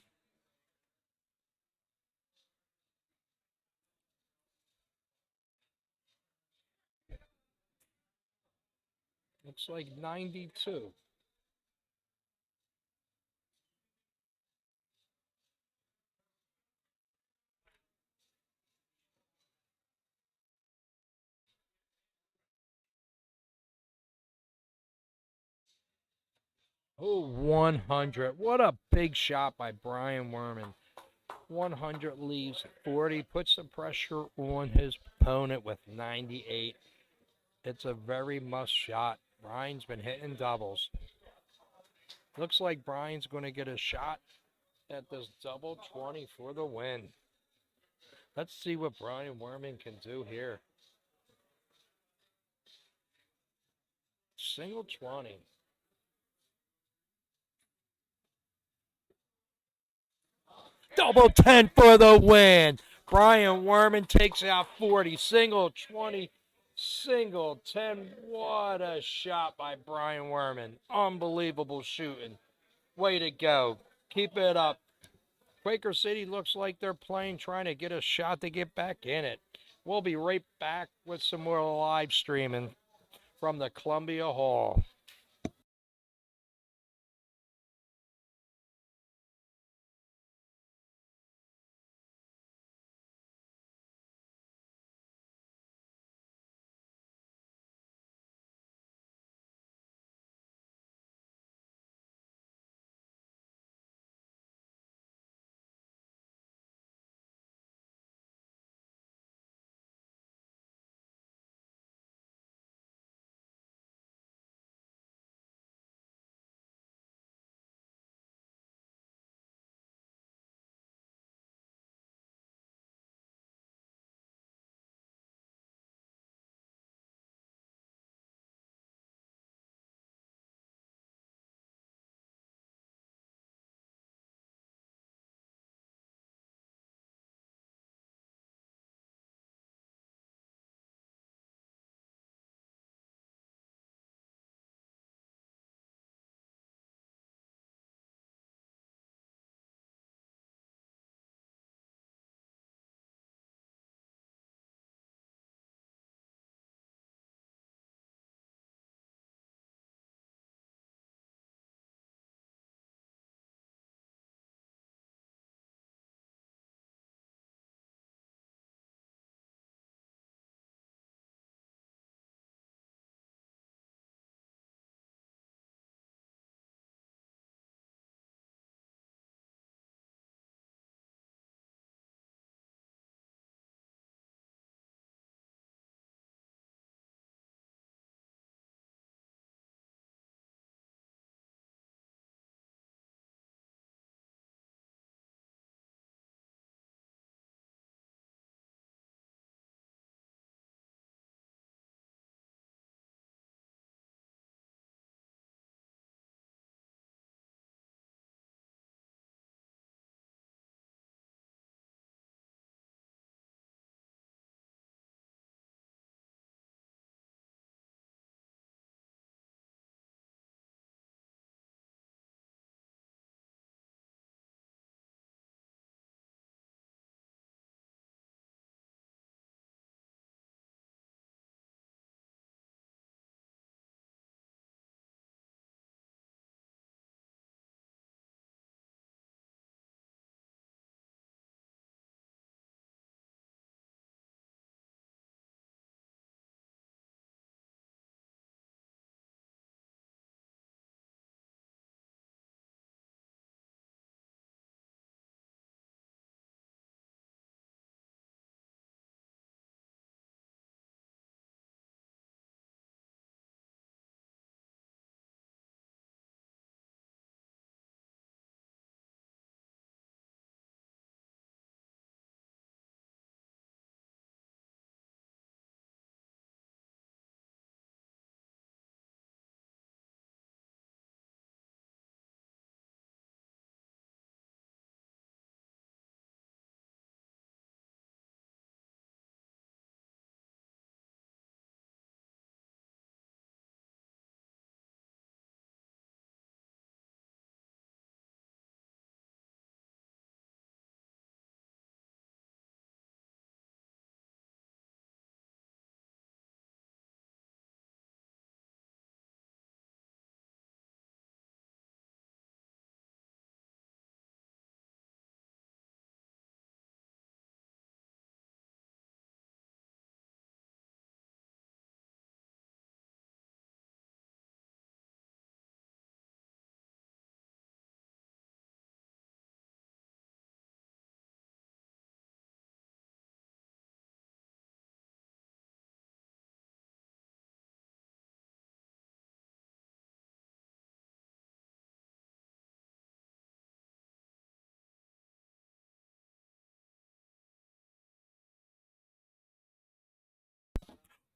Speaker 5: Looks like 92. Oh, 100. What a big shot by Brian Werman. 100 leaves 40, puts the pressure on his opponent with 98. It's a very must shot. Brian's been hitting doubles. Looks like Brian's going to get a shot at this double 20 for the win. Let's see what Brian Werman can do here. Single 20. Double 10 for the win. Brian Werman takes out 40. Single 20. Single 10. What a shot by Brian Werman. Unbelievable shooting. Way to go. Keep it up. Quaker City looks like they're playing, trying to get a shot to get back in it. We'll be right back with some more live streaming from the Columbia Hall.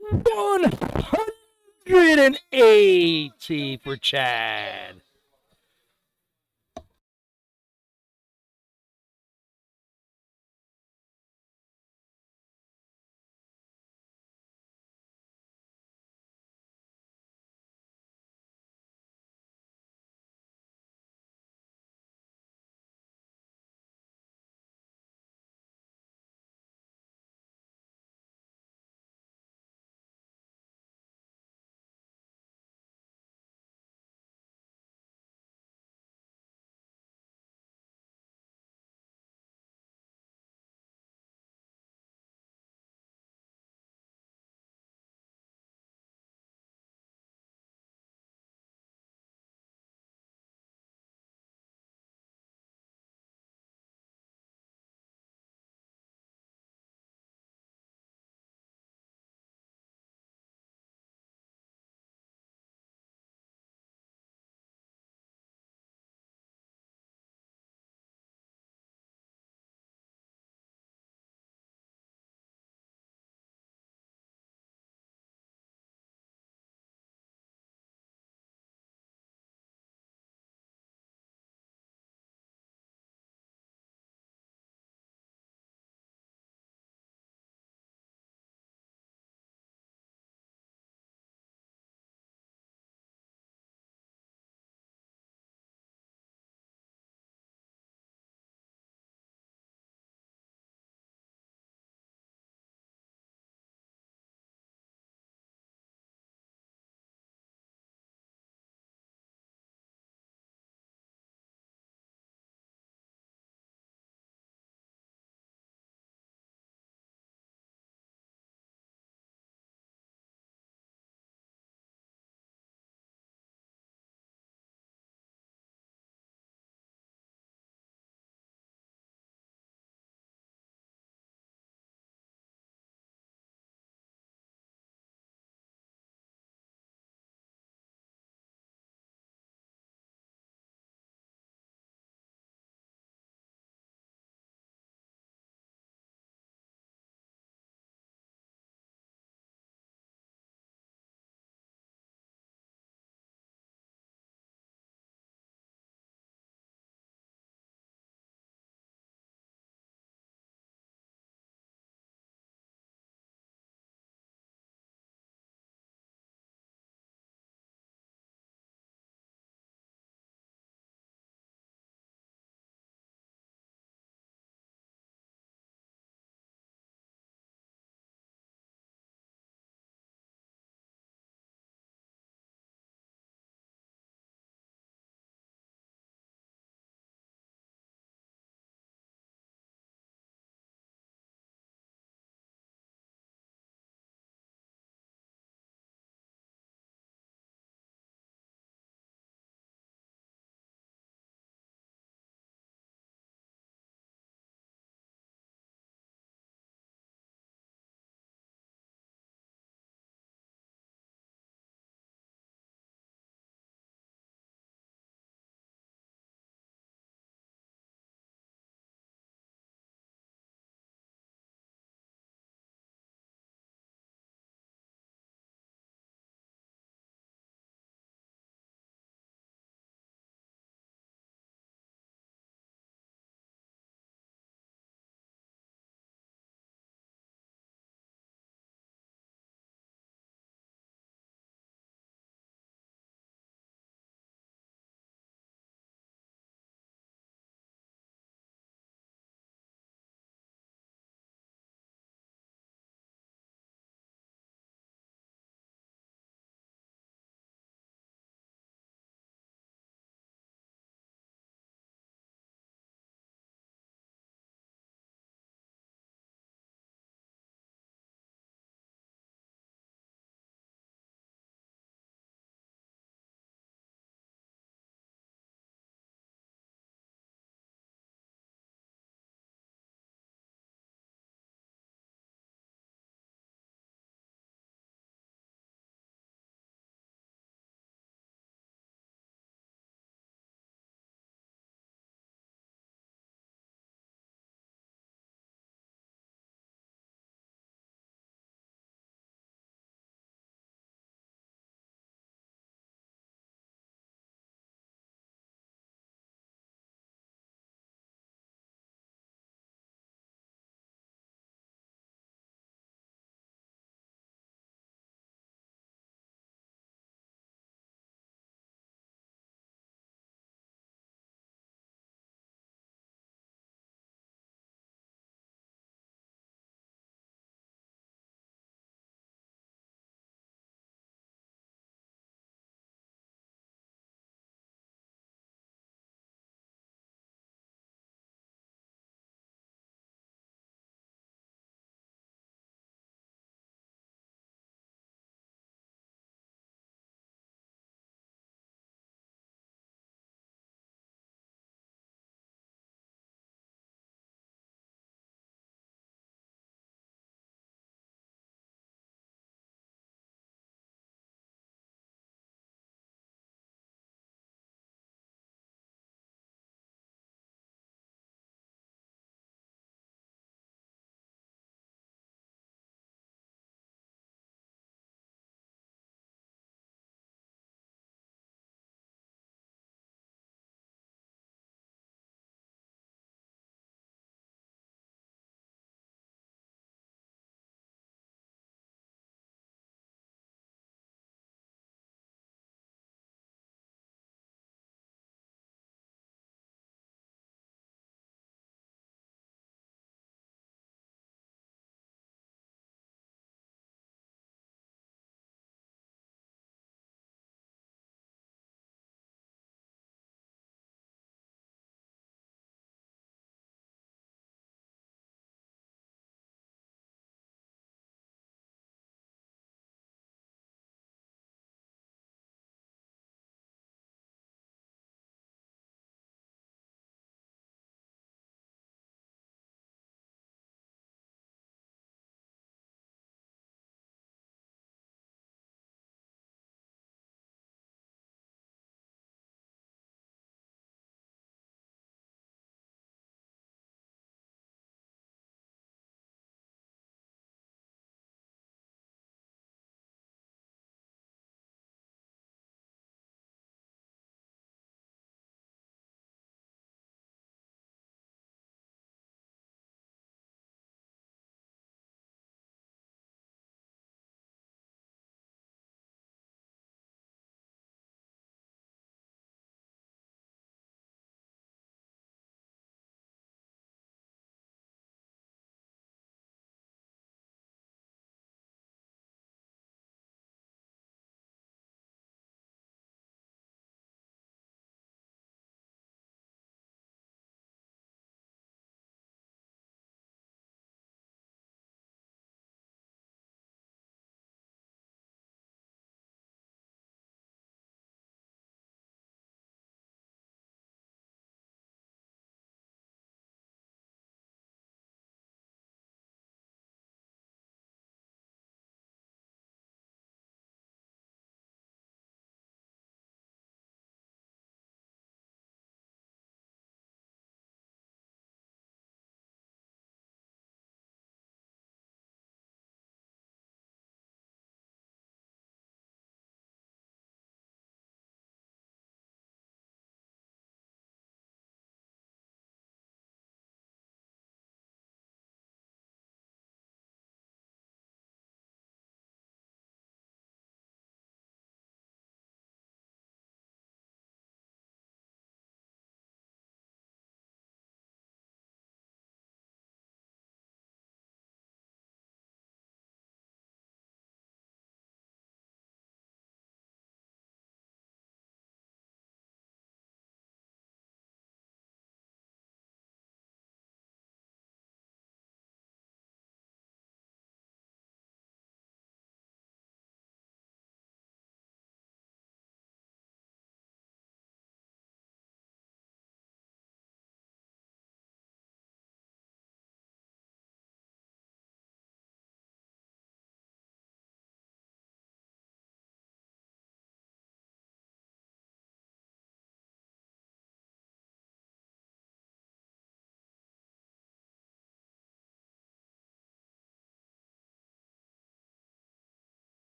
Speaker 5: 180 for Chad.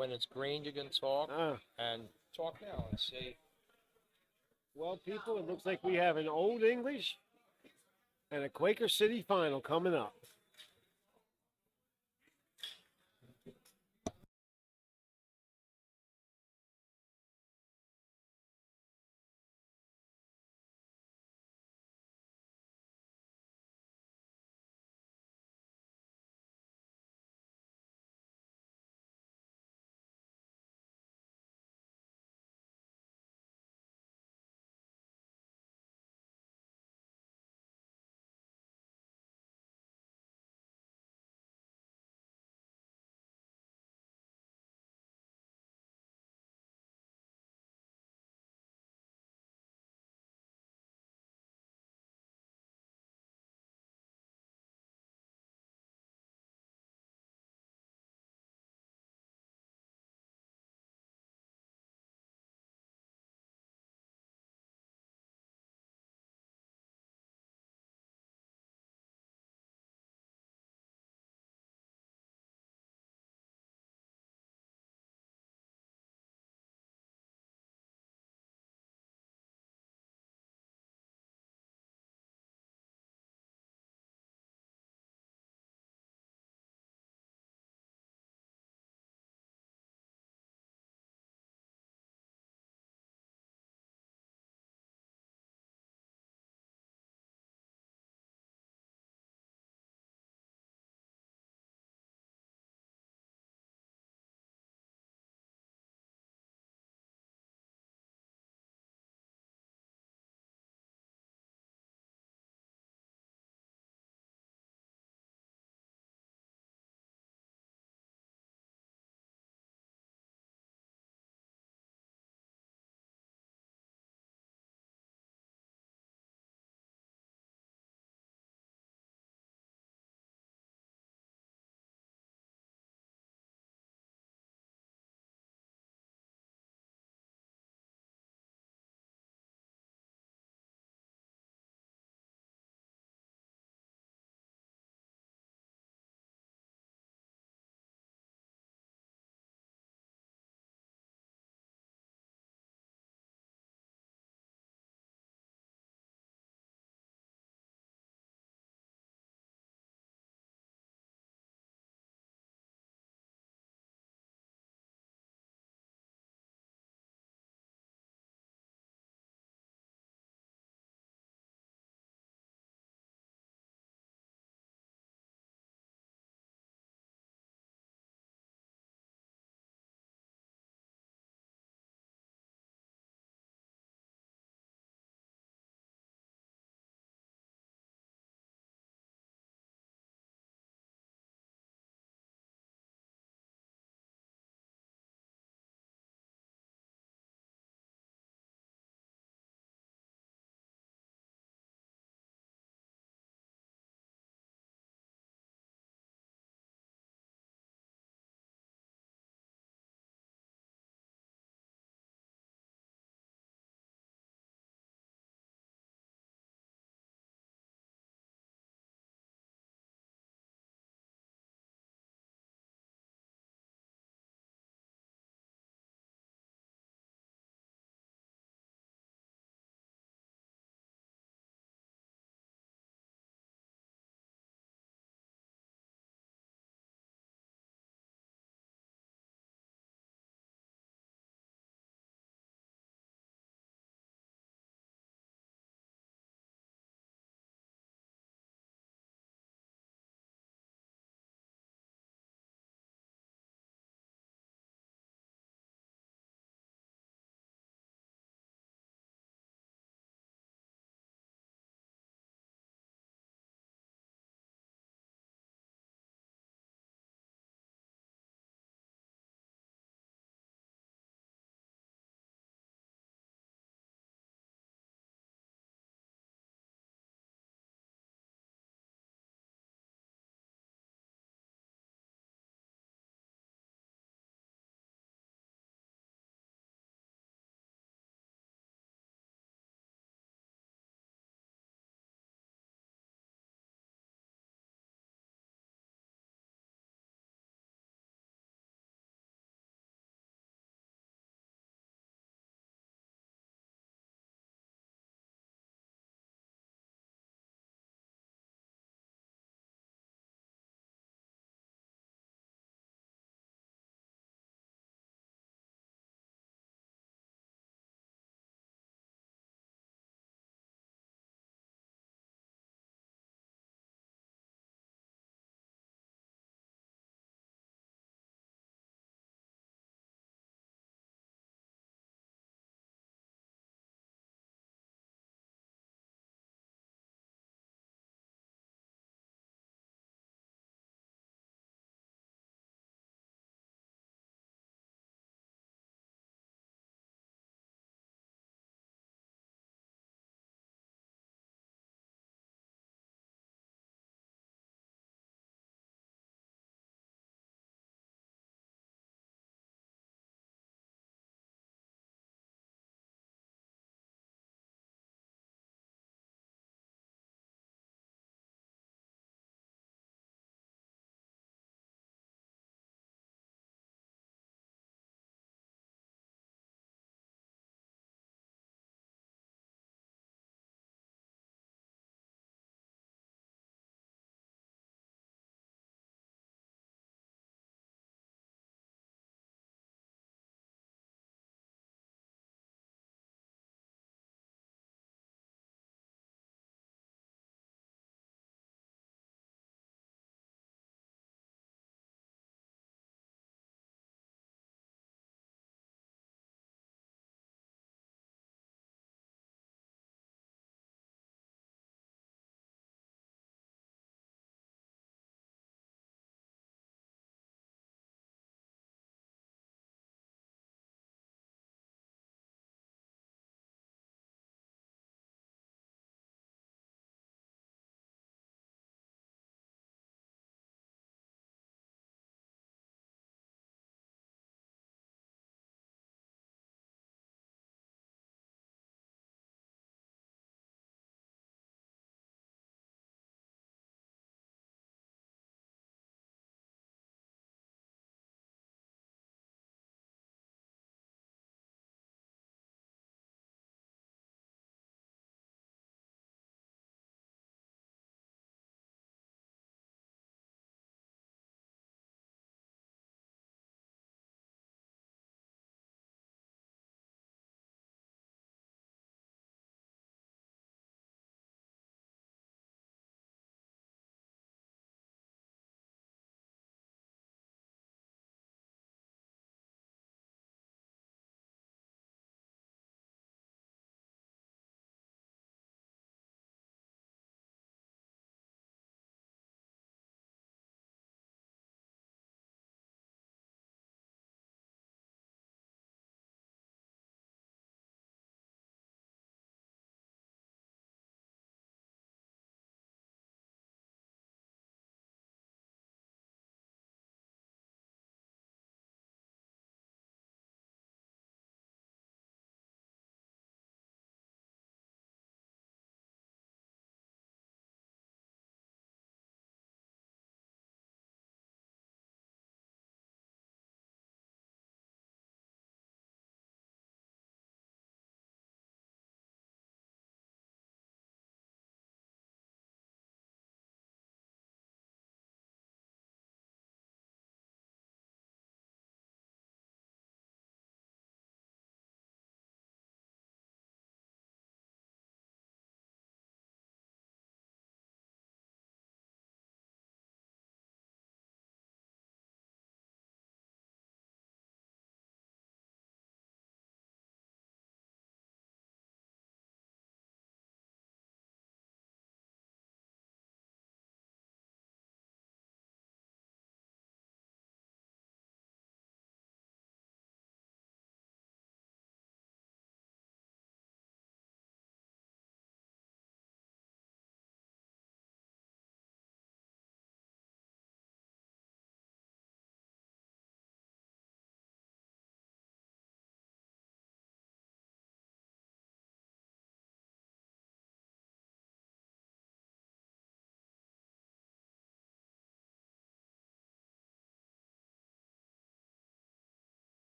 Speaker 5: when it's green, you can talk.
Speaker 7: Ah.
Speaker 5: And talk now and see.
Speaker 7: Well, people, it looks like we have an Old English and a Quaker City final coming up.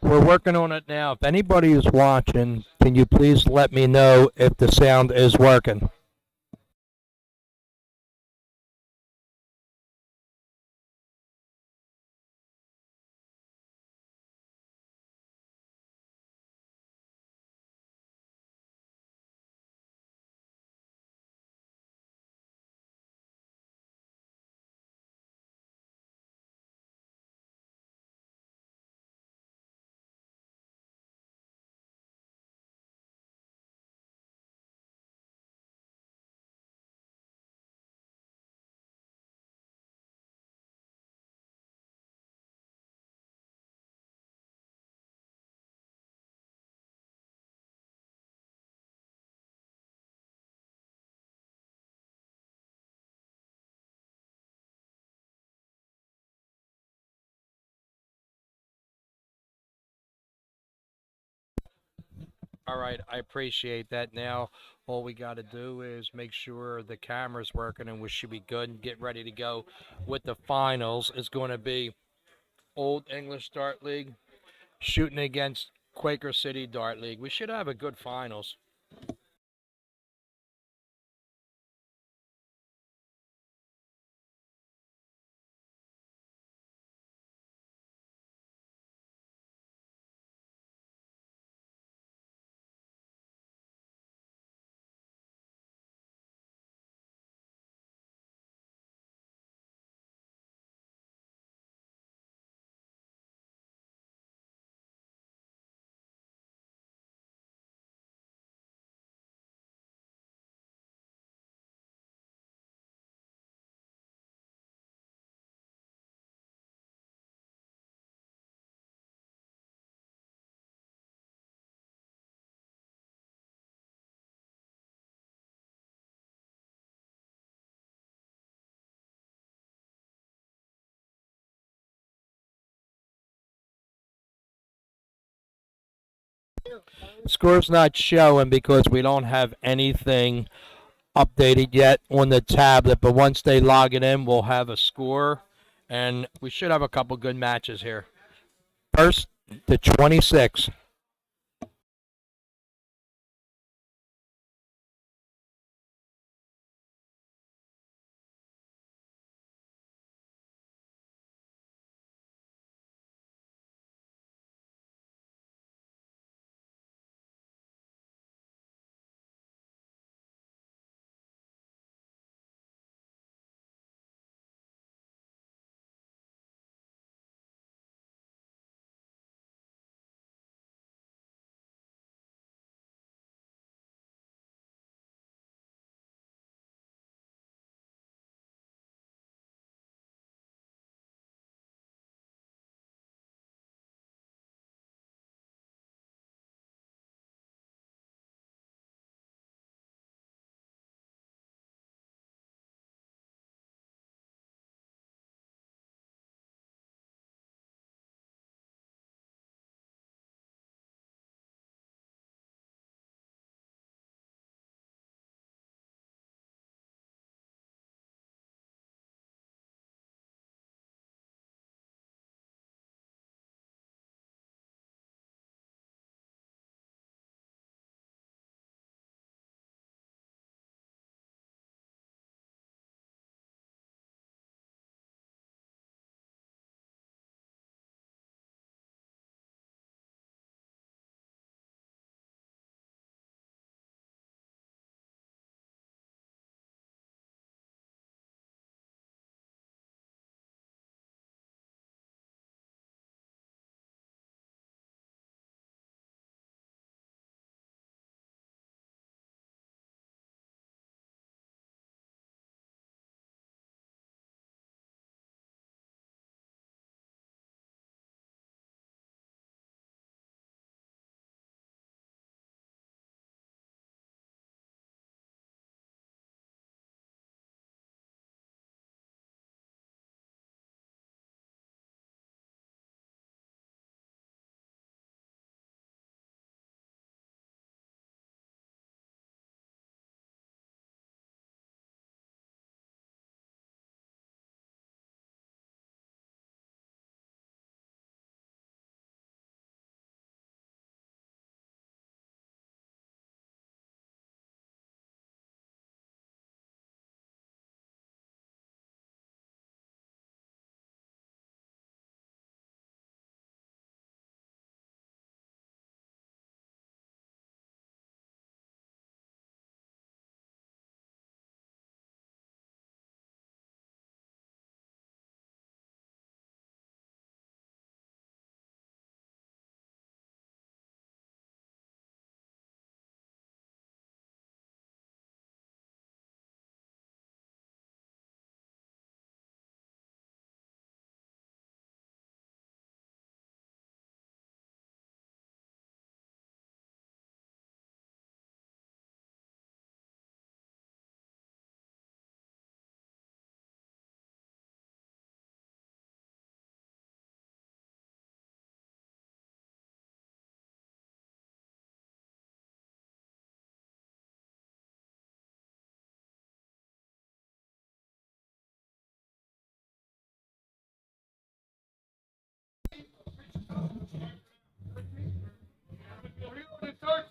Speaker 5: We're working on it now. If anybody is watching, can you please let me know if the sound is working? All right, I appreciate that. Now, all we got to do is make sure the camera's working and we should be good and get ready to go with the finals. Is going to be Old English Dart League shooting against Quaker City Dart League. We should have a good finals. Score's not showing because we don't have anything updated yet on the tablet, but once they log it in, we'll have a score, and we should have a couple good matches here. First, the 26.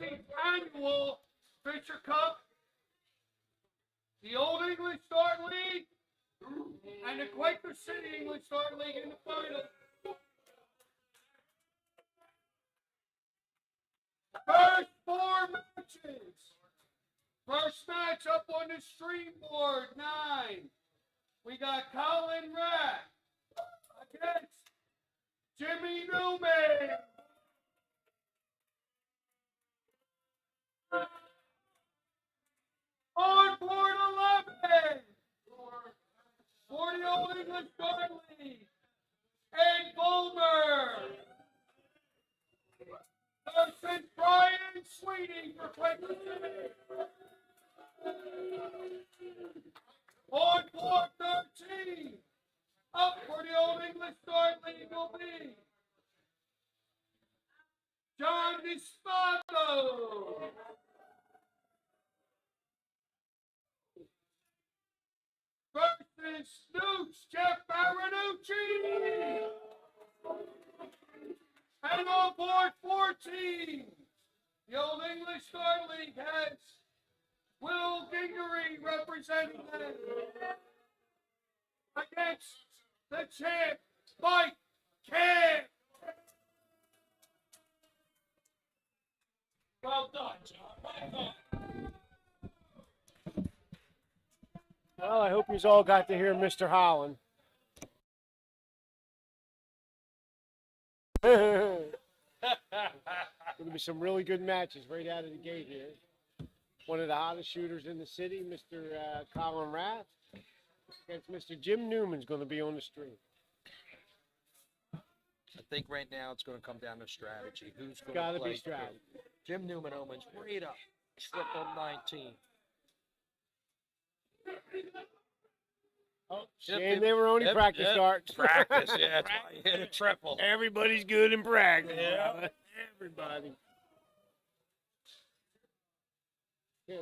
Speaker 2: 13th annual Fischer Cup. The Old English Start League and the Quaker City English Start League in the final. First 4 matches. First match up on the stream board, 9. We got Colin Rack against Jimmy Newman. On board 11 for the Old English Start League, Ed Goldberg versus Brian Sweeney for Quaker City. On board 13, up for the Old English Start League will be John DeSpato versus Snoops Jeff Baranucci. And on board 14, the Old English Start League has Will Gingery representing them against the champ, Mike Camp. Well done, John. Well done.
Speaker 7: Well, I hope you all got to hear Mr. Holland. Going to be some really good matches right out of the gate here. One of the hottest shooters in the city, Mr. Colin Rath, against Mr. Jim Newman's going to be on the stream.
Speaker 5: I think right now it's going to come down to strategy. Who's going
Speaker 7: Got
Speaker 5: to
Speaker 7: to
Speaker 5: play?
Speaker 7: be strategy.
Speaker 5: Jim Newman opens right up. Triple 19.
Speaker 7: Oh, shame they were only practice starts.
Speaker 5: Practice, yeah. That's why he hit a triple.
Speaker 7: Everybody's good in practice.
Speaker 5: Yeah.
Speaker 7: Everybody. Yeah.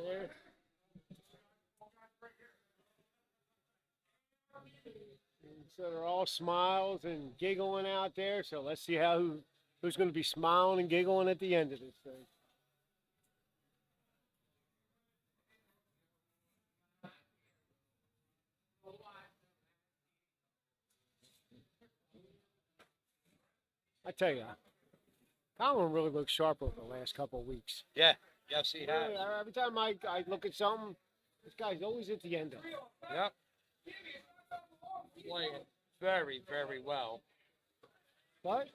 Speaker 7: So they're all smiles and giggling out there. So let's see who's going to be smiling and giggling at the end of this thing. I tell you, Colin really looks sharp over the last couple of weeks.
Speaker 5: Yeah. Yes, he has.
Speaker 7: Really, every time I look at something, this guy's always at the end of it.
Speaker 5: Yep. Playing very, very well.
Speaker 7: But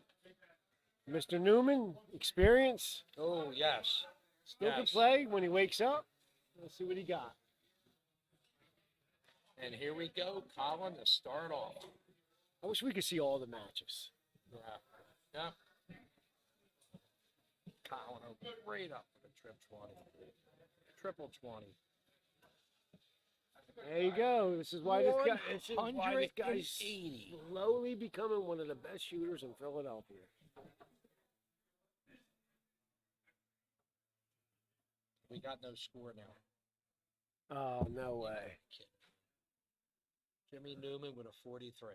Speaker 7: Mr. Newman, experience,
Speaker 5: Oh, yes.
Speaker 7: still can
Speaker 5: Yes.
Speaker 7: play when he wakes up. Let's see what he got.
Speaker 5: And here we go, Colin, to start off.
Speaker 7: I wish we could see all the matches.
Speaker 5: Yeah. Yeah. Colin opens right up for the trip 20. Triple 20.
Speaker 7: There you go. This is why this guy's
Speaker 5: 180.
Speaker 7: slowly becoming one of the best shooters in Philadelphia.
Speaker 5: We got no score now.
Speaker 7: Oh, no way.
Speaker 5: Jimmy Newman with a 43.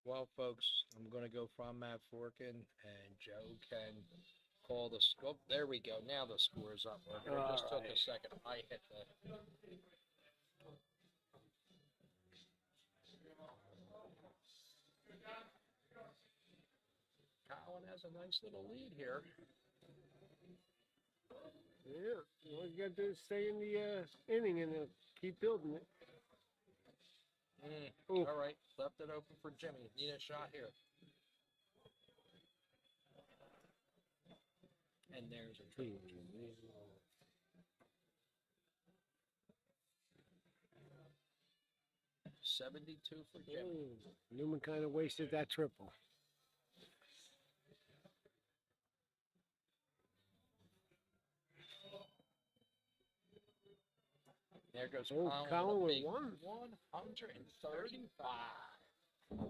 Speaker 5: Well, folks, I'm going to go from Matt Forkin, and Joe can call the score. Oh, there we go. Now the score's up. It just took a second. I hit the. Colin has a nice little lead here.
Speaker 7: Yeah. All you got to do is stay in the inning and keep building it. Ooh.
Speaker 5: All right, left it open for Jimmy. Need a shot here. And there's a triple. 72 for Jimmy.
Speaker 7: Newman kind of wasted that triple.
Speaker 5: There goes
Speaker 7: Oh, Colin with
Speaker 5: big
Speaker 7: one.
Speaker 5: 135.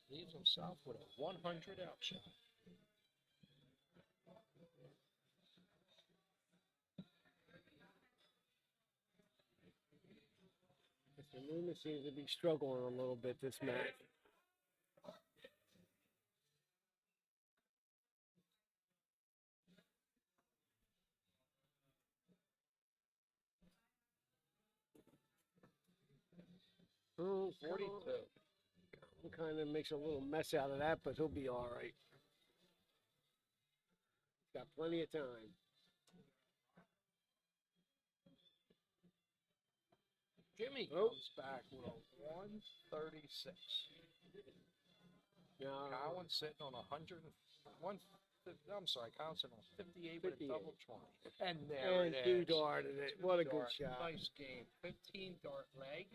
Speaker 5: Leaves himself with a 100 out shot.
Speaker 7: Mr. Newman seems to be struggling a little bit this match. Oh,
Speaker 5: 42.
Speaker 7: Kind of makes a little mess out of that, but he'll be all right. Got plenty of time.
Speaker 5: Jimmy
Speaker 7: Oh.
Speaker 5: comes back with a 136.
Speaker 7: Now,
Speaker 5: Collins sitting on 101. I'm sorry, Collins sitting on 58 with a
Speaker 7: 58.
Speaker 5: double 20. And there
Speaker 7: and
Speaker 5: it
Speaker 7: two
Speaker 5: is.
Speaker 7: darted it. What a good
Speaker 5: Dart.
Speaker 7: shot.
Speaker 5: Nice game. 15 dart leg.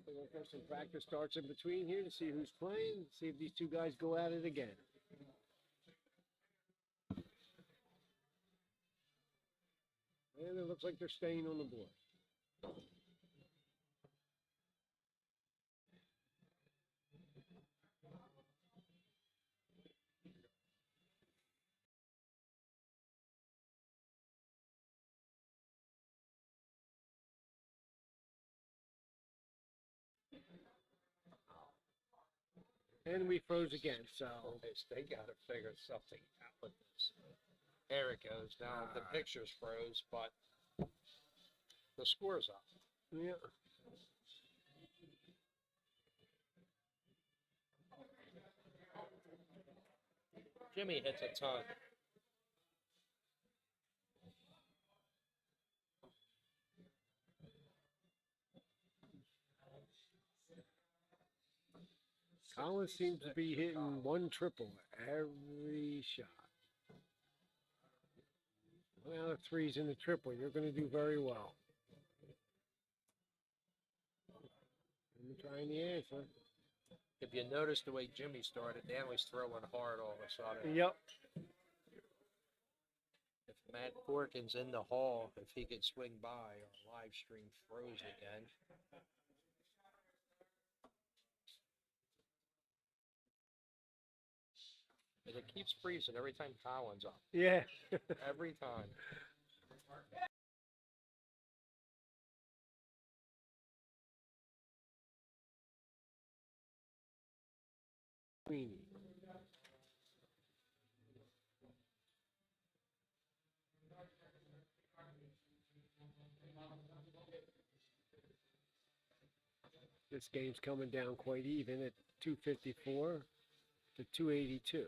Speaker 7: They're going to throw some practice starts in between here to see who's playing, see if these two guys go at it again. And it looks like they're staying on the board. And we froze again, so
Speaker 5: They got to figure something out with this. There it goes. Now the picture's froze, but the score's up.
Speaker 7: yeah.
Speaker 5: Jimmy hits a ton.
Speaker 7: Collins seems to be hitting one triple every shot. 1 out of 3's in the triple. You're going to do very well. I'm trying the answer.
Speaker 5: If you notice the way Jimmy started, now he's throwing hard all of a sudden.
Speaker 7: Yep.
Speaker 5: If Matt Corkin's in the hall, if he could swing by, our live stream froze again. And it keeps freezing every time Collins up.
Speaker 7: Yeah.
Speaker 5: Every time.
Speaker 7: Queenie. This game's coming down quite even at 254 to 282.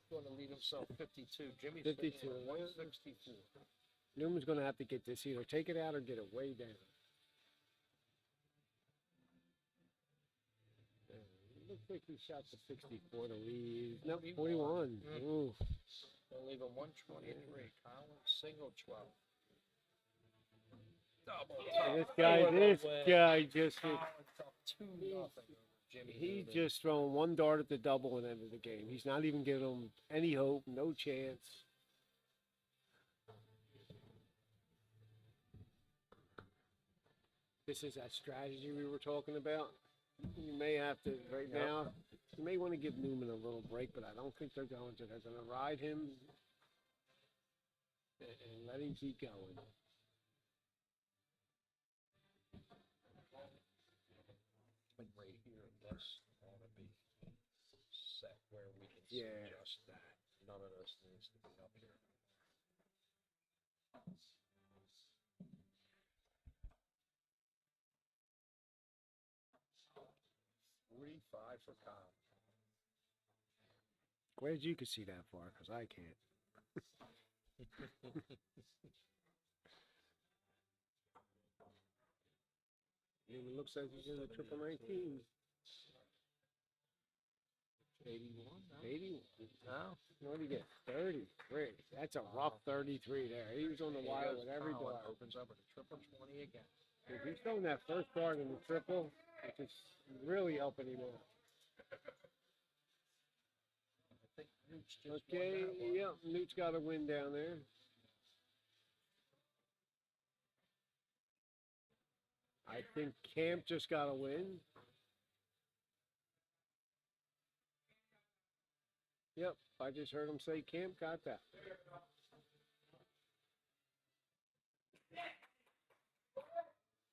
Speaker 5: Going to leave himself 52. Jimmy's
Speaker 7: 52,
Speaker 5: sitting at
Speaker 7: yeah.
Speaker 5: 164.
Speaker 7: Newman's going to have to get this, either take it out or get it way down. Looks like he shot the 64 to leave. Nope, 41. Ooh.
Speaker 5: They'll leave him 123. Collins single 12. Double.
Speaker 7: This guy just hit.
Speaker 5: Collins up 2-0. Jimmy
Speaker 7: He's
Speaker 5: Newman.
Speaker 7: just throwing one dart at the double and end of the game. He's not even giving them any hope, no chance. This is that strategy we were talking about. You may have to, right now, you may want to give Newman a little break, but I don't think they're going to. They're going to ride him and let him keep going.
Speaker 5: this ought to be set where we can
Speaker 7: Yeah.
Speaker 5: adjust that. None of this needs to be up here. $45 for Kyle.
Speaker 7: Glad you could see that far, because I can't. It looks like he's in the triple 19.
Speaker 5: 81?
Speaker 7: 80.
Speaker 5: No.
Speaker 7: What did he get? 33. That's a rough 33 there. He was on the wire with every
Speaker 5: Kyle
Speaker 7: dart.
Speaker 5: opens up with a triple 20 again.
Speaker 7: If he's throwing that first dart in the triple, it's just really helping him out.
Speaker 5: I think Newt's just
Speaker 7: Okay,
Speaker 5: won that one.
Speaker 7: yeah, Newt's got a win down there. I think Camp just got a win. Yep, I just heard him say Camp got that.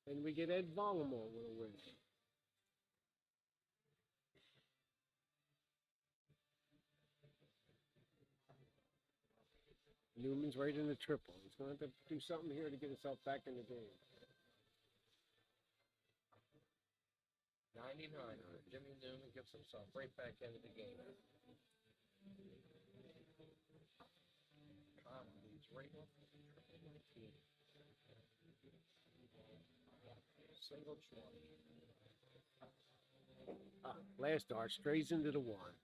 Speaker 7: And we get Ed Volamo with a win. Newman's right in the triple. He's going to have to do something here to get himself back in the game.
Speaker 5: 99. Jimmy Newman gets himself right back into the game. Kyle leads right off with the triple 19. Single 20.
Speaker 7: Last dart strays into the one.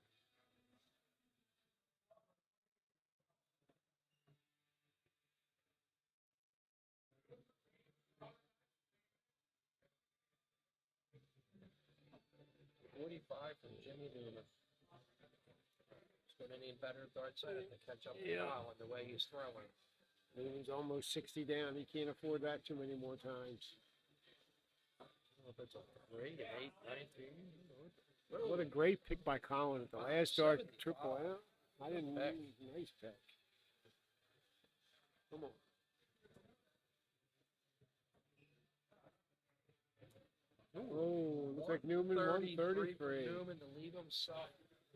Speaker 5: $45 from Jimmy Newman. He's going to need better darts at it to catch up to
Speaker 7: Yeah.
Speaker 5: Kyle and the way he's throwing.
Speaker 7: Newman's almost 60 down. He can't afford that too many more times.
Speaker 5: I don't know if it's a 3, 8, 19.
Speaker 7: What a great pick by Colin at the last dart
Speaker 5: 75.
Speaker 7: triple out. I didn't.
Speaker 5: Pick.
Speaker 7: Nice pick. Come on. Oh, looks like Newman
Speaker 5: 133 for
Speaker 7: 133.
Speaker 5: Newman to leave himself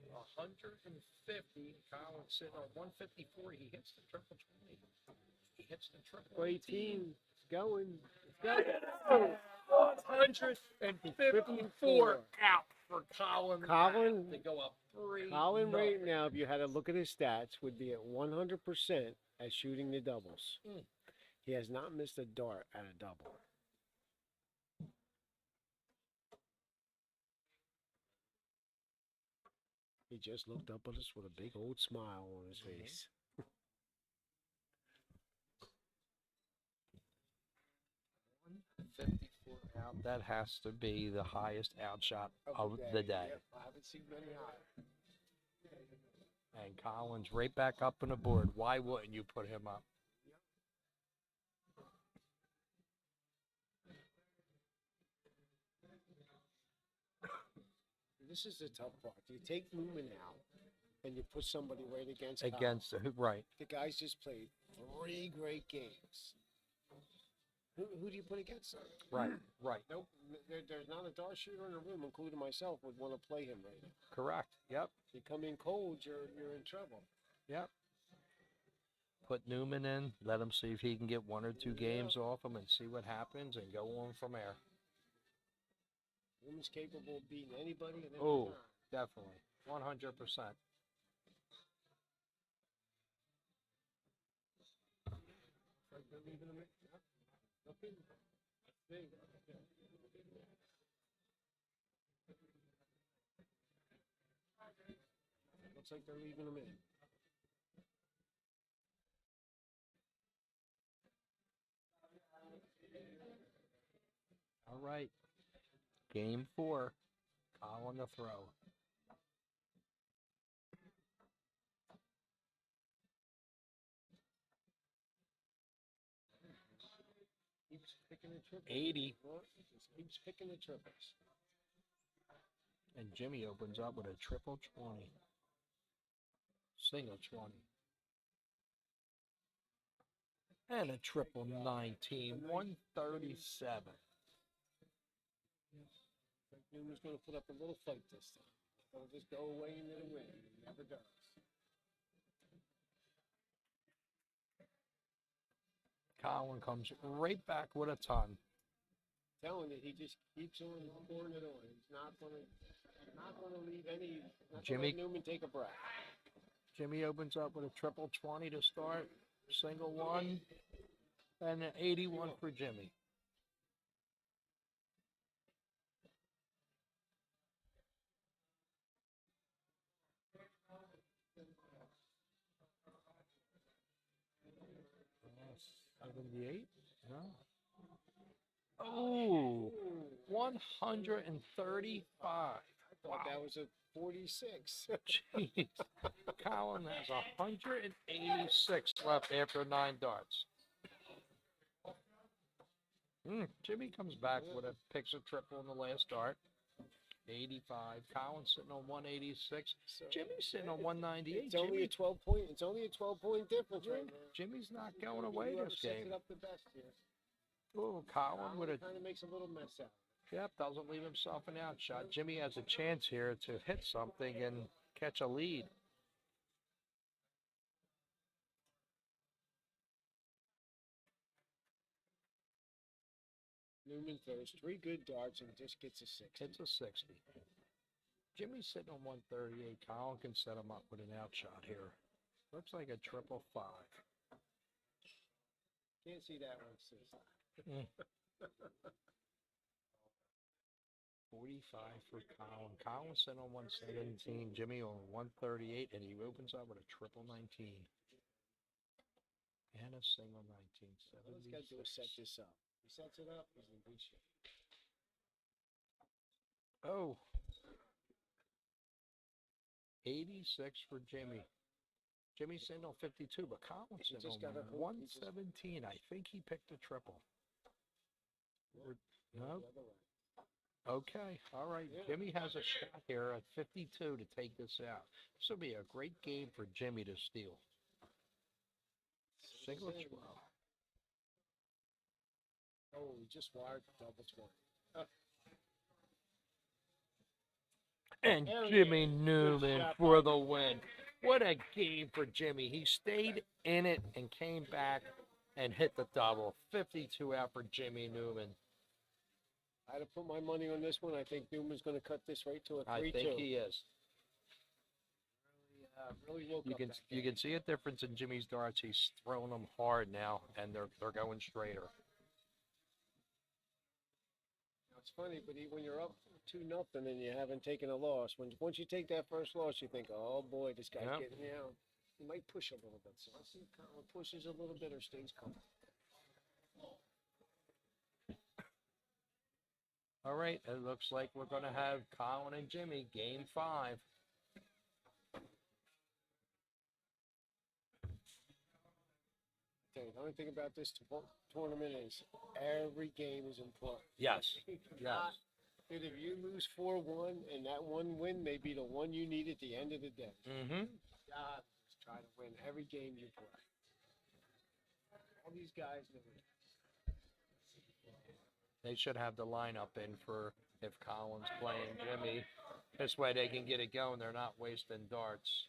Speaker 5: 150. Collins sitting on 154. He hits the triple 20. He hits the triple
Speaker 7: 18. It's going. It's going.
Speaker 5: 154 out for Colin.
Speaker 7: Colin-
Speaker 5: to go up 3.
Speaker 7: Colin right now, if you had to look at his stats, would be at 100% at shooting the doubles.
Speaker 5: Mm.
Speaker 7: He has not missed a dart at a double. He just looked up at us with a big old smile on his face.
Speaker 5: 54 out. That has to be the highest outshot of the day.
Speaker 7: Yep, I haven't seen many higher.
Speaker 5: And Collins right back up on the board. Why wouldn't you put him up?
Speaker 7: This is the tough part. You take Newman out and you put somebody right against Kyle.
Speaker 5: Against right.
Speaker 7: The guys just played 3 great games. Who do you put against them?
Speaker 5: Right. Right.
Speaker 7: Nope. There's not a dart shooter in the room, including myself, would want to play him right now.
Speaker 5: Correct. Yep.
Speaker 7: You come in cold, you're in trouble.
Speaker 5: Yep. Put Newman in, let him see if he can get 1 or 2 games off him and see what happens and go on from there.
Speaker 7: Newman's capable of beating anybody at any
Speaker 5: Oh,
Speaker 7: time.
Speaker 5: definitely. 100%.
Speaker 7: Like they're leaving him in. Nothing. Big. Looks like they're leaving him in.
Speaker 5: All right. Game 4. Colin the throw.
Speaker 7: Keeps picking the triples.
Speaker 5: 80.
Speaker 7: Just keeps picking the triples.
Speaker 5: And Jimmy opens up with a triple 20. Single 20. And a triple 19. 137.
Speaker 7: Newman's going to put up a little fight this time. Don't just go away into the wind. He never does.
Speaker 5: Colin comes right back with a ton.
Speaker 7: Telling you, he just keeps on pouring it on. He's not going to leave any. Not
Speaker 5: Jimmy-
Speaker 7: Jimmy Newman take a breath.
Speaker 5: Jimmy opens up with a triple 20 to start, single one, and an 81 for Jimmy. Uh, 78? No. Oh, 135.
Speaker 7: Thought that was a 46.
Speaker 5: Jeez. Colin has 186 left after 9 darts. Jimmy comes back with a picks a triple in the last dart. 85. Colin's sitting on 186. Jimmy's sitting on 198.
Speaker 7: It's only a 12 point. It's only a 12-point difference right now.
Speaker 5: Jimmy's not going away
Speaker 7: Whoever
Speaker 5: this
Speaker 7: sets
Speaker 5: game.
Speaker 7: it up the best here.
Speaker 5: Oh, Colin with a
Speaker 7: Kind of makes a little mess out.
Speaker 5: Yep, doesn't leave himself an outshot. Jimmy has a chance here to hit something and catch a lead.
Speaker 7: Newman throws 3 good darts and just gets a 60.
Speaker 5: It's a 60. Jimmy's sitting on 138. Colin can set him up with an outshot here. Looks like a triple 5.
Speaker 7: Can't see that one, sis.
Speaker 5: 45 for Colin. Colin's sitting on 117. Jimmy on 138, and he opens up with a triple 19. And a single 19.
Speaker 7: All he's got to do is set this up. He sets it up, he's in good shape.
Speaker 5: Oh. 86 for Jimmy. Jimmy's sitting on 52, but Colin's
Speaker 7: He
Speaker 5: sitting
Speaker 7: just got
Speaker 5: on
Speaker 7: a hook. He just-
Speaker 5: 117. I think he picked a triple. Or, no?
Speaker 7: The other way.
Speaker 5: Okay, all right.
Speaker 7: Yeah.
Speaker 5: Jimmy has a shot here at 52 to take this out. This will be a great game for Jimmy to steal. Single 12.
Speaker 7: Oh, he just wired double 20.
Speaker 5: And
Speaker 7: There he
Speaker 5: Jimmy
Speaker 7: is. Good
Speaker 5: Newman
Speaker 7: shot
Speaker 5: for
Speaker 7: by
Speaker 5: the win. What a game for Jimmy. He stayed in it and came back and hit the double. 52 out for Jimmy Newman.
Speaker 7: I had to put my money on this one. I think Newman's going to cut this right to a 3-2.
Speaker 5: I think he is.
Speaker 7: Really woke
Speaker 5: You
Speaker 7: up
Speaker 5: can
Speaker 7: that
Speaker 5: you
Speaker 7: game.
Speaker 5: can see a difference in Jimmy's darts. He's throwing them hard now, and they're going straighter.
Speaker 7: It's funny, but when you're up 2-0 and you haven't taken a loss, once you take that first loss, you think, oh boy, this guy's
Speaker 5: Yep.
Speaker 7: getting he might push a little bit. So let's see if Colin pushes a little bit or stays calm.
Speaker 5: All right, it looks like we're going to have Colin and Jimmy, game 5.
Speaker 7: Tell you, the only thing about this tournament is every game is important.
Speaker 5: Yes, yes.
Speaker 7: If you lose 4-1 and that one win may be the one you need at the end of the day.
Speaker 5: Mm-hmm.
Speaker 7: God, just try to win every game you play. All these guys know it.
Speaker 5: They should have the lineup in for if Colin's playing Jimmy. This way they can get it going. They're not wasting darts.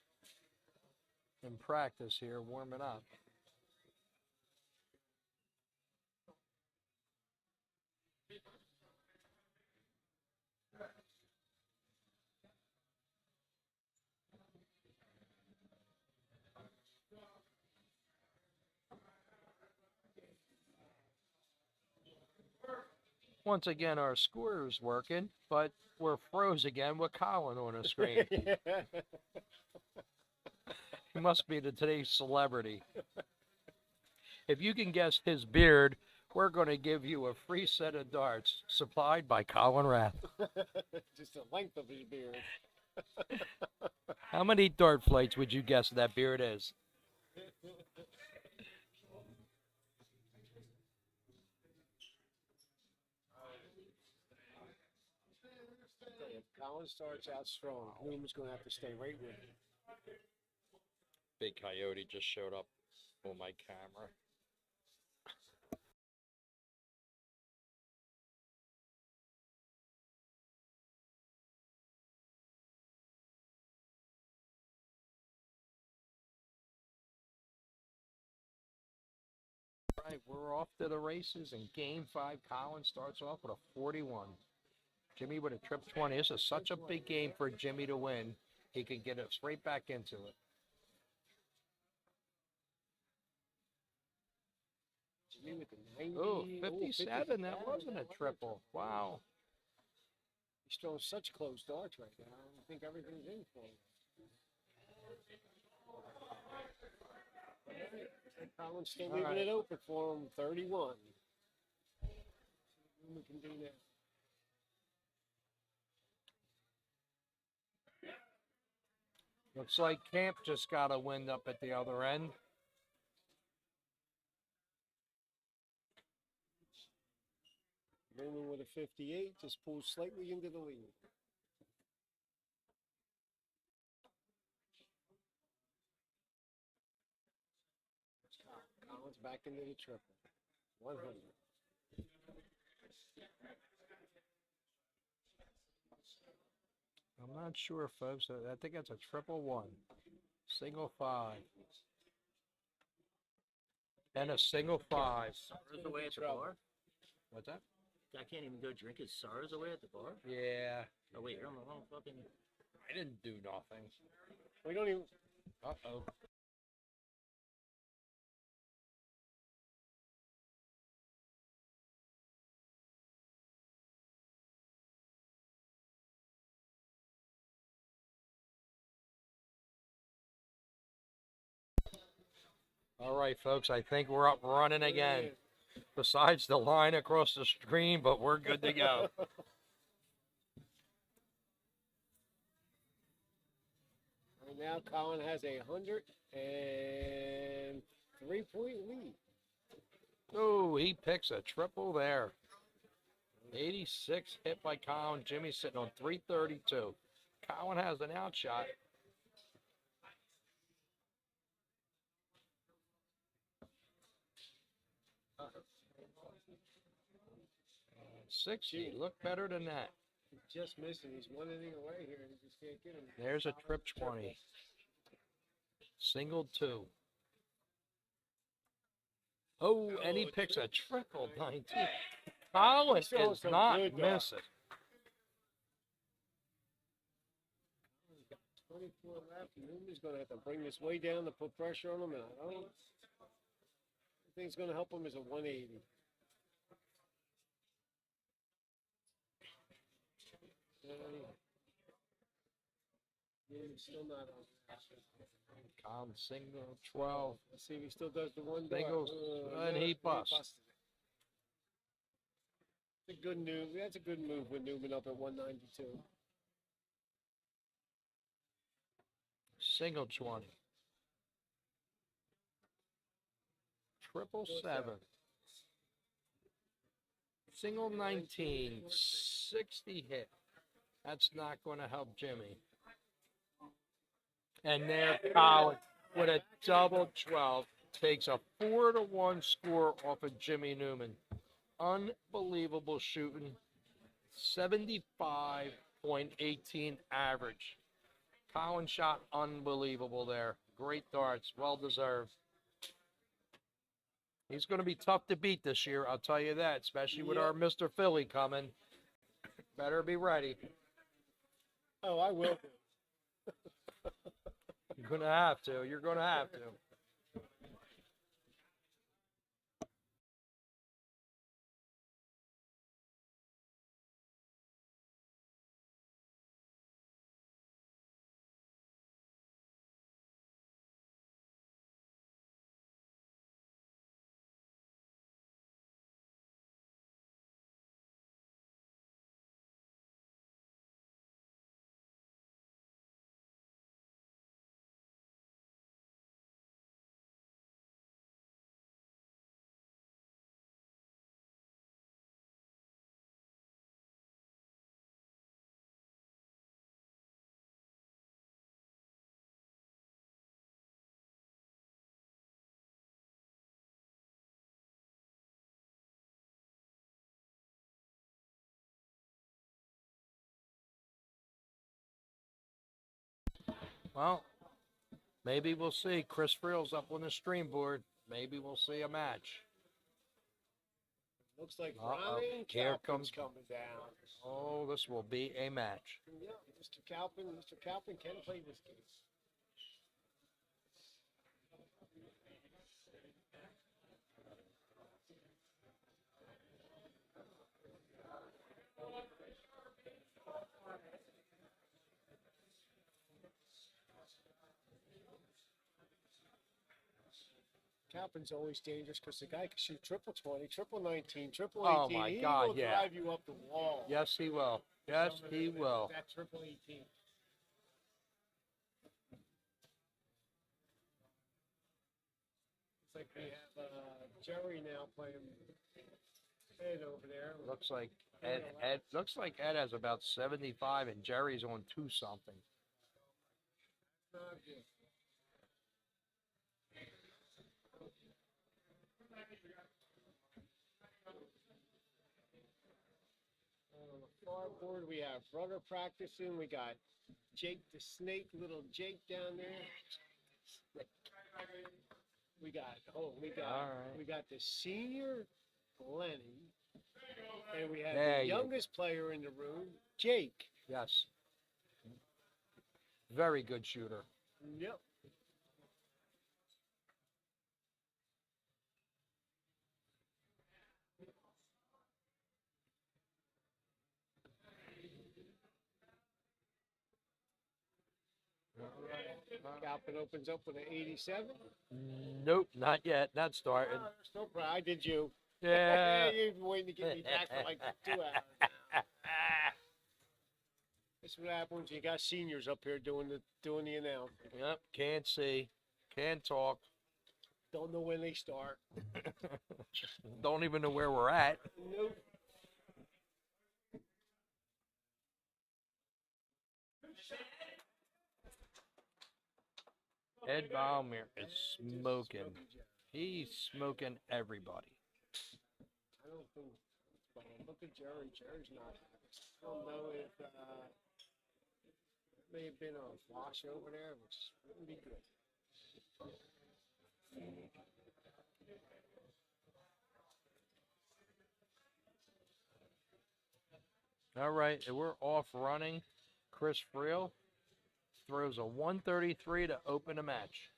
Speaker 5: In practice here, warming up. Once again, our score is working, but we're froze again with Colin on the screen. He must be today's celebrity. If you can guess his beard, we're going to give you a free set of darts supplied by Colin Rath.
Speaker 7: Just the length of his beard.
Speaker 5: How many dart flights would you guess that beard is?
Speaker 7: If Colin starts out strong, Newman's going to have to stay right with him.
Speaker 5: Big Coyote just showed up on my camera. right, we're off to the races, and Game 5, Collins starts off with a 41. Jimmy with a trip 20. This is such a big game for Jimmy to win. He could get us right back into it.
Speaker 7: Jimmy with the 90.
Speaker 5: Oh, 57. That wasn't a triple. Wow.
Speaker 7: He's throwing such close darts right now. I think everything's in for him. Collins still leaving it open for him. 31. See what we can do now.
Speaker 5: Looks like Camp just got a wind up at the other end.
Speaker 7: Newman with a 58 just pulls slightly into the lead. Collins back into the triple. 100.
Speaker 5: I'm not sure, folks. I think that's a triple one. Single 5. And a single 5.
Speaker 8: Sorrows away at the bar?
Speaker 5: What's that?
Speaker 8: I can't even go drink his sorrows away at the bar?
Speaker 5: Yeah.
Speaker 8: Oh, wait, you're on the wrong fucking...
Speaker 5: I didn't do nothing.
Speaker 7: We don't even.
Speaker 5: Uh-oh. All right, folks, I think we're up running again. Besides the line across the screen, but we're good to go.
Speaker 7: Right now, Colin has a 103-point lead.
Speaker 5: Oh, he picks a triple there. 86 hit by Colin. Jimmy's sitting on 332. Colin has an outshot. $60. Look better than that.
Speaker 7: He's just missing. He's one inning away here, and he just can't get him.
Speaker 5: There's a trip 20. Single 2. Oh, and he picks a triple 19. Colin
Speaker 7: He's throwing
Speaker 5: is
Speaker 7: some
Speaker 5: not
Speaker 7: good
Speaker 5: missing.
Speaker 7: He's got 24 left. Newman's going to have to bring this way down to put pressure on him. And I think it's going to help him is a 180. Newman's still not on.
Speaker 5: Colin single 12.
Speaker 7: Let's see if he still does the one dart.
Speaker 5: Singles, and he busted.
Speaker 7: It's a good move. That's a good move with Newman up at 192.
Speaker 5: Single 20. Triple 7. Single 19. 60 hit. That's not going to help Jimmy. And there, Colin with a double 12 takes a 4-1 score off of Jimmy Newman. Unbelievable shooting. 75.18 average. Colin shot unbelievable there. Great darts. Well deserved. He's going to be tough to beat this year, I'll tell you that, especially with our Mr. Philly coming. Better be ready.
Speaker 7: Oh, I will.
Speaker 5: You're going to have to. You're going to have to. Well, maybe we'll see. Chris Friel's up on the stream board. Maybe we'll see a match.
Speaker 7: Looks like
Speaker 5: Uh-oh.
Speaker 7: Brian
Speaker 5: Here
Speaker 7: Calpin's
Speaker 5: comes-
Speaker 7: coming down.
Speaker 5: Oh, this will be a match.
Speaker 7: Yeah, Mr. Calpin can play this game. Calpin's always dangerous because the guy can shoot triple 20, triple 19, triple 18.
Speaker 5: Oh, my
Speaker 7: He
Speaker 5: God,
Speaker 7: will
Speaker 5: yeah.
Speaker 7: drive you up the wall.
Speaker 5: Yes, he will. Yes, he will.
Speaker 7: That triple 18. It's like we have Jerry now playing Ed over there.
Speaker 5: Looks like Ed has about 75 and Jerry's on 2 something.
Speaker 7: Not good. On the far board, we have brother practicing. We got Jake the Snake, little Jake down there. We got
Speaker 5: All right.
Speaker 7: we got the senior Lenny, and we have
Speaker 5: There
Speaker 7: the
Speaker 5: you go.
Speaker 7: youngest player in the room, Jake.
Speaker 5: Yes. Very good shooter.
Speaker 7: Yep. Calpin opens up with an 87.
Speaker 5: Nope, not yet. Not started.
Speaker 7: No problem. I did you.
Speaker 5: Yeah.
Speaker 7: You've been waiting to get me back for like 2 hours now. That's what happens. You got seniors up here doing the announcement.
Speaker 5: Yep, can't see. Can't talk.
Speaker 7: Don't know when they start.
Speaker 5: Don't even know where we're at.
Speaker 7: Nope.
Speaker 5: Ed Ballmer is smoking. He's smoking everybody.
Speaker 7: I don't think. But look at Jerry. Jerry's not. I don't know if may have been a wash over there, which wouldn't be good.
Speaker 5: All right, and we're off running. Chris Friel throws a 133 to open a match.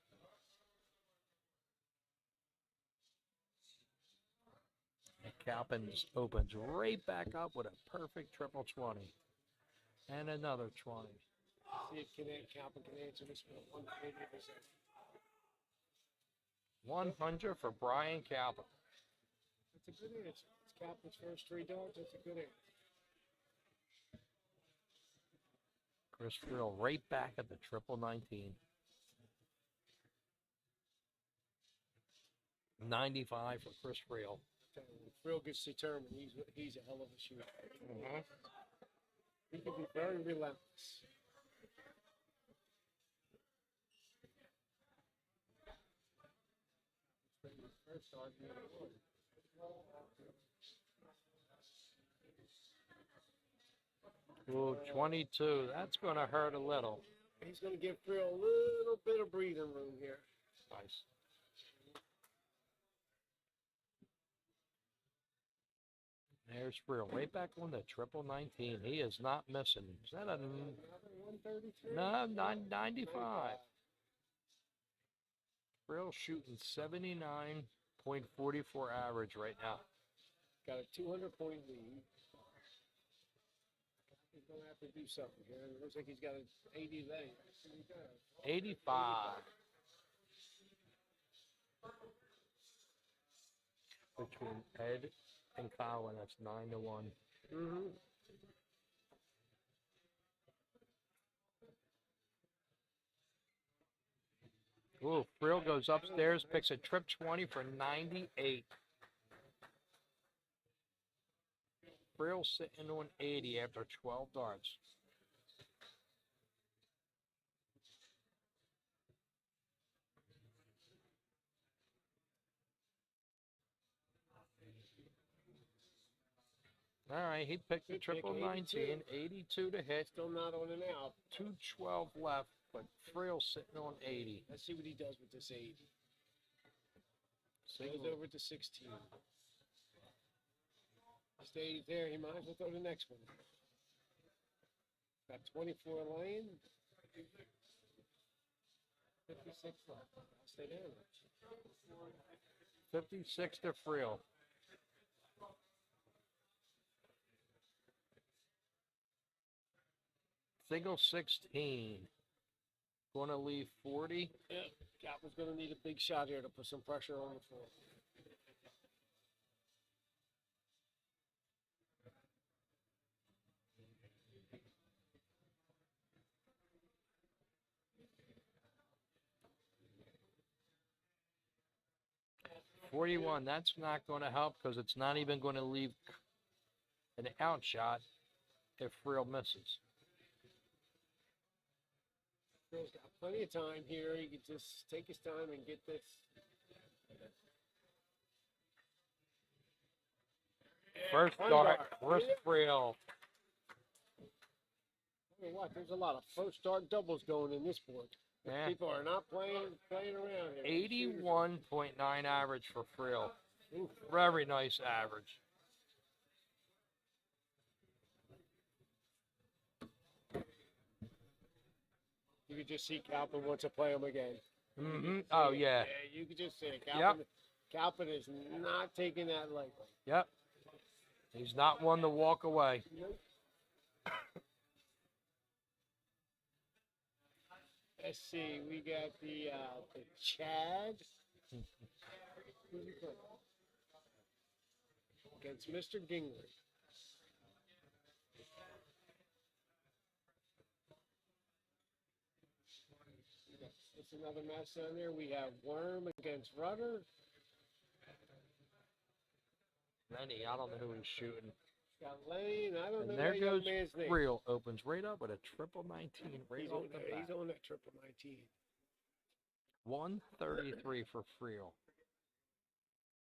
Speaker 5: And Calpins opens right back up with a perfect triple 20. And another 20.
Speaker 7: See if Calpin can answer this one.
Speaker 5: 100 for Brian Calpin.
Speaker 7: That's a good answer. It's Calpin's first 3 darts. That's a good answer.
Speaker 5: Chris Friel right back at the triple 19. 95 for Chris Friel.
Speaker 7: Friel gets determined. He's a hell of a shooter. He can be very relentless. First argument.
Speaker 5: Ooh, 22. That's going to hurt a little.
Speaker 7: He's going to give Friel a little bit of breathing room here.
Speaker 5: Nice. There's Friel right back on the triple 19. He is not missing. Is that a
Speaker 7: 133?
Speaker 5: no? 95. Friel shooting 79.44 average right now.
Speaker 7: Got a 200-point lead. He's going to have to do something here. It looks like he's got an 80 leg.
Speaker 5: 85. Between Ed and Colin, that's 9-1.
Speaker 7: Mm-hmm.
Speaker 5: Ooh, Friel goes upstairs, picks a trip 20 for 98. Friel sitting on 80 after 12 darts. All right, he picked the
Speaker 7: Good pick,
Speaker 5: triple 19, 82 to hit,
Speaker 7: Still not on and out.
Speaker 5: 212 left, but Friel sitting on 80.
Speaker 7: Let's see what he does with this 80.
Speaker 5: Single-
Speaker 7: Goes over to 16. Stays there, he might as well throw the next one. Got 24 lane. 56 left. Stay down.
Speaker 5: 56 to Friel. Single 16. Going to leave 40.
Speaker 7: Yeah, Kappa's going to need a big shot here to put some pressure on the floor.
Speaker 5: $41. That's not going to help because it's not even going to leave an out shot if Friel misses.
Speaker 7: Phil's got plenty of time here. He can just take his time and get this.
Speaker 5: First
Speaker 7: One
Speaker 5: dart,
Speaker 7: dart.
Speaker 5: Chris Friel.
Speaker 7: Tell you what, there's a lot of first start doubles going in this board.
Speaker 5: Yeah.
Speaker 7: People are not playing around here.
Speaker 5: 81.9 average for Friel. Very nice average.
Speaker 7: You could just see Calpin wants to play him again.
Speaker 5: Mm-hmm. Oh, yeah.
Speaker 7: Yeah, you could just see it.
Speaker 5: Yep.
Speaker 7: Calpin is not taking that lightly.
Speaker 5: Yep. He's not one to walk away.
Speaker 7: Nope. Let's see, we got the Chad. Who's he playing? Against Mr. Gingrich. It's another match down there. We have Worm against Rudder.
Speaker 5: Lenny, I don't know who he's shooting.
Speaker 7: Got Lane. I don't know
Speaker 5: And there
Speaker 7: that young
Speaker 5: goes
Speaker 7: man's name.
Speaker 5: Friel. Opens right up with a triple 19. Right
Speaker 7: He's
Speaker 5: off
Speaker 7: on,
Speaker 5: the
Speaker 7: there.
Speaker 5: bat.
Speaker 7: He's on that triple 19.
Speaker 5: 133 for Friel.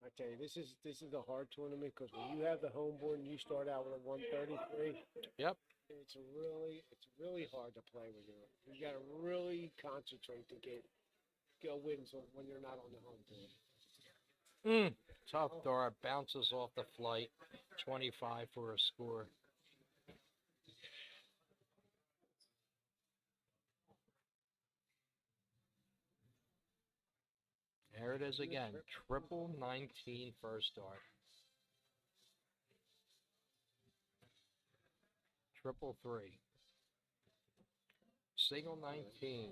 Speaker 7: I tell you, this is a hard tournament because when you have the home board and you start out with a 133,
Speaker 5: Yep.
Speaker 7: it's really hard to play with you. You got to really concentrate to go wins when you're not on the home board.
Speaker 5: Tough dart. Bounces off the flight. 25 for a score. There it is again. Triple 19 first dart. Triple 3. Single 19.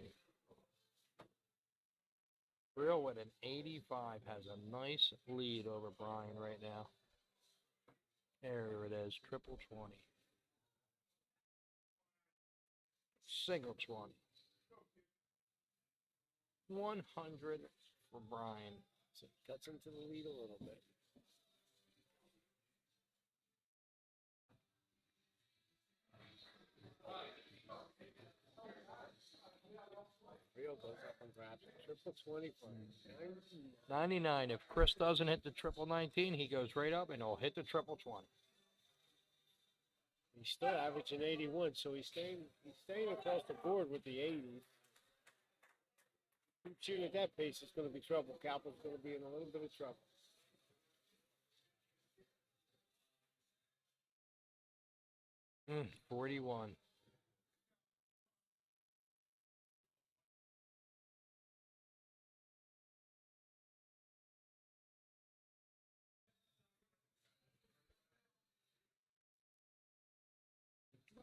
Speaker 5: Friel with an 85 has a nice lead over Brian right now. There it is. Triple 20. Single 20. 100 for Brian.
Speaker 7: So it cuts into the lead a little bit. Rio goes up and grabs it. Triple 20 for
Speaker 5: 99. If Chris doesn't hit the triple 19, he goes right up and he'll hit the triple 20.
Speaker 7: He's still averaging 81, so he's staying across the board with the 80s. Keep shooting at that pace, it's going to be trouble. Kappa's going to be in a little bit of trouble.
Speaker 5: Mm, 41.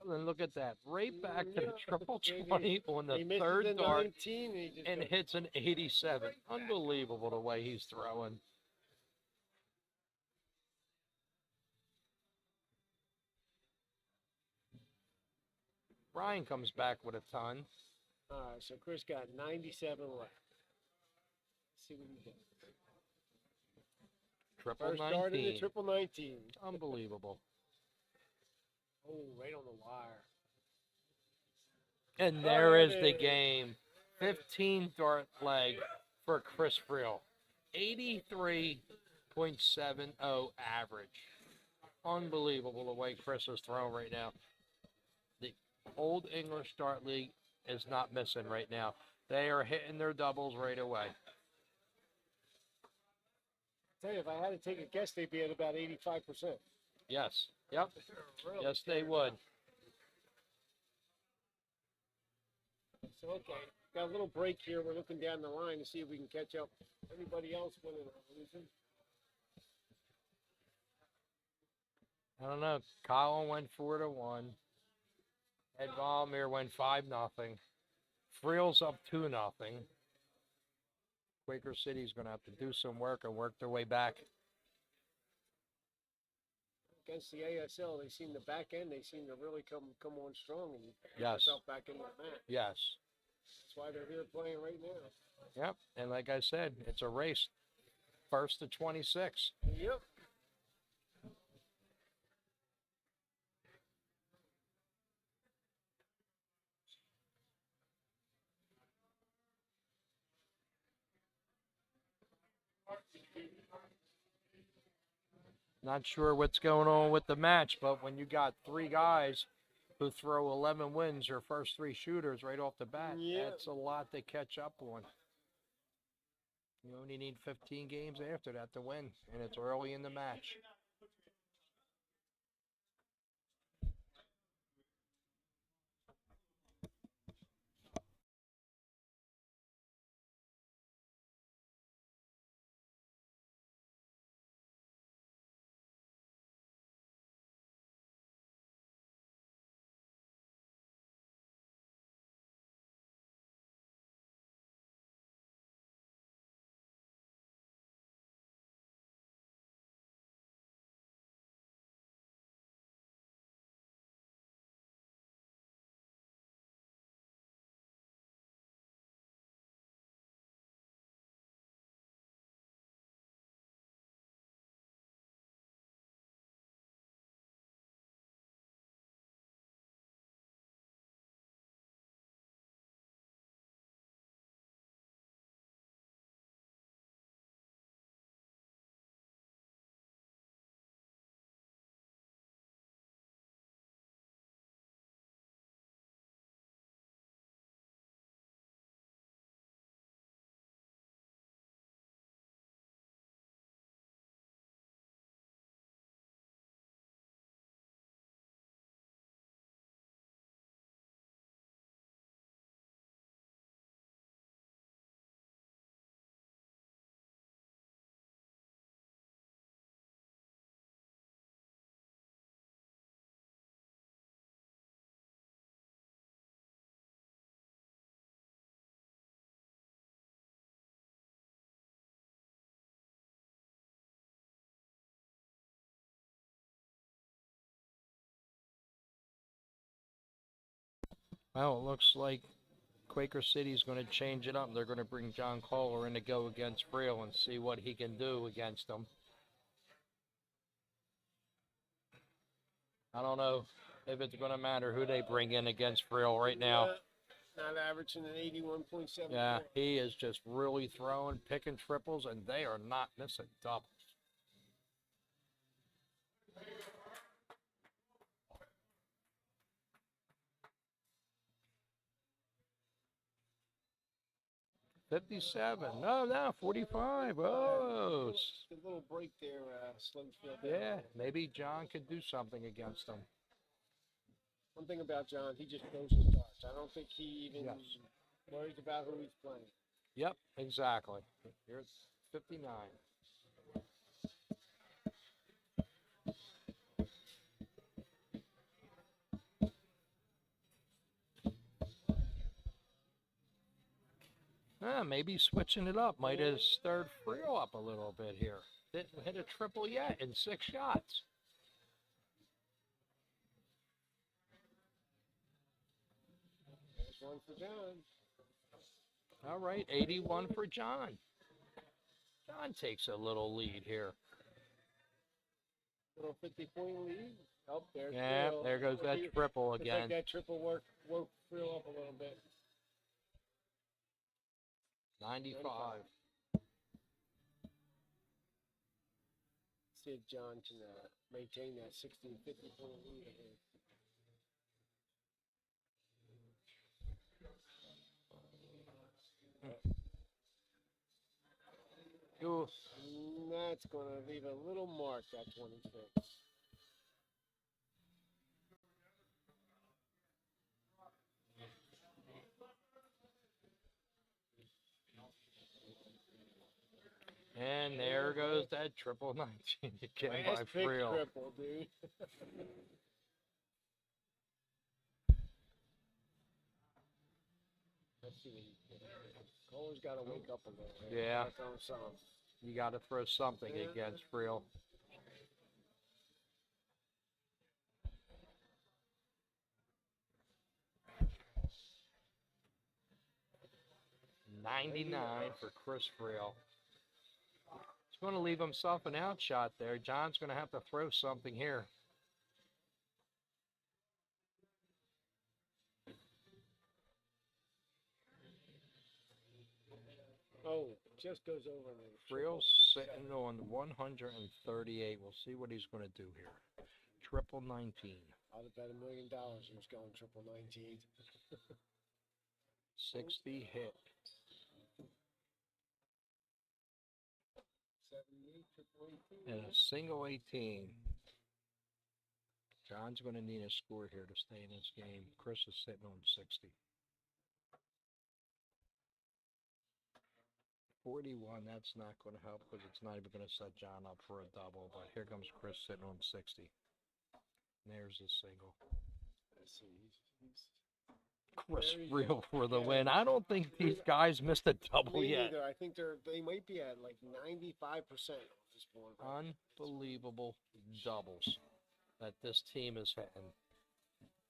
Speaker 5: Well, then look at that. Right back to the triple 20 on the
Speaker 7: He misses
Speaker 5: third
Speaker 7: the
Speaker 5: dart
Speaker 7: 19, and he just
Speaker 5: and
Speaker 7: goes,
Speaker 5: hits an 87. Unbelievable the way he's throwing. Brian comes back with a ton.
Speaker 7: all right, so Chris got 97 left. Let's see what he does.
Speaker 5: Triple
Speaker 7: First start in the
Speaker 5: 19.
Speaker 7: triple 19.
Speaker 5: Unbelievable.
Speaker 7: Oh, right on the wire.
Speaker 5: And there is the game. 15 dart leg for Chris Friel. 83.70 average. Unbelievable the way Chris is throwing right now. The Old English Dart League is not missing right now. They are hitting their doubles right away.
Speaker 7: Tell you, if I had to take a guess, they'd be at about 85%.
Speaker 5: Yes. Yep. Yes, they would.
Speaker 7: So, okay, got a little break here. We're looking down the line to see if we can catch up. Anybody else winning or losing?
Speaker 5: I don't know. Colin went 4-1. Ed Valmir went 5-0. Friel's up 2-0. Quaker City's going to have to do some work and work their way back.
Speaker 7: Against the ASL, they seem the back end. They seem to really come on strong and get
Speaker 5: Yes.
Speaker 7: themselves back in the match.
Speaker 5: Yes.
Speaker 7: That's why they're here playing right now.
Speaker 5: Yep. And like I said, it's a race. First to 26.
Speaker 7: Yep.
Speaker 5: Not sure what's going on with the match, but when you got 3 guys who throw 11 wins, your first 3 shooters right off the bat,
Speaker 7: Yeah.
Speaker 5: that's a lot to catch up on. You only need 15 games after that to win, and it's early in the match. Well, it looks like Quaker City's going to change it up. They're going to bring John Kohler in to go against Friel and see what he can do against them. I don't know if it's going to matter who they bring in against Friel right now.
Speaker 7: Not averaging an 81.7.
Speaker 5: Yeah, he is just really throwing, picking triples, and they are not missing doubles. $57. No, 45. Oh,
Speaker 7: A little break there, Slugfield.
Speaker 5: yeah. Maybe John could do something against them.
Speaker 7: One thing about John, he just throws his darts. I don't think he even
Speaker 5: Yes.
Speaker 7: worries about who he's playing.
Speaker 5: Yep, exactly. Here's 59. Maybe switching it up. Might have stirred Friel up a little bit here. Didn't hit a triple yet in 6 shots.
Speaker 7: There's one for John.
Speaker 5: All right, 81 for John. John takes a little lead here.
Speaker 7: Little 50-point lead. Oh, there's
Speaker 5: Yeah,
Speaker 7: Friel.
Speaker 5: there goes that triple
Speaker 7: Looks
Speaker 5: again.
Speaker 7: like that triple woke Friel up a little bit.
Speaker 5: 95.
Speaker 7: See if John can maintain that 60 and 50-point lead.
Speaker 5: Ooh,
Speaker 7: That's going to leave a little mark, that 26.
Speaker 5: And there goes that triple 19 again by
Speaker 7: Last pick
Speaker 5: Friel.
Speaker 7: triple, dude. Let's see what he can do. Cole's got to wake up a little bit.
Speaker 5: Yeah.
Speaker 7: Gotta throw something.
Speaker 5: You got to throw something against Friel. $99 for Chris Friel. He's going to leave himself an outshot there. John's going to have to throw something here.
Speaker 7: Oh, just goes over me.
Speaker 5: Friel's sitting on 138. We'll see what he's going to do here. Triple 19.
Speaker 7: I'd have bet $1 million he was going triple 19.
Speaker 5: 60 hit.
Speaker 7: 78, triple 18.
Speaker 5: And a single 18. John's going to need a score here to stay in this game. Chris is sitting on 60. 41, that's not going to help because it's not even going to set John up for a double. But here comes Chris sitting on 60. And there's a single.
Speaker 7: Let's see.
Speaker 5: Chris
Speaker 7: There you
Speaker 5: Friel
Speaker 7: go.
Speaker 5: for the
Speaker 7: Yeah.
Speaker 5: win. I don't think these guys missed a double
Speaker 7: Me
Speaker 5: yet.
Speaker 7: neither. I think they might be at like 95% of this board.
Speaker 5: Unbelievable doubles that this team is hitting.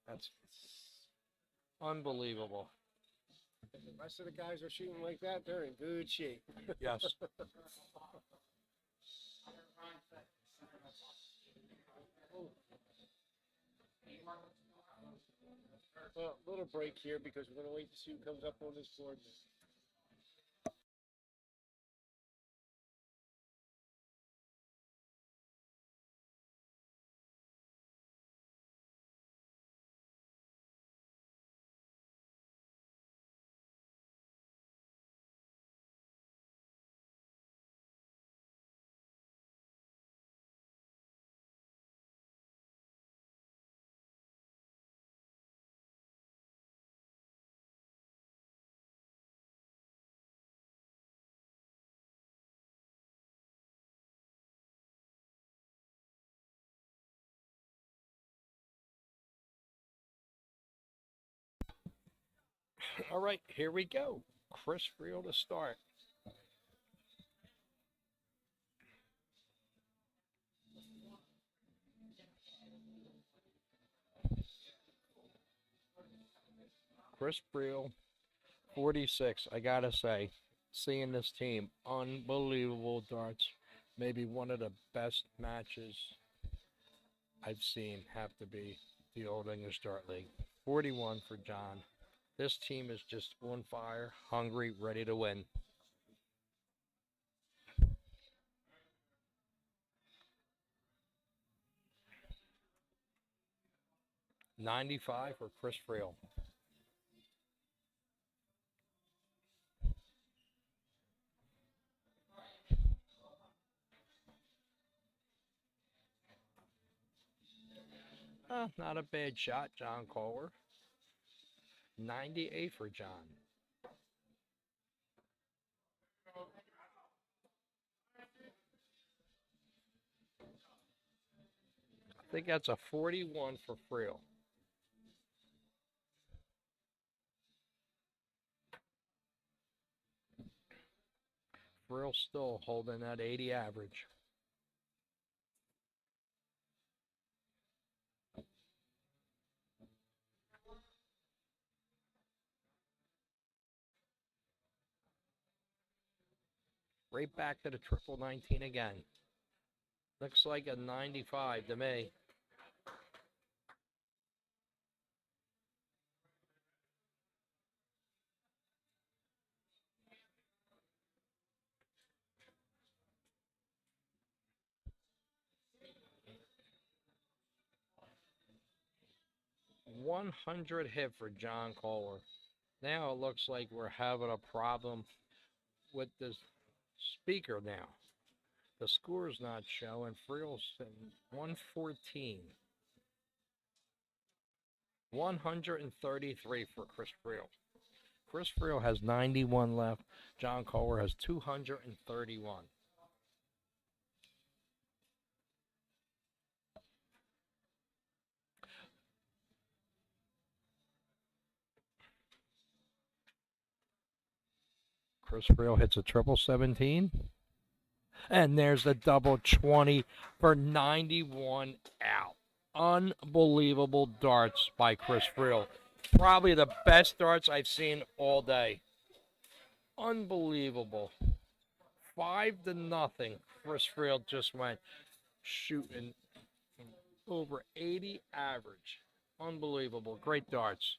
Speaker 5: That's unbelievable.
Speaker 7: If the rest of the guys are shooting like that, they're in good shape.
Speaker 5: Yes.
Speaker 7: Well, little break here because we're going to wait to see who comes up on this board.
Speaker 5: All right, here we go. Chris Friel to start. Chris Friel, 46. I got to say, seeing this team, unbelievable darts. Maybe one of the best matches I've seen have to be the Old English Dart League. 41 for John. This team is just on fire, hungry, ready to win. $95 for Chris Friel. Not a bad shot, John Kohler. 98 for John. I think that's a 41 for Friel. Friel still holding that 80 average. Right back to the triple 19 again. Looks like a 95 to me. $100 hit for John Kohler. Now it looks like we're having a problem with this speaker now. The score's not showing. Friel's 114. 133 for Chris Friel. Chris Friel has 91 left. John Kohler has 231. Chris Friel hits a triple 17. And there's the double 20 for 91 out. Unbelievable darts by Chris Friel. Probably the best darts I've seen all day. Unbelievable. 5-0. Chris Friel just went shooting over 80 average. Unbelievable. Great darts.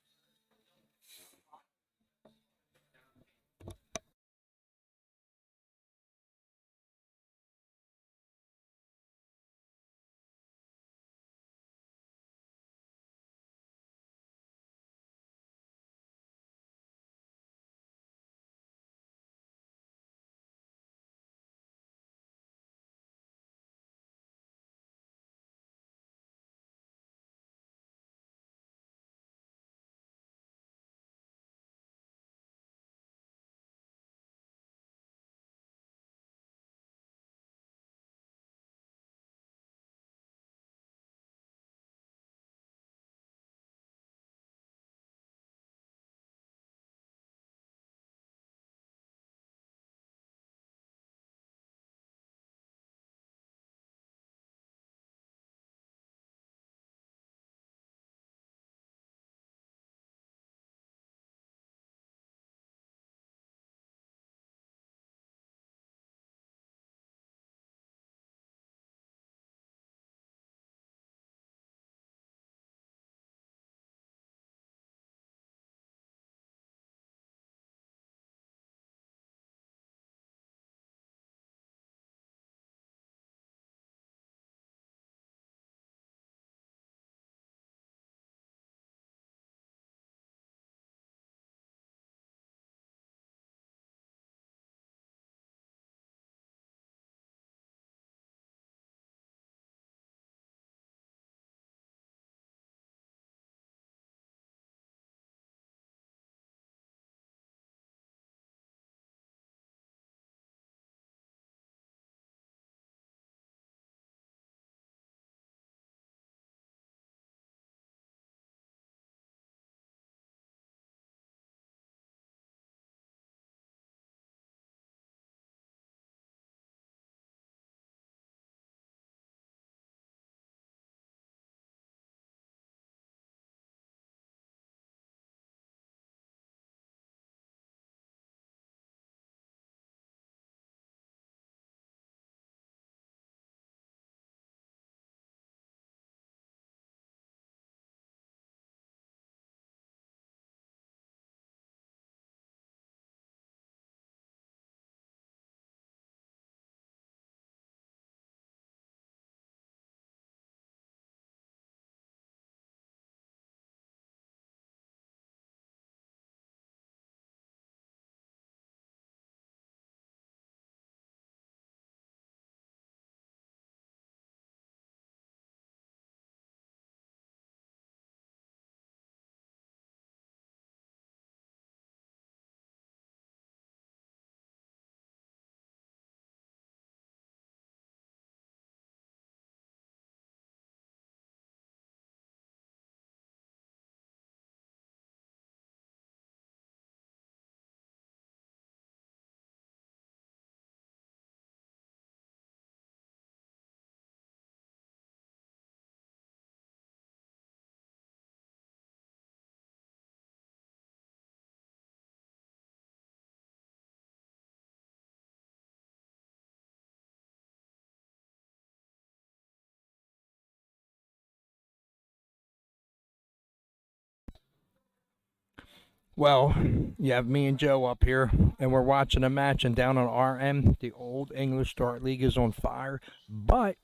Speaker 5: Well, you have me and Joe up here, and we're watching a match, and down on RM, the Old English Dart League is on fire, but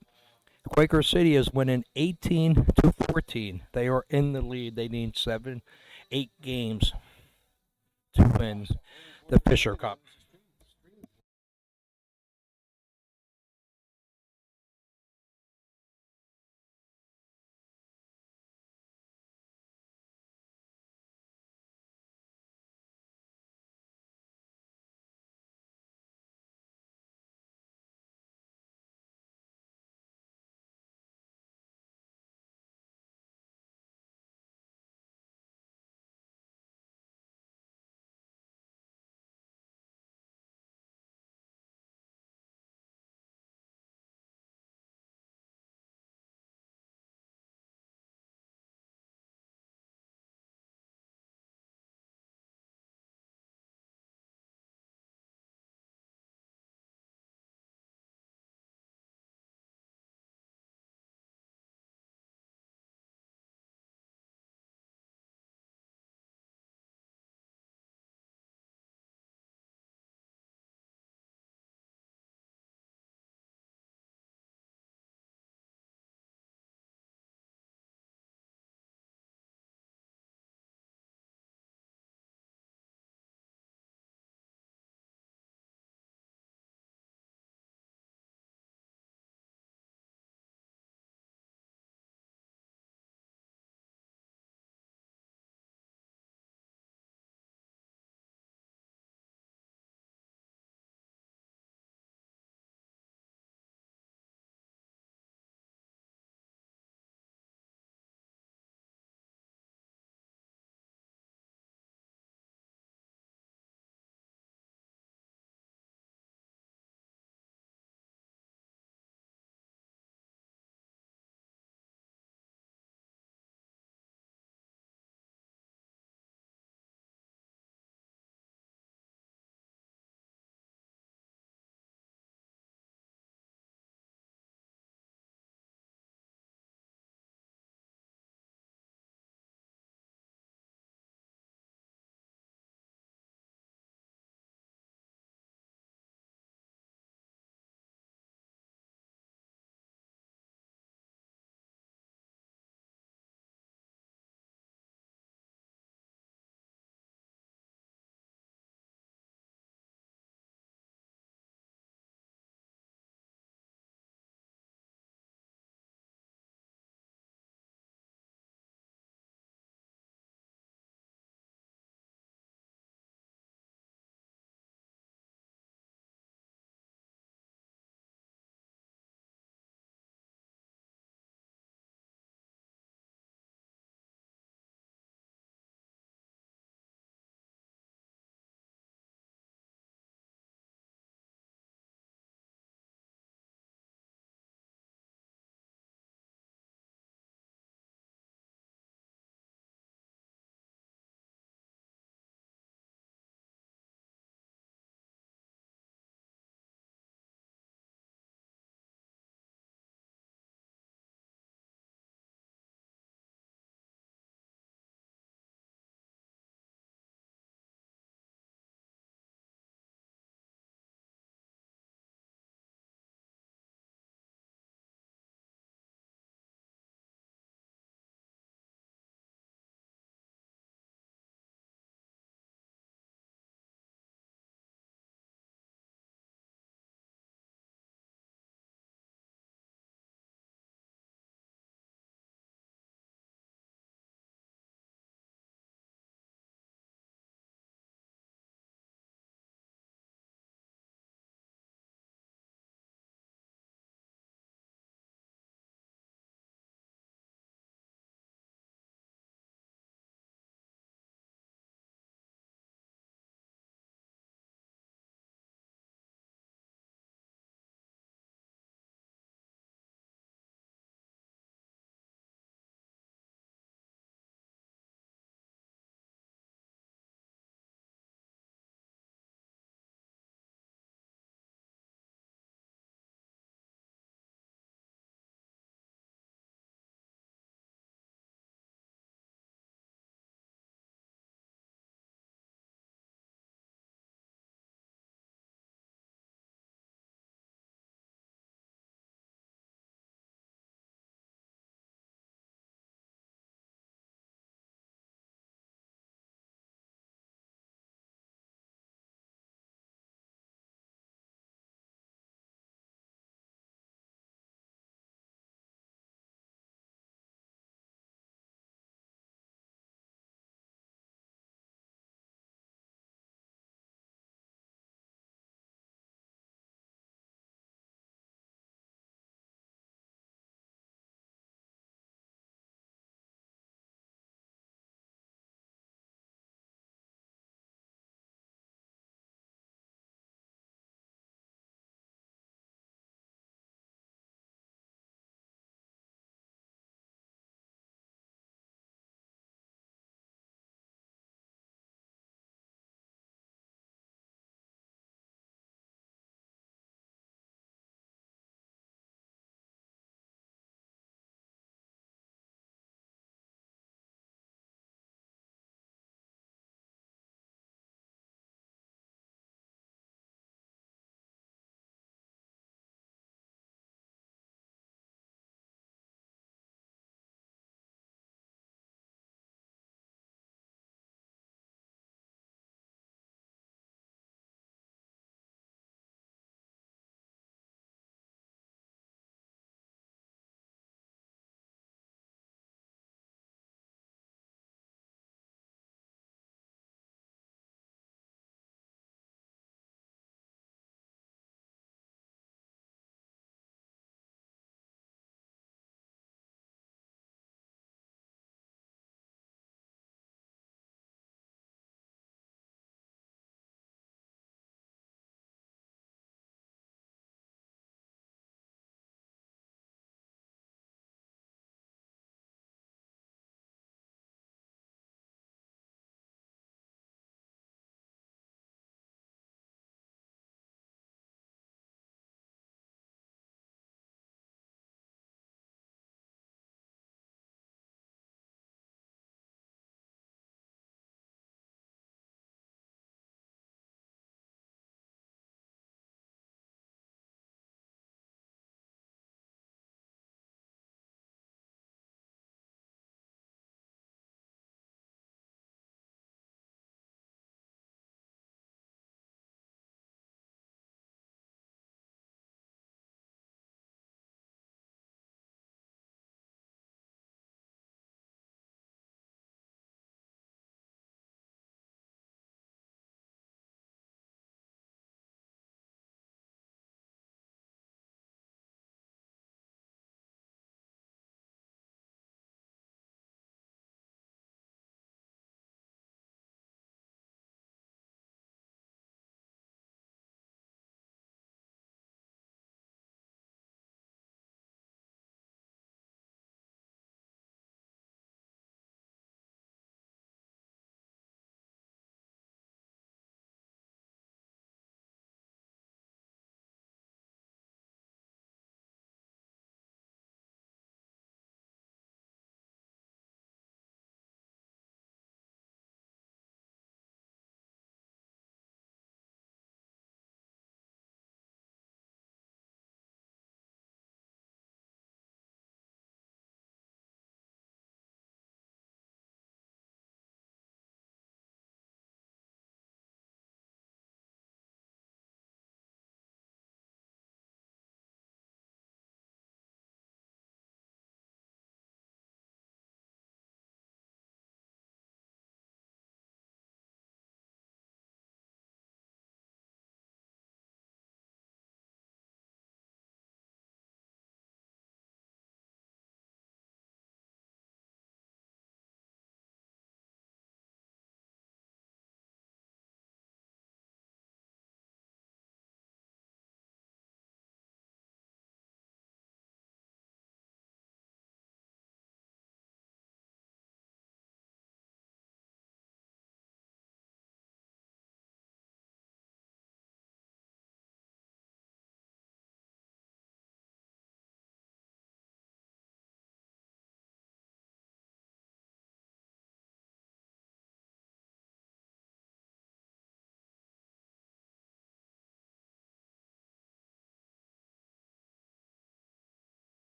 Speaker 5: Quaker City is winning 18-14. They are in the lead. They need 7, 8 games to win the Fisher Cup.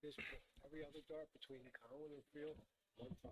Speaker 7: This, every other dart between Colin and Field, 1-5.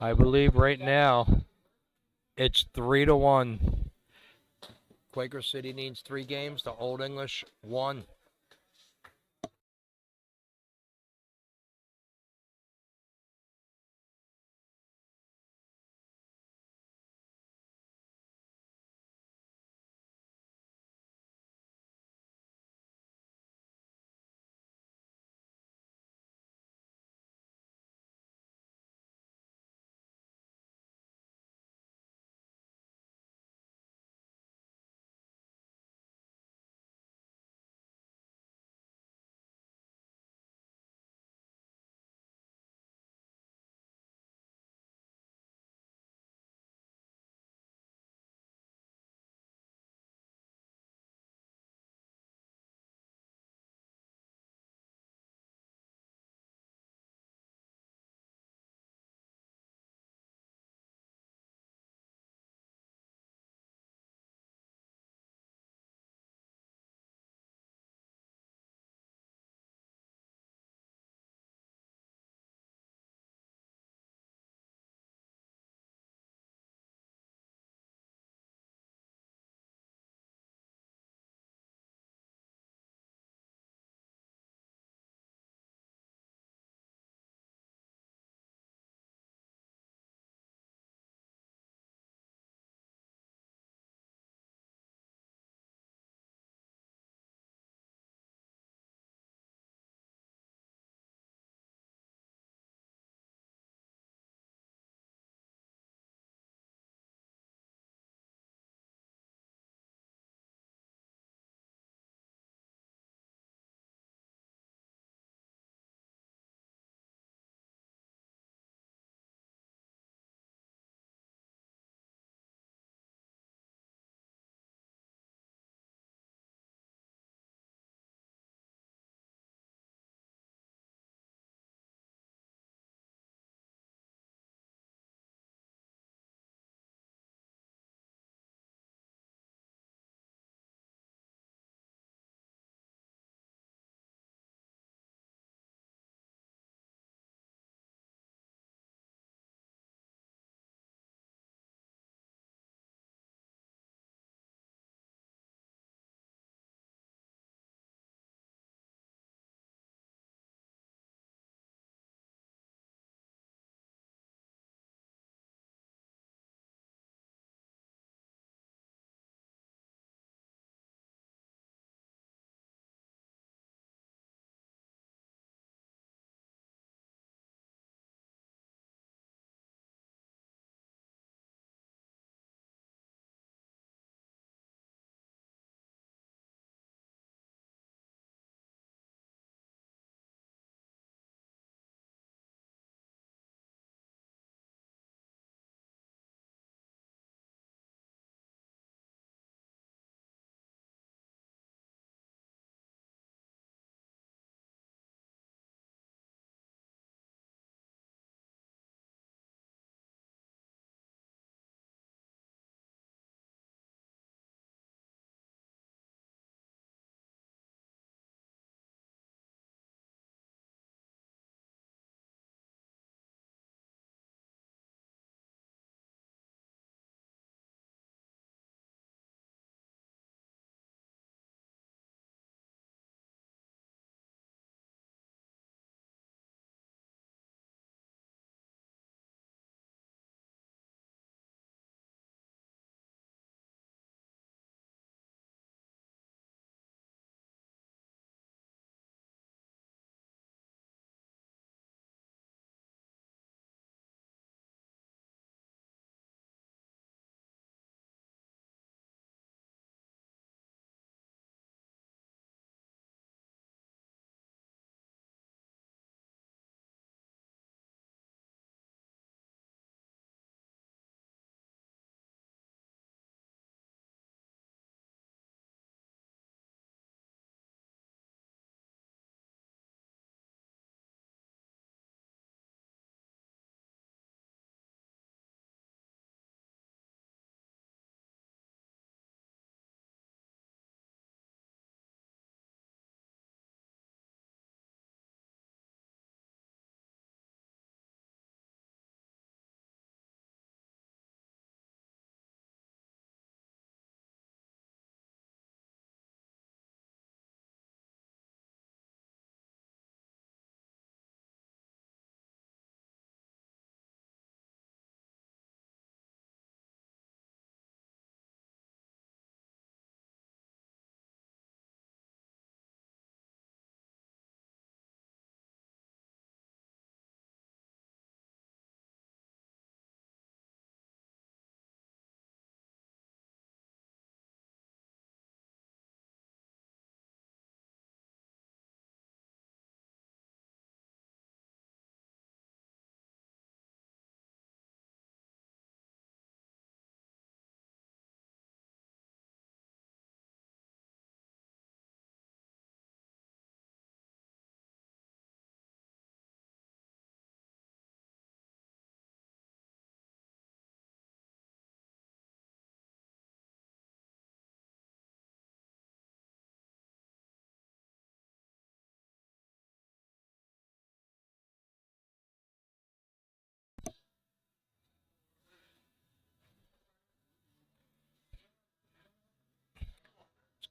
Speaker 5: I believe right now it's 3-1. Quaker City needs 3 games. The Old English 1.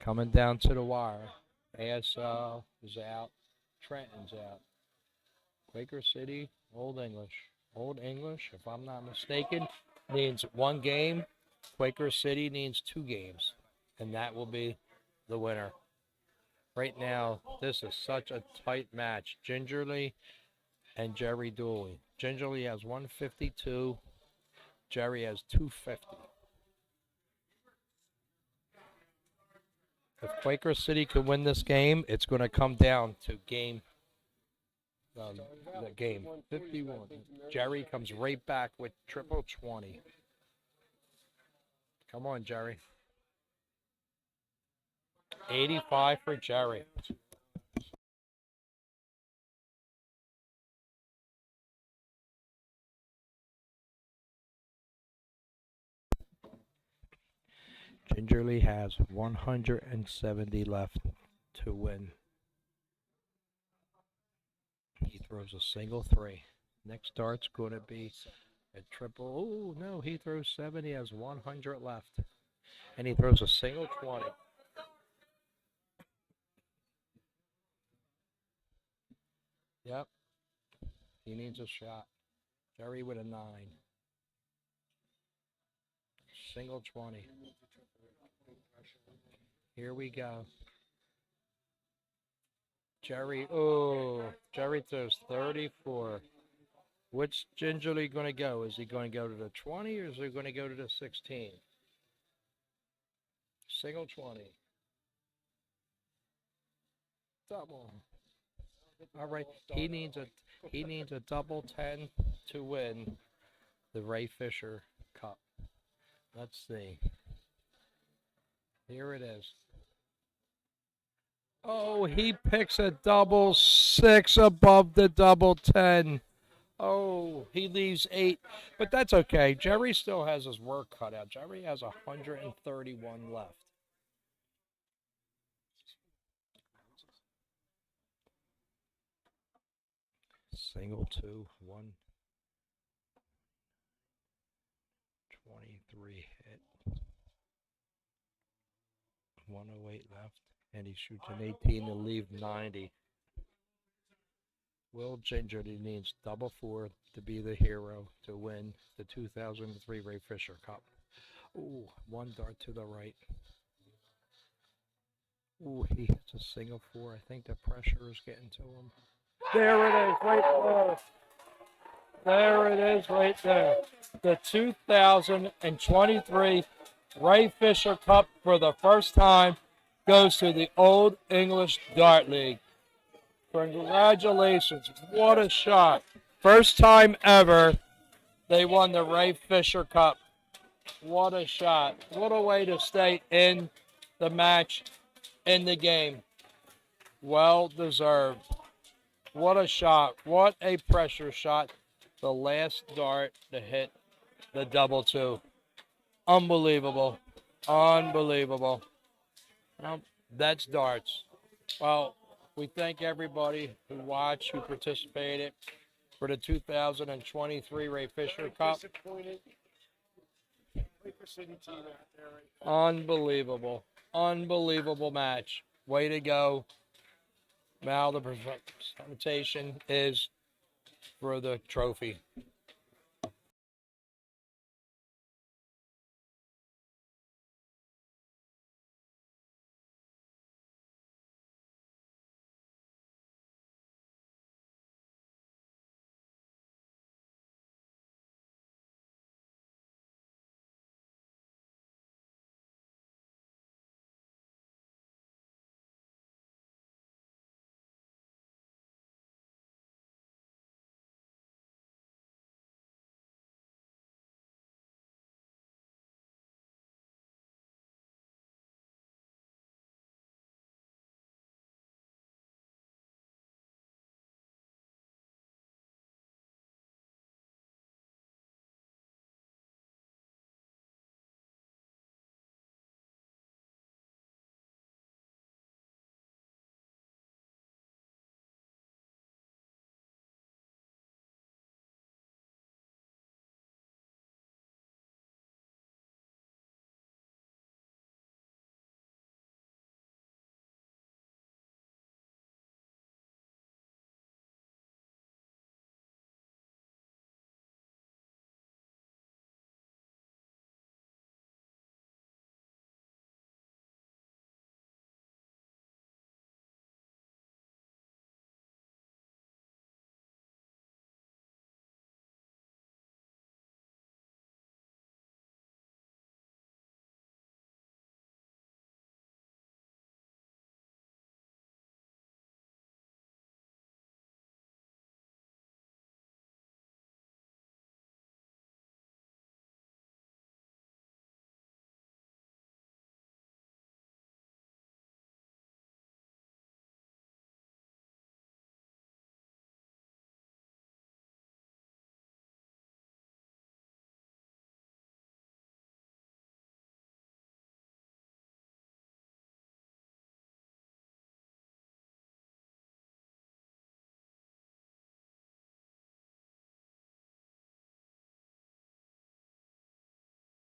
Speaker 5: coming down to the wire. ASL is out. Trenton's out. Quaker City, Old English. Old English, if I'm not mistaken, needs 1 game. Quaker City needs 2 games. And that will be the winner. Right now, this is such a tight match. Gingerly and Jerry Dooley. Gingerly has 152. Jerry has 250. If Quaker City can win this game, it's going to come down to the game 51. Jerry comes right back with triple 20. Come on, Jerry. 85 for Jerry. Gingerly has 170 left to win. He throws a single 3. Next dart's going to be a triple. Oh, no, he throws 7. He has 100 left. And he throws a single 20. Yep. He needs a shot. Jerry with a 9. Single 20. Here we go. Jerry throws 34. Which Gingerly going to go? Is he going to go to the 20 or is he going to go to the 16? Single 20. Double. All right. He needs a double 10 to win the Ray Fischer Cup. Let's see. Here it is. Oh, he picks a double 6 above the double 10. Oh, he leaves 8. But that's okay. Jerry still has his work cut out. Jerry has 131 left. Single 2, 1. 23 hit. 108 left. And he shoots an 18 to leave 90. Will Gingerly needs double 4 to be the hero to win the 2003 Ray Fischer Cup. Ooh, 1 dart to the right. Ooh, he hits a single 4. I think the pressure is getting to him. There it is, right there. There it is, right there. The 2023 Ray Fischer Cup for the first time goes to the Old English Dart League. Congratulations. What a shot. First time ever they won the Ray Fischer Cup. What a shot. What a way to stay in the match, in the game. Well deserved. What a shot. What a pressure shot. The last dart to hit the double 2. Unbelievable. Unbelievable. Well, that's darts. Well, we thank everybody who watched, who participated for the 2023 Ray Fischer Cup. Unbelievable. Unbelievable match. Way to go. Now the presentation is for the trophy.